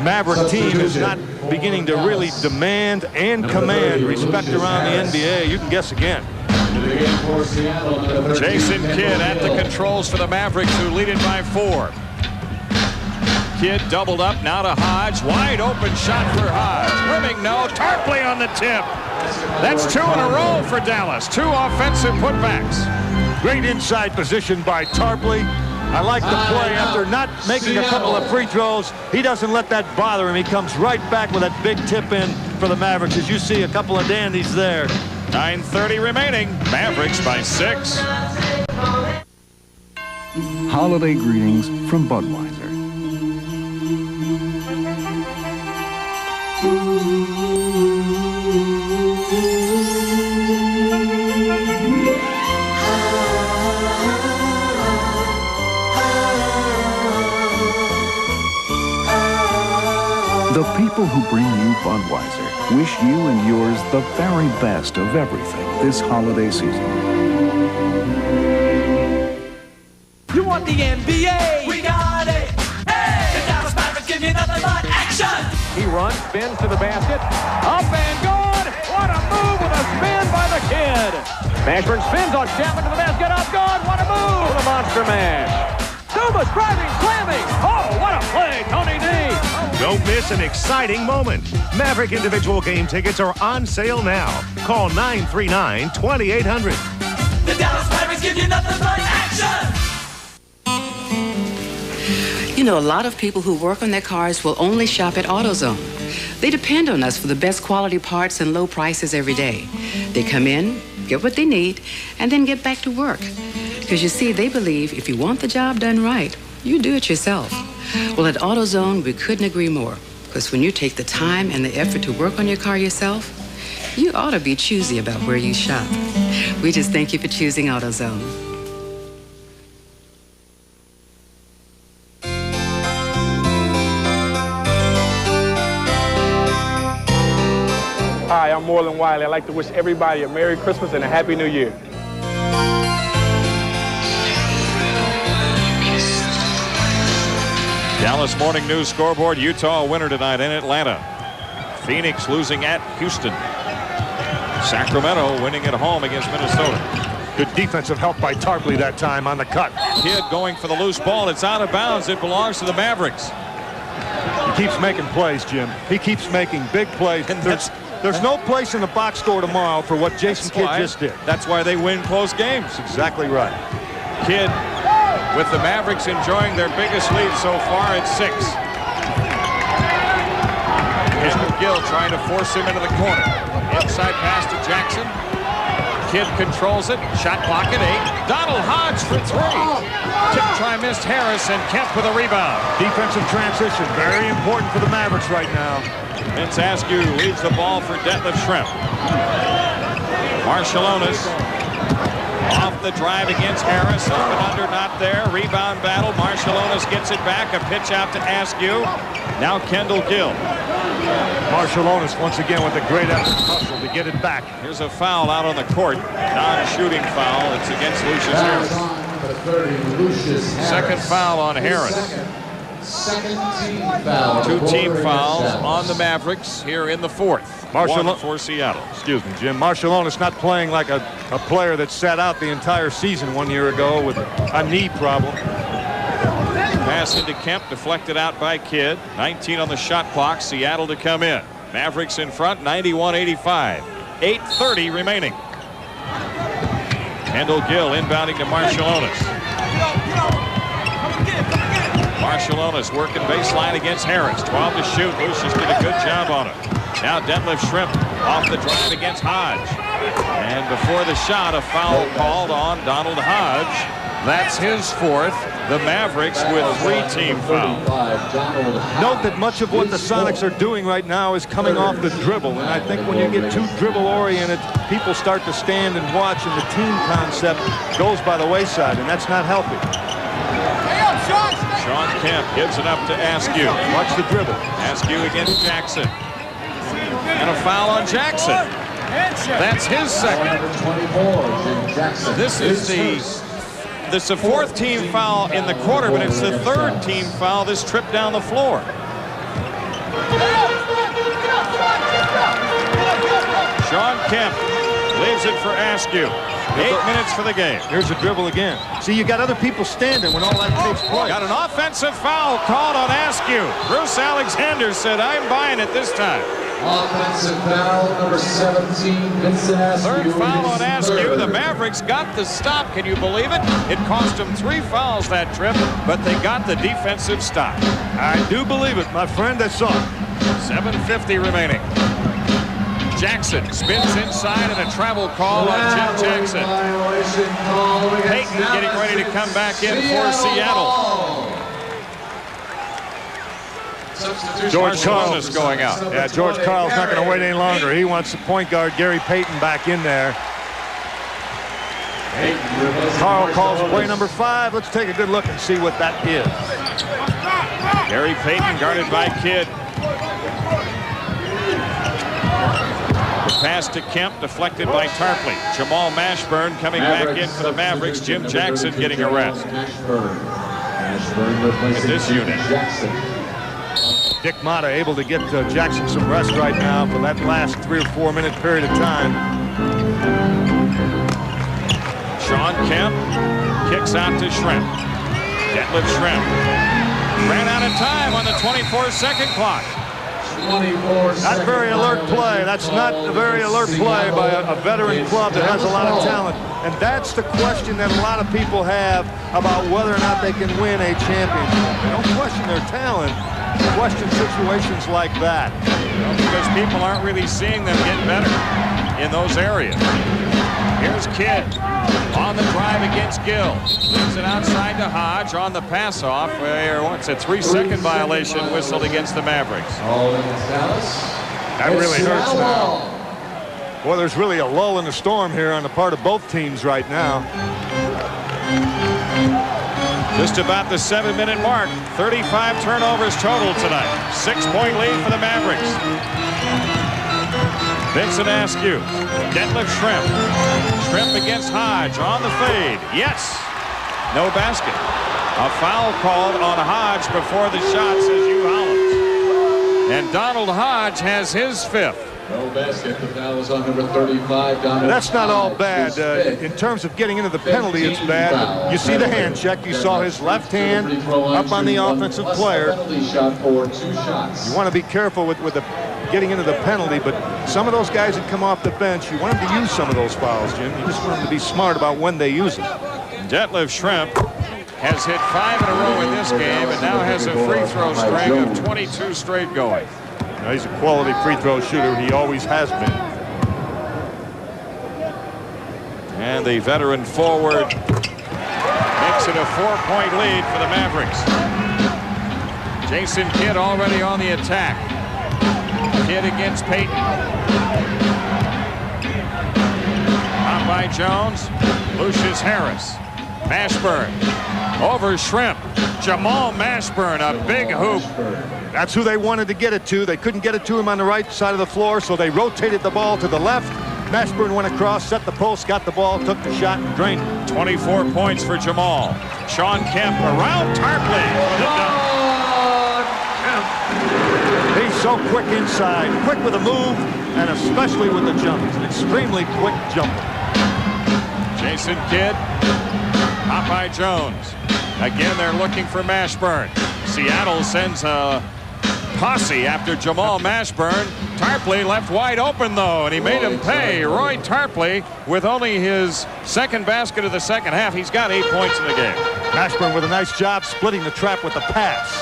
Maverick team is not beginning to really demand and command respect around the NBA? You can guess again. Jason Kidd at the controls for the Mavericks, who lead it by 4. Kidd doubled up, now to Hodge. Wide open shot for Hodge. Rimming no. Tarpley on the tip. That's 2 in a row for Dallas. 2 offensive putbacks. Great inside position by Tarpley. I like the play. After not making a couple of free throws, he doesn't let that bother him. He comes right back with that big tip in for the Mavericks. As you see, a couple of dandies there. 9:30 remaining. Mavericks by 6. Holiday greetings from Budweiser. The people who bring you Budweiser wish you and yours the very best of everything this holiday season. You want the NBA? We got it! Hey! The Dallas Mavericks give you nothing but action! He runs, spins to the basket. Up and good! What a move with a spin by the kid! Mashburn spins on Chapman to the basket. Up good! What a move! The monster mash. Dumas driving, slamming. Oh, what a play, Tony D! Don't miss an exciting moment. Maverick individual game tickets are on sale now. Call 939-2800. The Dallas Mavericks give you nothing but action! You know, a lot of people who work on their cars will only shop at AutoZone. They depend on us for the best quality parts and low prices every day. They come in, get what they need, and then get back to work. Because you see, they believe if you want the job done right, you do it yourself. Well, at AutoZone, we couldn't agree more. Because when you take the time and the effort to work on your car yourself, you ought to be choosy about where you shop. We just thank you for choosing AutoZone. Hi, I'm Moreland Wiley. I'd like to wish everybody a Merry Christmas and a Happy New Year. Dallas Morning News scoreboard. Utah winner tonight in Atlanta. Phoenix losing at Houston. Sacramento winning at home against Minnesota. Good defensive help by Tarpley that time on the cut. Kidd going for the loose ball. It's out of bounds. It belongs to the Mavericks. He keeps making plays, Jim. He keeps making big plays. And there's no place in the box score tomorrow for what Jason Kidd just did. That's why they win close games. That's exactly right. Kidd with the Mavericks enjoying their biggest lead so far at 6. Here's McGill trying to force him into the corner. Inside pass to Jackson. Kidd controls it. Shot clock at 8. Donald Hodge for 3. Tip try missed Harris, and Kemp with a rebound. Defensive transition, very important for the Mavericks right now. Vince Askew leads the ball for Detlef Schrempf. Marciulionis off the drive against Harris. Up and under, not there. Rebound battle. Marciulionis gets it back. A pitch out to Askew. Now Kendall Gill. Marciulionis once again with a great effort hustle to get it back. Here's a foul out on the court. Non-shooting foul. It's against Lucius Harris. Second foul on Harris. Second team foul. 2 team fouls on the Mavericks here in the 4th. One for Seattle. Excuse me, Jim. Marciulionis not playing like a player that sat out the entire season 1 year ago with a knee problem. Pass into Kemp, deflected out by Kidd. 19 on the shot clock. Seattle to come in. Mavericks in front, 91-85. 8:30 remaining. Kendall Gill inbounding to Marciulionis. Marciulionis working baseline against Harris. 12 to shoot. Lucius did a good job on it. Now Detlef Schrempf off the drive against Hodge. And before the shot, a foul called on Donald Hodge. That's his 4th. The Mavericks with 3 team fouls. Note that much of what the Sonics are doing right now is coming off the dribble. And I think when you get too dribble-oriented, people start to stand and watch, and the team concept goes by the wayside, and that's not healthy. Shawn Kemp gives it up to Askew. Watch the dribble. Askew against Jackson. And a foul on Jackson. That's his second. This is the 4th team foul in the quarter, but it's the 3rd team foul this trip down the floor. Shawn Kemp leaves it for Askew. 8 minutes for the game. Here's a dribble again. See, you got other people standing when all that takes place. Got an offensive foul called on Askew. Bruce Alexander said, "I'm buying it this time." Offensive foul number 17, Vincent Askew. 3rd foul on Askew. The Mavericks got the stop. Can you believe it? It cost them 3 fouls that trip, but they got the defensive stop. I do believe it, my friend. I saw it. 7:50 remaining. Jackson spins inside, and a travel call on Jim Jackson. Payton getting ready to come back in for Seattle. George Karl is going out. Yeah, George Karl's not going to wait any longer. He wants the point guard Gary Payton back in there. Karl calls play number 5. Let's take a good look and see what that is. Gary Payton guarded by Kidd. The pass to Kemp deflected by Tarpley. Jamal Mashburn coming back in for the Mavericks. Jim Jackson getting a rest. In this unit. Dick Motta able to get Jackson some rest right now for that last 3 or 4 minute period of time. Shawn Kemp kicks out to Schrempf. Detlef Schrempf ran out of time on the 24-second clock. Not very alert play. That's not a very alert play by a veteran club that has a lot of talent. And that's the question that a lot of people have about whether or not they can win a championship. They don't question their talent. Question situations like that. Because people aren't really seeing them get better in those areas. Here's Kidd on the drive against Gill. Leaves it outside to Hodge on the pass off. What's a 3-second violation whistled against the Mavericks. That really hurts now. Boy, there's really a lull in the storm here on the part of both teams right now. Just about the 7-minute mark. 35 turnovers total tonight. 6-point lead for the Mavericks. Vincent Askew. Detlef Schrempf. Schrempf against Hodge on the fade. Yes. No basket. A foul called on Hodge before the shot, says Hugh Hollins. And Donald Hodge has his 5th. No basket. The foul is on number 35. That's not all bad. In terms of getting into the penalty, it's bad. You see the hand check. You saw his left hand up on the offensive player. You want to be careful with the getting into the penalty, but some of those guys that come off the bench, you want them to use some of those fouls, Jim. You just want them to be smart about when they use them. Detlef Schrempf has hit 5 in a row in this game and now has a free throw string of 22 straight going. Now, he's a quality free throw shooter. He always has been. And the veteran forward makes it a 4-point lead for the Mavericks. Jason Kidd already on the attack. Kidd against Payton. Out by Jones. Lucius Harris. Mashburn. Over Shrimp. Jamal Mashburn, a big hoop. That's who they wanted to get it to. They couldn't get it to him on the right side of the floor, so they rotated the ball to the left. Mashburn went across, set the post, got the ball, took the shot, and drained it. 24 points for Jamal. Shawn Kemp around Tarpley for the dunk. He's so quick inside, quick with the move, and especially with the jump. He's an extremely quick jumper. Jason Kidd, Popeye Jones. Again, they're looking for Mashburn. Seattle sends a posse after Jamal Mashburn. Tarpley left wide open, though, and he made him pay. Roy Tarpley, with only his second basket of the second half, he's got 8 points in the game. Mashburn with a nice job splitting the trap with the pass.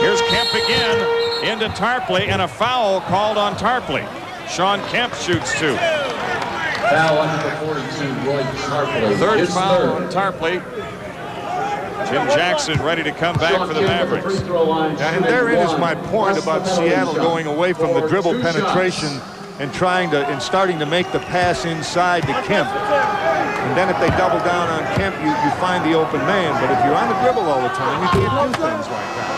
Here's Kemp again into Tarpley, and a foul called on Tarpley. Shawn Kemp shoots 2. Foul on number 42, Roy Tarpley. Third foul on Tarpley. Jim Jackson ready to come back for the Mavericks. And therein is my point about Seattle going away from the dribble penetration and starting to make the pass inside to Kemp. And then if they double down on Kemp, you find the open man. But if you're on the dribble all the time, you can't do things like that.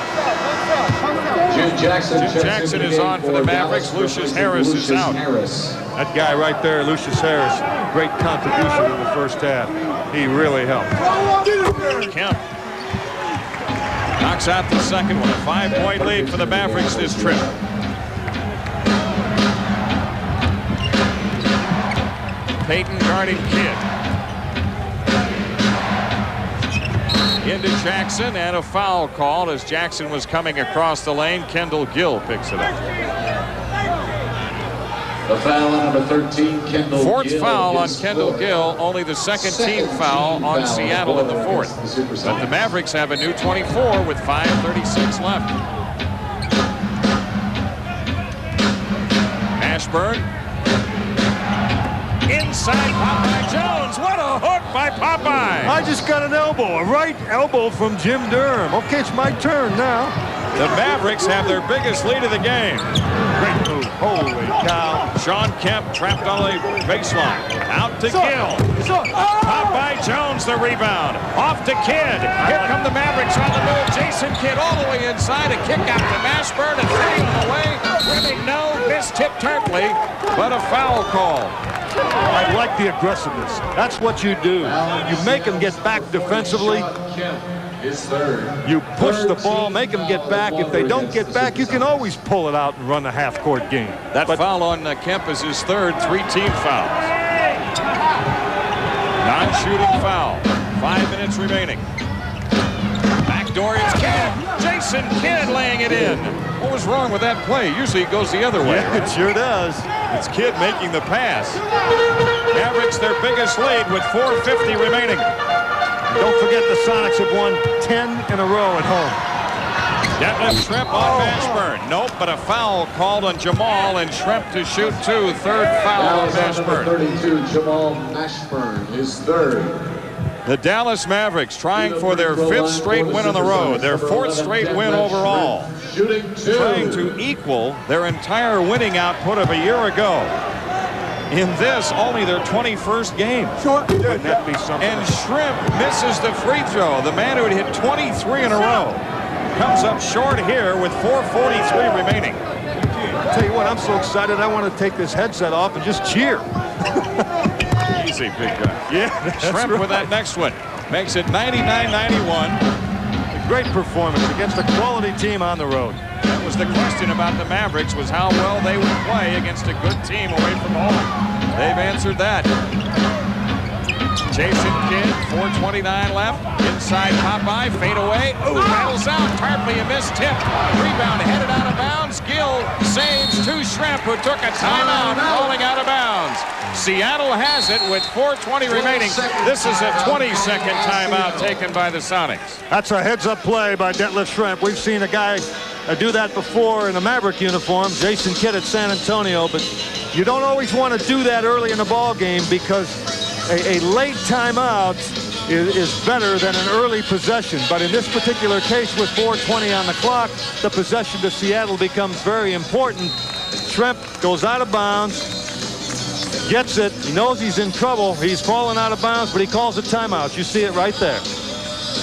Jim Jackson is on for the Mavericks. Lucius Harris is out. That guy right there, Lucius Harris, great contribution in the first half. He really helped. Kemp knocks out the second one. A 5-point lead for the Mavericks this trip. Payton guarding Kidd. Into Jackson, and a foul called as Jackson was coming across the lane. Kendall Gill picks it up. The foul on number 13, Kendall Gill. Fourth foul on Kendall Gill, only the second team foul on Seattle in the fourth. But the Mavericks have a new 24 with 5:36 left. Mashburn. Inside Popeye Jones. What a hook by Popeye. I just got an elbow, a right elbow from Jim Durham. Okay, it's my turn now. The Mavericks have their biggest lead of the game. Great move. Holy cow. Shawn Kemp trapped on the baseline. Out to Gill. Popeye Jones the rebound. Off to Kidd. Here come the Mavericks on the move. Jason Kidd all the way inside. A kick out to Mashburn and 3 on the way. Rimming no. Missed tip Tarpley, but a foul call. I like the aggressiveness. That's what you do. You make them get back defensively. You push the ball, make them get back. If they don't get back, you can always pull it out and run a half-court game. That foul on Kemp is his third, 3-team fouls. Non-shooting foul. 5 minutes remaining. Backdoor is Kidd. Jason Kidd laying it in. What was wrong with that play? Usually it goes the other way. Yeah, right? it sure does. It's Kidd making the pass. Mavericks their biggest lead with 4:50 remaining. Don't forget the Sonics have won 10 in a row at home. Detlef Schrempf on Mashburn. Nope, but a foul called on Jamal, and Schrempf to shoot 2. Third foul on Mashburn. 32, Jamal Mashburn, his third. The Dallas Mavericks trying for their 5th straight win on the road, their 4th straight win overall. Trying to equal their entire winning output of a year ago. In this, only their 21st game. Wouldn't that be something? And Schrempf misses the free throw. The man who had hit 23 in a row comes up short here with 4:43 remaining. I'll tell you what, I'm so excited I want to take this headset off and just cheer. Easy, big guy. Yeah, Schrempf right. with that next one. Makes it 99-91. A great performance against a quality team on the road. That was the question about the Mavericks, was how well they would play against a good team away from home. They've answered that. Jason Kidd, 4:29 left. Inside Popeye, fade away. Oh, rattles out. Tarpley a missed tip. Rebound headed out of bounds. Gill saves to Schrempf, who took a timeout, falling out of bounds. Seattle has it with 4:20 remaining. This is a 20-second timeout taken by the Sonics. That's a heads-up play by Detlef Schrempf. We've seen a guy do that before in a Maverick uniform, Jason Kidd at San Antonio, but you don't always want to do that early in the ball game because a late timeout is better than an early possession. But in this particular case, with 4:20 on the clock, the possession to Seattle becomes very important. Shrimp goes out of bounds, gets it. He knows he's in trouble. He's fallen out of bounds, but he calls a timeout. You see it right there.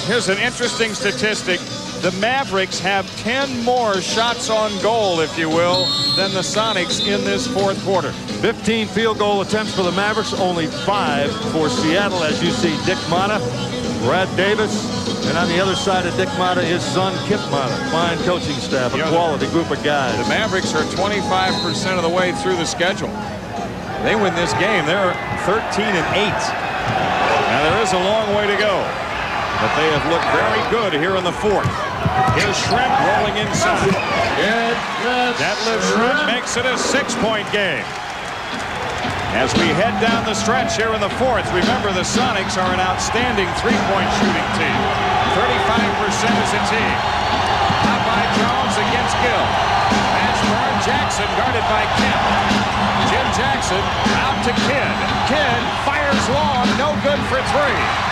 Here's an interesting statistic. The Mavericks have 10 more shots on goal, if you will, than the Sonics in this fourth quarter. 15 field goal attempts for the Mavericks, only 5 for Seattle. As you see, Dick Motta, Brad Davis, and on the other side of Dick Motta, his son, Kip Motta. Fine coaching staff, a quality group of guys. The Mavericks are 25% of the way through the schedule. They win this game. They're 13-8. Now, there is a long way to go, but they have looked very good here in the fourth. Here's Shrimp rolling inside. Detlef Shrimp makes it a 6-point game. As we head down the stretch here in the fourth, remember the Sonics are an outstanding three-point shooting team. 35% as a team. Popeye Jones against Gill. Mashburn, Jackson guarded by Kemp. Jim Jackson out to Kidd. Kidd fires long, no good for 3.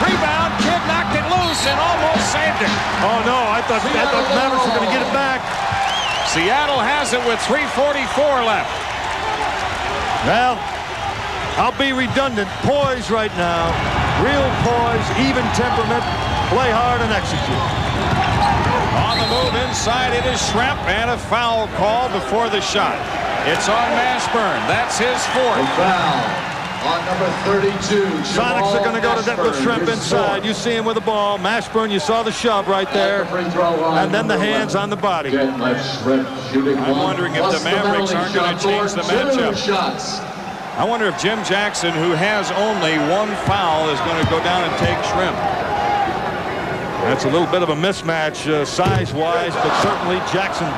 Rebound, Kidd knocked it loose and almost saved it. Oh no, I thought the Mavericks were going to get it back. Seattle has it with 3:44 left. Well, I'll be redundant. Poise right now. Real poise, even temperament. Play hard and execute. On the move inside, it is Shrimp, and a foul call before the shot. It's on Mashburn. That's his 4th. Foul on number 32. Sonics are going to go to Detlef Shrimp inside. You see him with the ball. Mashburn, you saw the shove right there. And then the hands on the body. I'm wondering if the Mavericks aren't going to change the matchup. I wonder if Jim Jackson, who has only 1 foul, is going to go down and take Shrimp. That's a little bit of a mismatch size-wise, but certainly Jackson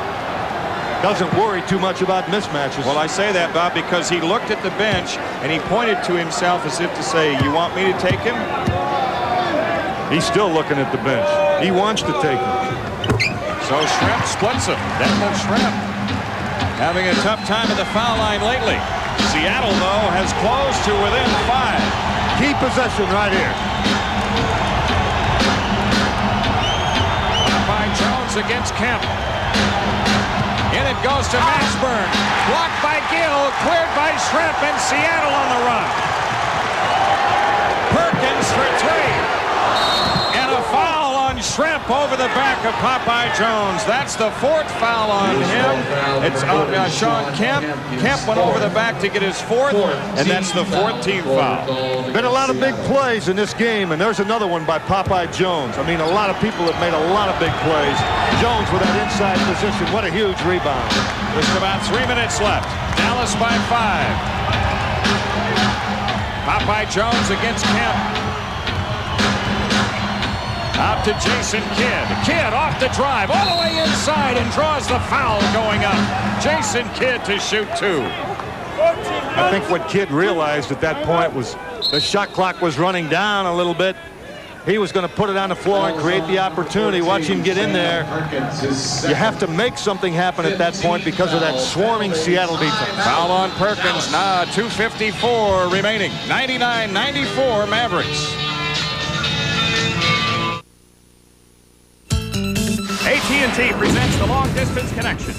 doesn't worry too much about mismatches. Well, I say that, Bob, because he looked at the bench and he pointed to himself as if to say, you want me to take him? He's still looking at the bench. He wants to take him. So Shrimp splits him. Detlef Shrimp having a tough time at the foul line lately. Seattle, though, has closed to within 5. Key possession right here. By Jones against Kemp. In it goes to Mashburn. Blocked by Gill, cleared by Shrimp, and Seattle on the run. Perkins for 3. And a foul on Shrimp over the back of Popeye Jones. That's the 4th foul on him. It's Shawn Kemp. Kemp went over the back to get his 4th, and that's the 14th foul. Been a lot of big plays in this game, and there's another one by Popeye Jones. I mean, a lot of people have made a lot of big plays. Jones with that inside position. What a huge rebound. Just about 3 minutes left. Dallas by 5. Popeye Jones against Kemp. Out to Jason Kidd. Kidd off the drive, all the way inside, and draws the foul going up. Jason Kidd to shoot 2. I think what Kidd realized at that point was the shot clock was running down a little bit. He was going to put it on the floor and create the opportunity. Watch him get in there. You have to make something happen at that point because of that swarming Seattle defense. Foul on Perkins. Now 2:54 remaining. 99-94 Mavericks. AT&T presents the Long Distance Connection.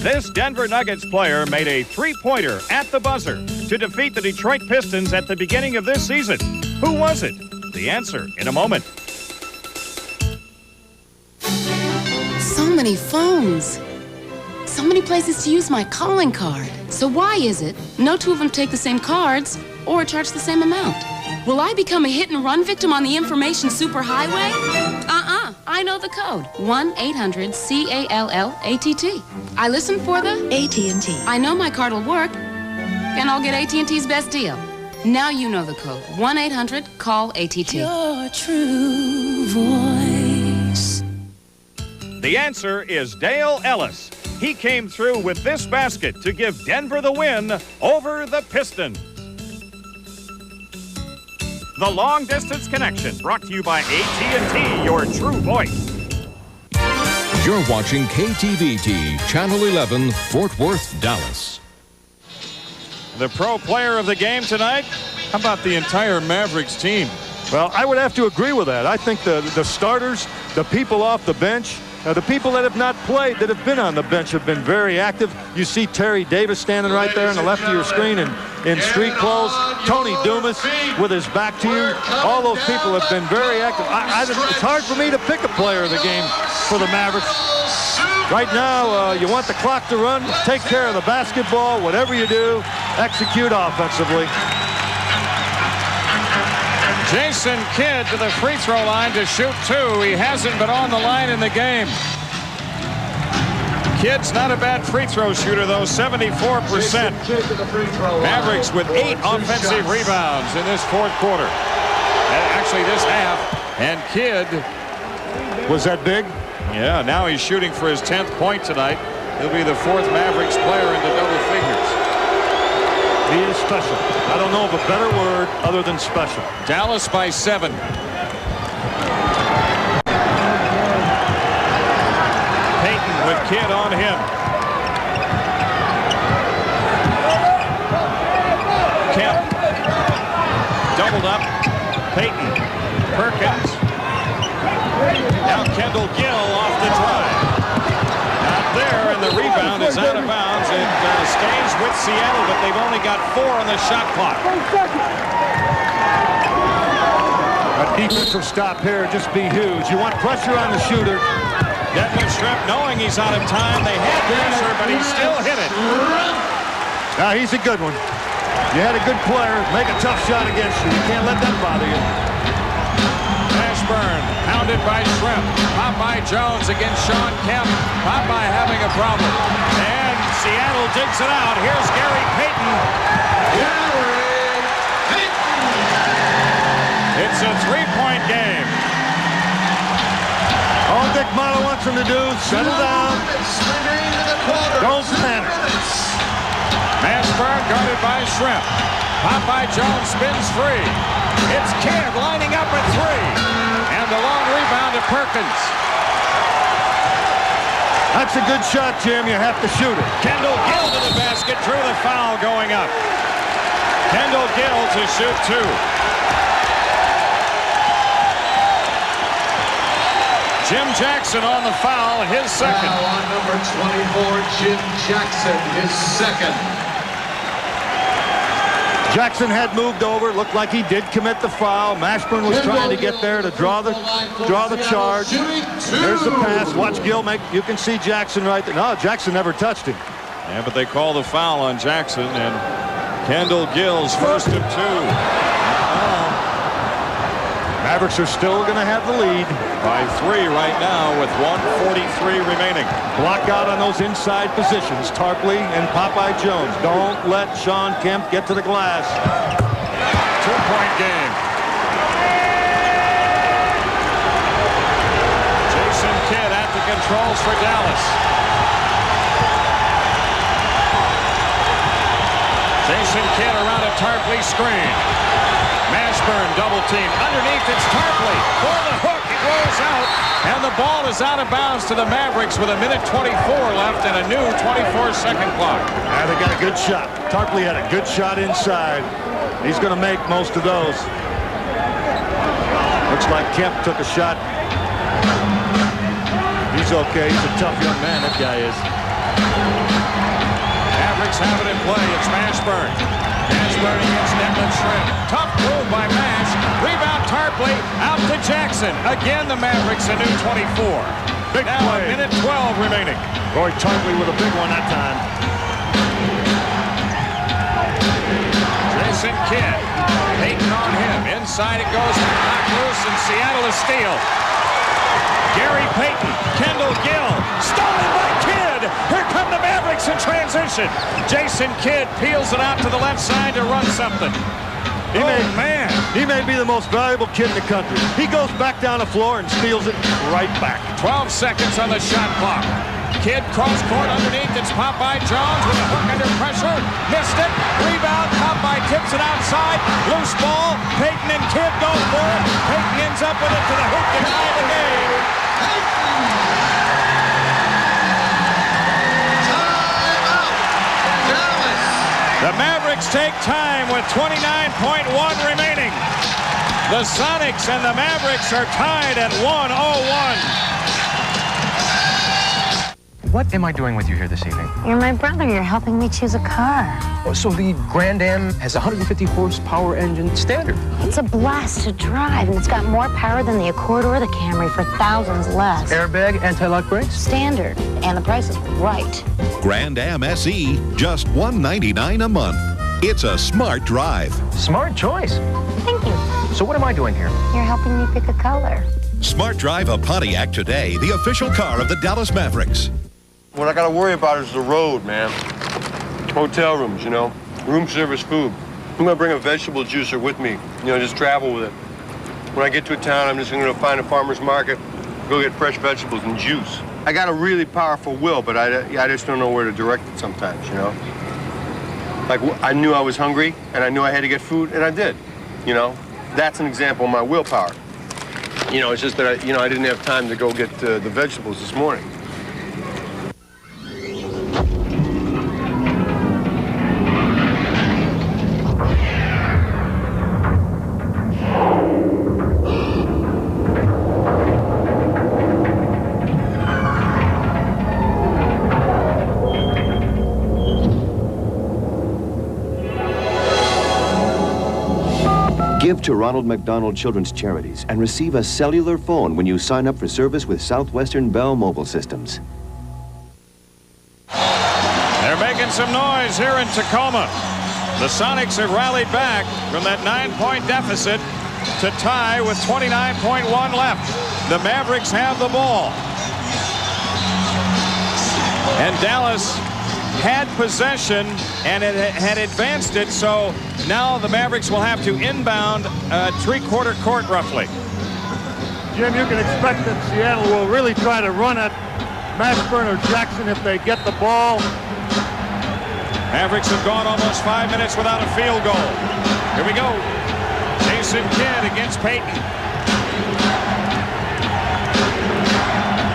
This Denver Nuggets player made a 3-pointer at the buzzer to defeat the Detroit Pistons at the beginning of this season. Who was it? The answer in a moment. So many phones. So many places to use my calling card. So why is it no 2 of them take the same cards or charge the same amount? Will I become a hit-and-run victim on the information superhighway? I know the code. 1-800-CALL-ATT. I listen for the AT&T. I know my card will work, and I'll get AT&T's best deal. Now you know the code. 1-800-CALL-ATT. Your true voice. The answer is Dale Ellis. He came through with this basket to give Denver the win over the Pistons. The Long Distance Connection, brought to you by AT&T, your true voice. You're watching KTVT, Channel 11, Fort Worth, Dallas. The pro player of the game tonight, How about the entire Mavericks team? Well, I would have to agree with that. I think the starters, the people off the bench, the people that have not played, that have been on the bench, have been very active. You see Terry Davis standing right there on the left of your screen in street clothes. Tony Dumas with his back to you. All those people have been very active. It's hard for me to pick a player of the game for the Mavericks. Right now, you want the clock to run, take care of the basketball, whatever you do, execute offensively. Jason Kidd to the free throw line to shoot 2. He hasn't been on the line in the game. Kidd's not a bad free throw shooter, though, 74%. Mavericks with 8 offensive rebounds in this fourth quarter. Actually, this half. And Kidd. Was that big? Yeah, now he's shooting for his 10th point tonight. He'll be the 4th Mavericks player into double figures. He is special. I don't know of a better word other than special. Dallas by 7. Payton with Kidd on him. Kemp. Doubled up. Payton. Perkins. Now Kendall Gill off the drive. Not there, and the rebound is out of bounds. It stays with Seattle, but they've only got 4 on the shot clock. A defensive stop here would just be huge. You want pressure on the shooter. Devlin Shrimp, knowing he's out of time, they had pressure, but he still hit it. Now he's a good one. You had a good player, make a tough shot against you. You can't let that bother you. Ashburn, pounded by Shrimp. Popeye Jones against Shawn Kemp. Popeye having a problem. And Seattle digs it out. Here's Gary Payton. Gary Payton! It's a 3-point game. All Dick Marlowe wants him to do, settle down. Don't panic. Ashburn guarded by Shrimp. Popeye Jones spins free. It's Kidd lining up at 3. And the long rebound to Perkins. That's a good shot, Jim. You have to shoot it. Kendall Gill to the basket, drew the foul going up. Kendall Gill to shoot 2. Jim Jackson on the foul, his second. Foul on number 24, Jim Jackson, his second. Jackson had moved over. Looked like he did commit the foul. Mashburn was trying to get there to draw the charge. There's the pass. Watch Gill make. You can see Jackson right there. No, Jackson never touched him. Yeah, but they call the foul on Jackson, and Kendall Gill's first of 2. Mavericks are still going to have the lead by 3 right now with 1:43 remaining. Block out on those inside positions. Tarpley and Popeye Jones. Don't let Shawn Kemp get to the glass. 2-point game. Jason Kidd at the controls for Dallas. Jason Kidd around a Tarpley screen. Mashburn double team. Underneath it's Tarpley. For the hook, it rolls out. And the ball is out of bounds to the Mavericks with 1:24 left and a new 24-second clock. They got a good shot. Tarpley had a good shot inside. He's going to make most of those. Looks like Kemp took a shot. He's okay. He's a tough young man, that guy is. Mavericks have it in play. It's Mashburn. Mashburn against Devlin Shrimp. Tough move by Mash. Rebound Tarpley out to Jackson. Again, the Mavericks a new 24. Big now play. 1:12 remaining. Boy, Tarpley with a big one that time. Jason Kidd. Payton on him. Inside it goes. Knocked loose, and Seattle to steal. Gary Payton. Kendall Gill. Stolen by Kidd. Here come the Mavericks in transition. Jason Kidd peels it out to the left side to run something. He may be the most valuable kid in the country. He goes back down the floor and steals it right back. 12 seconds on the shot clock. Kidd cross court underneath. It's Popeye Jones with a hook under pressure. Missed it. Rebound. Popeye tips it outside. Loose ball. Payton and Kidd go for it. Payton ends up with it to the hoop to tie the game. The Mavericks take time with 29.1 remaining. The Sonics and the Mavericks are tied at 101. What am I doing with you here this evening? You're my brother. You're helping me choose a car. Oh, so the Grand Am has a 150 horsepower engine standard. It's a blast to drive, and it's got more power than the Accord or the Camry for thousands less. Airbag, anti-lock brakes? Standard. And the price is right. Grand Am SE, just $199 a month. It's a smart drive. Smart choice. Thank you. So what am I doing here? You're helping me pick a color. Smart drive a Pontiac today, the official car of the Dallas Mavericks. What I gotta worry about is the road, man. Hotel rooms, you know, room service food. I'm gonna bring a vegetable juicer with me, you know, just travel with it. When I get to a town, I'm just gonna find a farmer's market, go get fresh vegetables and juice. I got a really powerful will, but I just don't know where to direct it sometimes, you know? Like, I knew I was hungry, and I knew I had to get food, and I did, you know? That's an example of my willpower. You know, it's just that, I didn't have time to go get the vegetables this morning. Give to Ronald McDonald Children's Charities and receive a cellular phone when you sign up for service with Southwestern Bell Mobile Systems. They're making some noise here in Tacoma. The Sonics have rallied back from that 9-point deficit to tie with 29.1 left. The Mavericks have the ball. And Dallas had possession and it had advanced it, so now the Mavericks will have to inbound three-quarter court roughly. Jim, you can expect that Seattle will really try to run at Mashburn or Jackson if they get the ball. Mavericks have gone almost 5 minutes without a field goal. Here we go. Jason Kidd against Payton.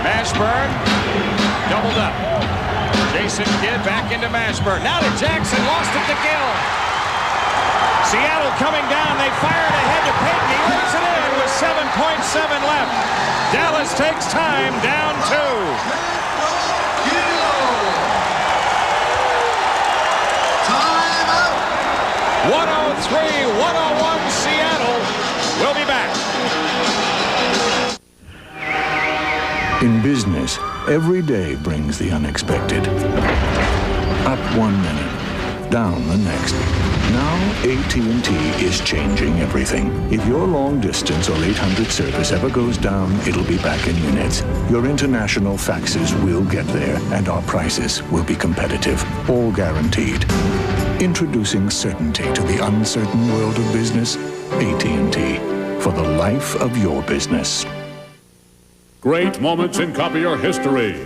Mashburn doubled up. Jason Kidd back into Mashburn. Now to Jackson, lost it to Gill. Seattle coming down. They fire it ahead to Payton. He lays it in with 7.7 left. Dallas takes time, down 2. 103-101 Seattle. We'll be back. In business, every day brings the unexpected. Up 1 minute, down the next. Now AT&T is changing everything. If your long distance or 800 service ever goes down, it'll be back in minutes. Your international faxes will get there, and our prices will be competitive, all guaranteed. Introducing certainty to the uncertain world of business. AT&T, for the life of your business. Great moments in copier history.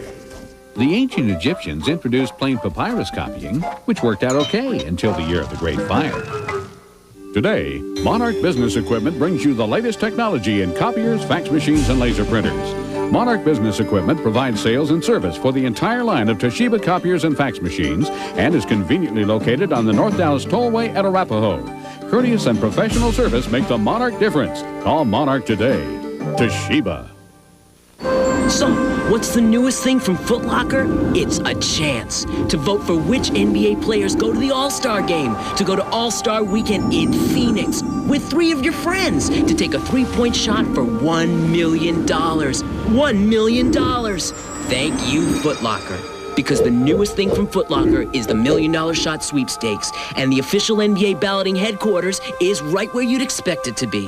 The ancient Egyptians introduced plain papyrus copying, which worked out okay until the year of the Great Fire. Today, Monarch Business Equipment brings you the latest technology in copiers, fax machines, and laser printers. Monarch Business Equipment provides sales and service for the entire line of Toshiba copiers and fax machines and is conveniently located on the North Dallas Tollway at Arapahoe. Courteous and professional service make the Monarch difference. Call Monarch today. Toshiba. So, what's the newest thing from Foot Locker? It's a chance to vote for which NBA players go to the All-Star Game, to go to All-Star Weekend in Phoenix with 3 of your friends, to take a 3-point shot for $1 million. $1 million. Thank you, Foot Locker. Because the newest thing from Foot Locker is the $1 Million Shot Sweepstakes, and the official NBA balloting headquarters is right where you'd expect it to be.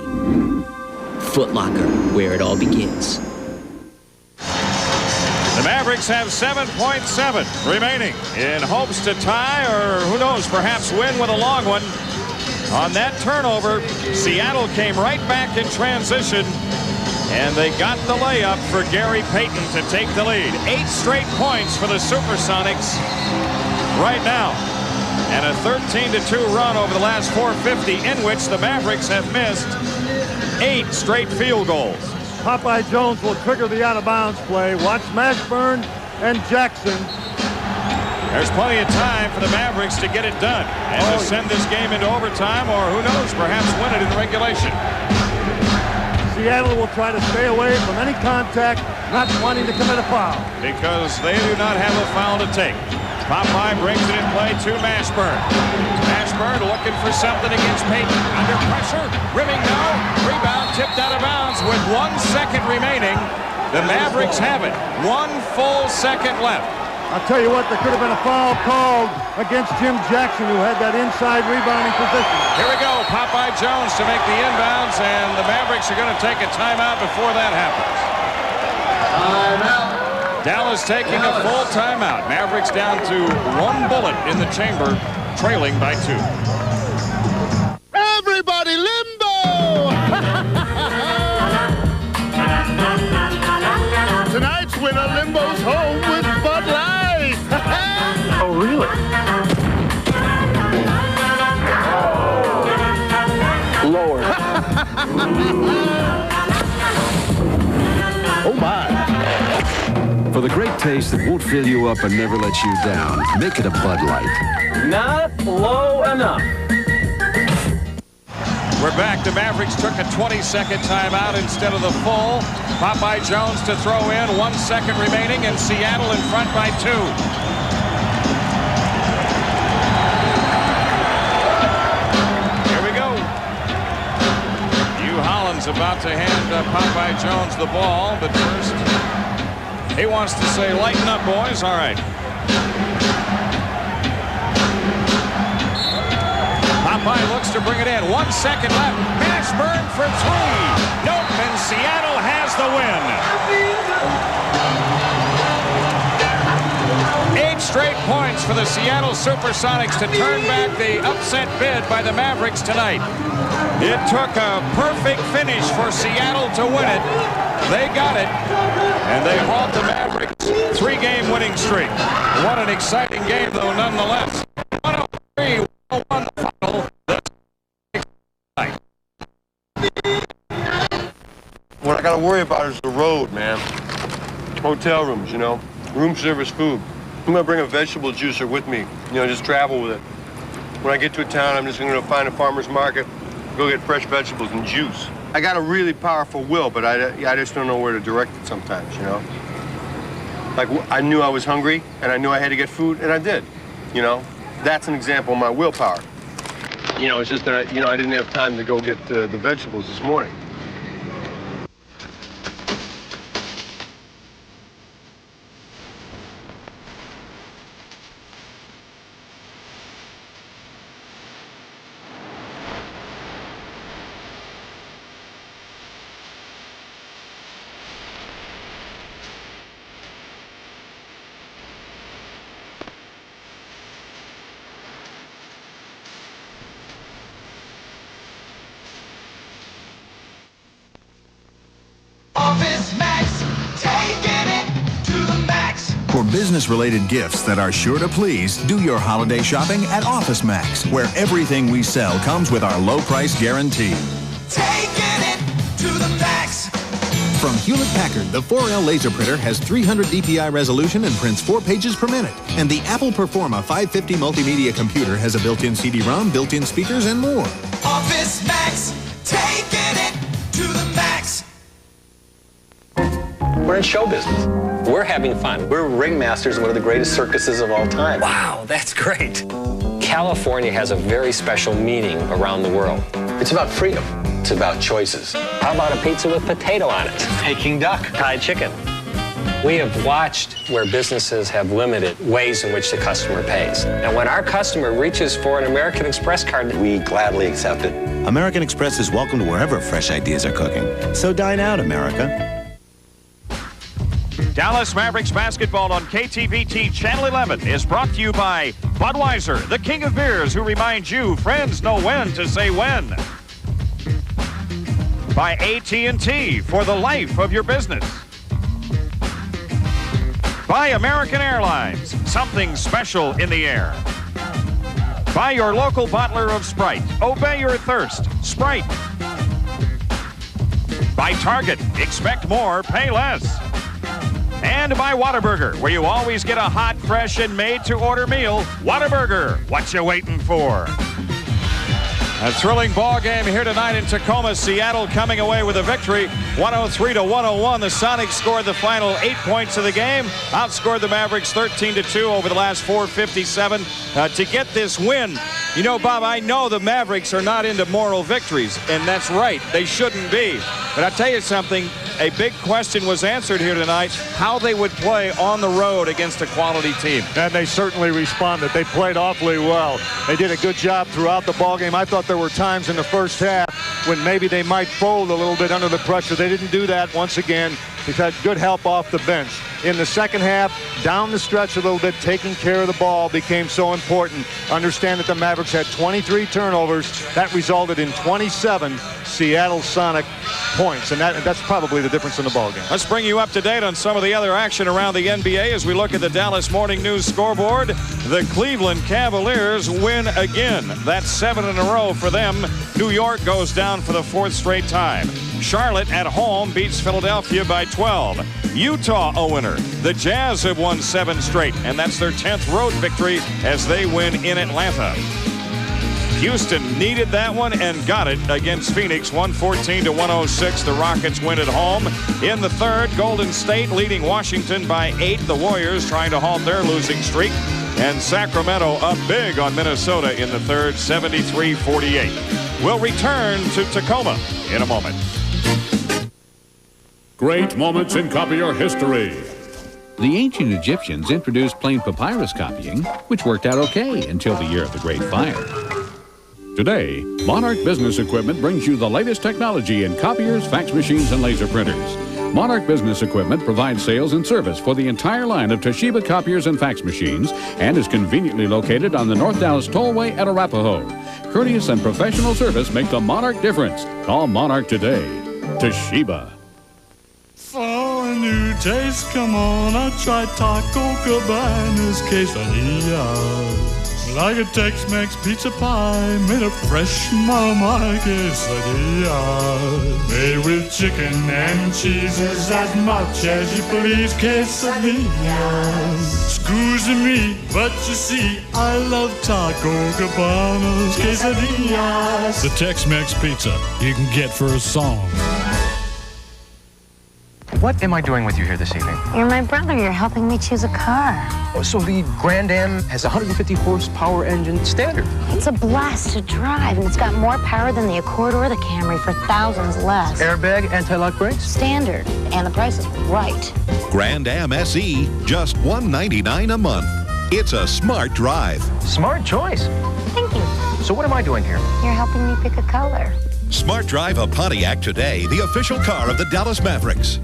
Foot Locker, where it all begins. The Mavericks have 7.7 remaining in hopes to tie, or who knows, perhaps win with a long one. On that turnover, Seattle came right back in transition, and they got the layup for Gary Payton to take the lead. 8 straight points for the SuperSonics right now, and a 13-2 run over the last 450, in which the Mavericks have missed 8 straight field goals. Popeye Jones will trigger the out-of-bounds play. Watch Mashburn and Jackson There's plenty of time for the Mavericks to get it done and to send this game into overtime, or who knows, perhaps win it in regulation. Seattle will try to stay away from any contact, not wanting to commit a foul. Because they do not have a foul to take. Popeye brings it in play to Mashburn. Mashburn looking for something against Payton. Under pressure, rimming now, rebound tipped out of bounds with 1 second remaining. The Mavericks have it. 1 full second left. I'll tell you what, there could have been a foul called against Jim Jackson, who had that inside rebounding position. Here we go, Popeye Jones to make the inbounds, and the Mavericks are going to take a timeout before that happens. Timeout. Dallas taking a full timeout. Mavericks down to 1 bullet in the chamber, trailing by 2. Everybody limbo! Tonight's winner limbo's home with Bud Light. Oh, really? Lord. Oh, my. For the great taste that won't fill you up and never let you down, make it a Bud Light. Not low enough. We're back. The Mavericks took a 20-second timeout instead of the full. Popeye Jones to throw in. 1 second remaining, and Seattle in front by 2. Here we go. Hugh Holland's about to hand Popeye Jones the ball, but first he wants to say, lighten up, boys. All right. Popeye looks to bring it in. 1 second left. Mashburn for 3. Nope, and Seattle has the win. 8 straight points for the Seattle SuperSonics to turn back the upset bid by the Mavericks tonight. It took a perfect finish for Seattle to win it. They got it, and they halt the Mavericks' 3-game winning streak. What an exciting game, though, nonetheless. 103-101 the final. What I got to worry about is the road, man. Hotel rooms, you know, room service food. I'm going to bring a vegetable juicer with me, you know, just travel with it. When I get to a town, I'm just going to find a farmer's market, go get fresh vegetables and juice. I got a really powerful will, but I just don't know where to direct it sometimes, you know? Like, I knew I was hungry, and I knew I had to get food, and I did, you know? That's an example of my willpower. You know, it's just that, I didn't have time to go get the vegetables this morning. For business-related gifts that are sure to please, do your holiday shopping at Office Max, where everything we sell comes with our low price guarantee. Taking it to the max. From Hewlett-Packard, the 4L laser printer has 300 dpi resolution and prints 4 pages per minute. And the Apple Performa 550 multimedia computer has a built-in CD-ROM, built-in speakers, and more. Office Max, taking it to the max. We're in show business. We're having fun. We're ringmasters of one of the greatest circuses of all time. Wow, that's great. California has a very special meaning around the world. It's about freedom. It's about choices. How about a pizza with potato on it? Peking duck. Thai chicken. We have watched where businesses have limited ways in which the customer pays. And when our customer reaches for an American Express card, we gladly accept it. American Express is welcome to wherever fresh ideas are cooking. So dine out, America. Dallas Mavericks basketball on KTVT Channel 11 is brought to you by Budweiser, the king of beers, who reminds you friends know when to say when. By AT&T, for the life of your business. By American Airlines, something special in the air. By your local bottler of Sprite, obey your thirst, Sprite. By Target, expect more, pay less. And by Whataburger, where you always get a hot, fresh, and made-to-order meal. Whataburger, what you waiting for? A thrilling ball game here tonight in Tacoma. Seattle coming away with a victory, 103-101. The Sonics scored the final 8 points of the game, outscored the Mavericks 13-2 over the last 4:57 to get this win. You know, Bob, I know the Mavericks are not into moral victories, and that's right. They shouldn't be. But I'll tell you something, a big question was answered here tonight, how they would play on the road against a quality team. And they certainly responded. They played awfully well. They did a good job throughout the ballgame. I thought there were times in the first half when maybe they might fold a little bit under the pressure. They didn't do that once again. They've had good help off the bench. In the second half, down the stretch a little bit, taking care of the ball became so important. Understand that the Mavericks had 23 turnovers. That resulted in 27 Seattle Sonic points, and that's probably the difference in the ballgame. Let's bring you up to date on some of the other action around the NBA as we look at the Dallas Morning News scoreboard. The Cleveland Cavaliers win again. That's 7 in a row for them. New York goes down for the 4th straight time. Charlotte at home beats Philadelphia by 12. Utah a winner. The Jazz have won 7 straight, and that's their 10th road victory as they win in Atlanta. Houston needed that one and got it against Phoenix, 114-106. The Rockets win at home. In the third, Golden State leading Washington by 8. The Warriors trying to halt their losing streak. And Sacramento up big on Minnesota in the third, 73-48. We'll return to Tacoma in a moment. Great moments in copier history. The ancient Egyptians introduced plain papyrus copying, which worked out okay until the year of the Great Fire. Today, Monarch Business Equipment brings you the latest technology in copiers, fax machines, and laser printers. Monarch Business Equipment provides sales and service for the entire line of Toshiba copiers and fax machines and is conveniently located on the North Dallas Tollway at Arapahoe. Courteous and professional service make the Monarch difference. Call Monarch today. Toshiba. For a new taste, come on, I tried Taco Cabana's quesadilla. Like a Tex-Mex pizza pie, made of fresh mama quesadilla. Made with chicken and cheeses as much as you please, quesadillas. Screws the meat, but you see, I love Taco Cabana's quesadillas. The Tex-Mex pizza you can get for a song. What am I doing with you here this evening? You're my brother. You're helping me choose a car. Oh, so the Grand Am has a 150 horsepower engine standard. It's a blast to drive, and it's got more power than the Accord or the Camry for thousands less. Airbag, anti-lock brakes? Standard, and the price is right. Grand Am SE, just $199 a month. It's a smart drive. Smart choice. Thank you. So what am I doing here? You're helping me pick a color. Smart drive a Pontiac today, the official car of the Dallas Mavericks.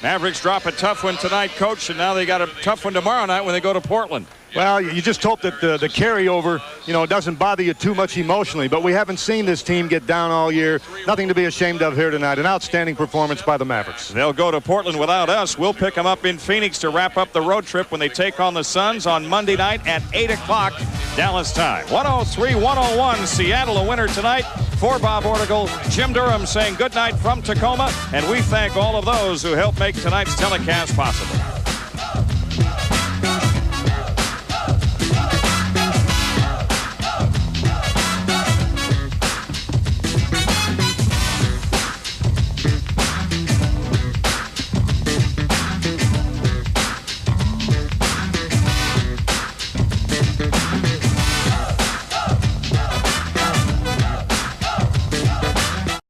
Mavericks drop a tough one tonight, Coach, and now they got a tough one tomorrow night when they go to Portland. Well, you just hope that the carryover, doesn't bother you too much emotionally. But we haven't seen this team get down all year. Nothing to be ashamed of here tonight. An outstanding performance by the Mavericks. They'll go to Portland without us. We'll pick them up in Phoenix to wrap up the road trip when they take on the Suns on Monday night at 8 o'clock Dallas time. 103-101, Seattle a winner tonight. For Bob Ortigal, Jim Durham saying good night from Tacoma, and we thank all of those who helped make tonight's telecast possible.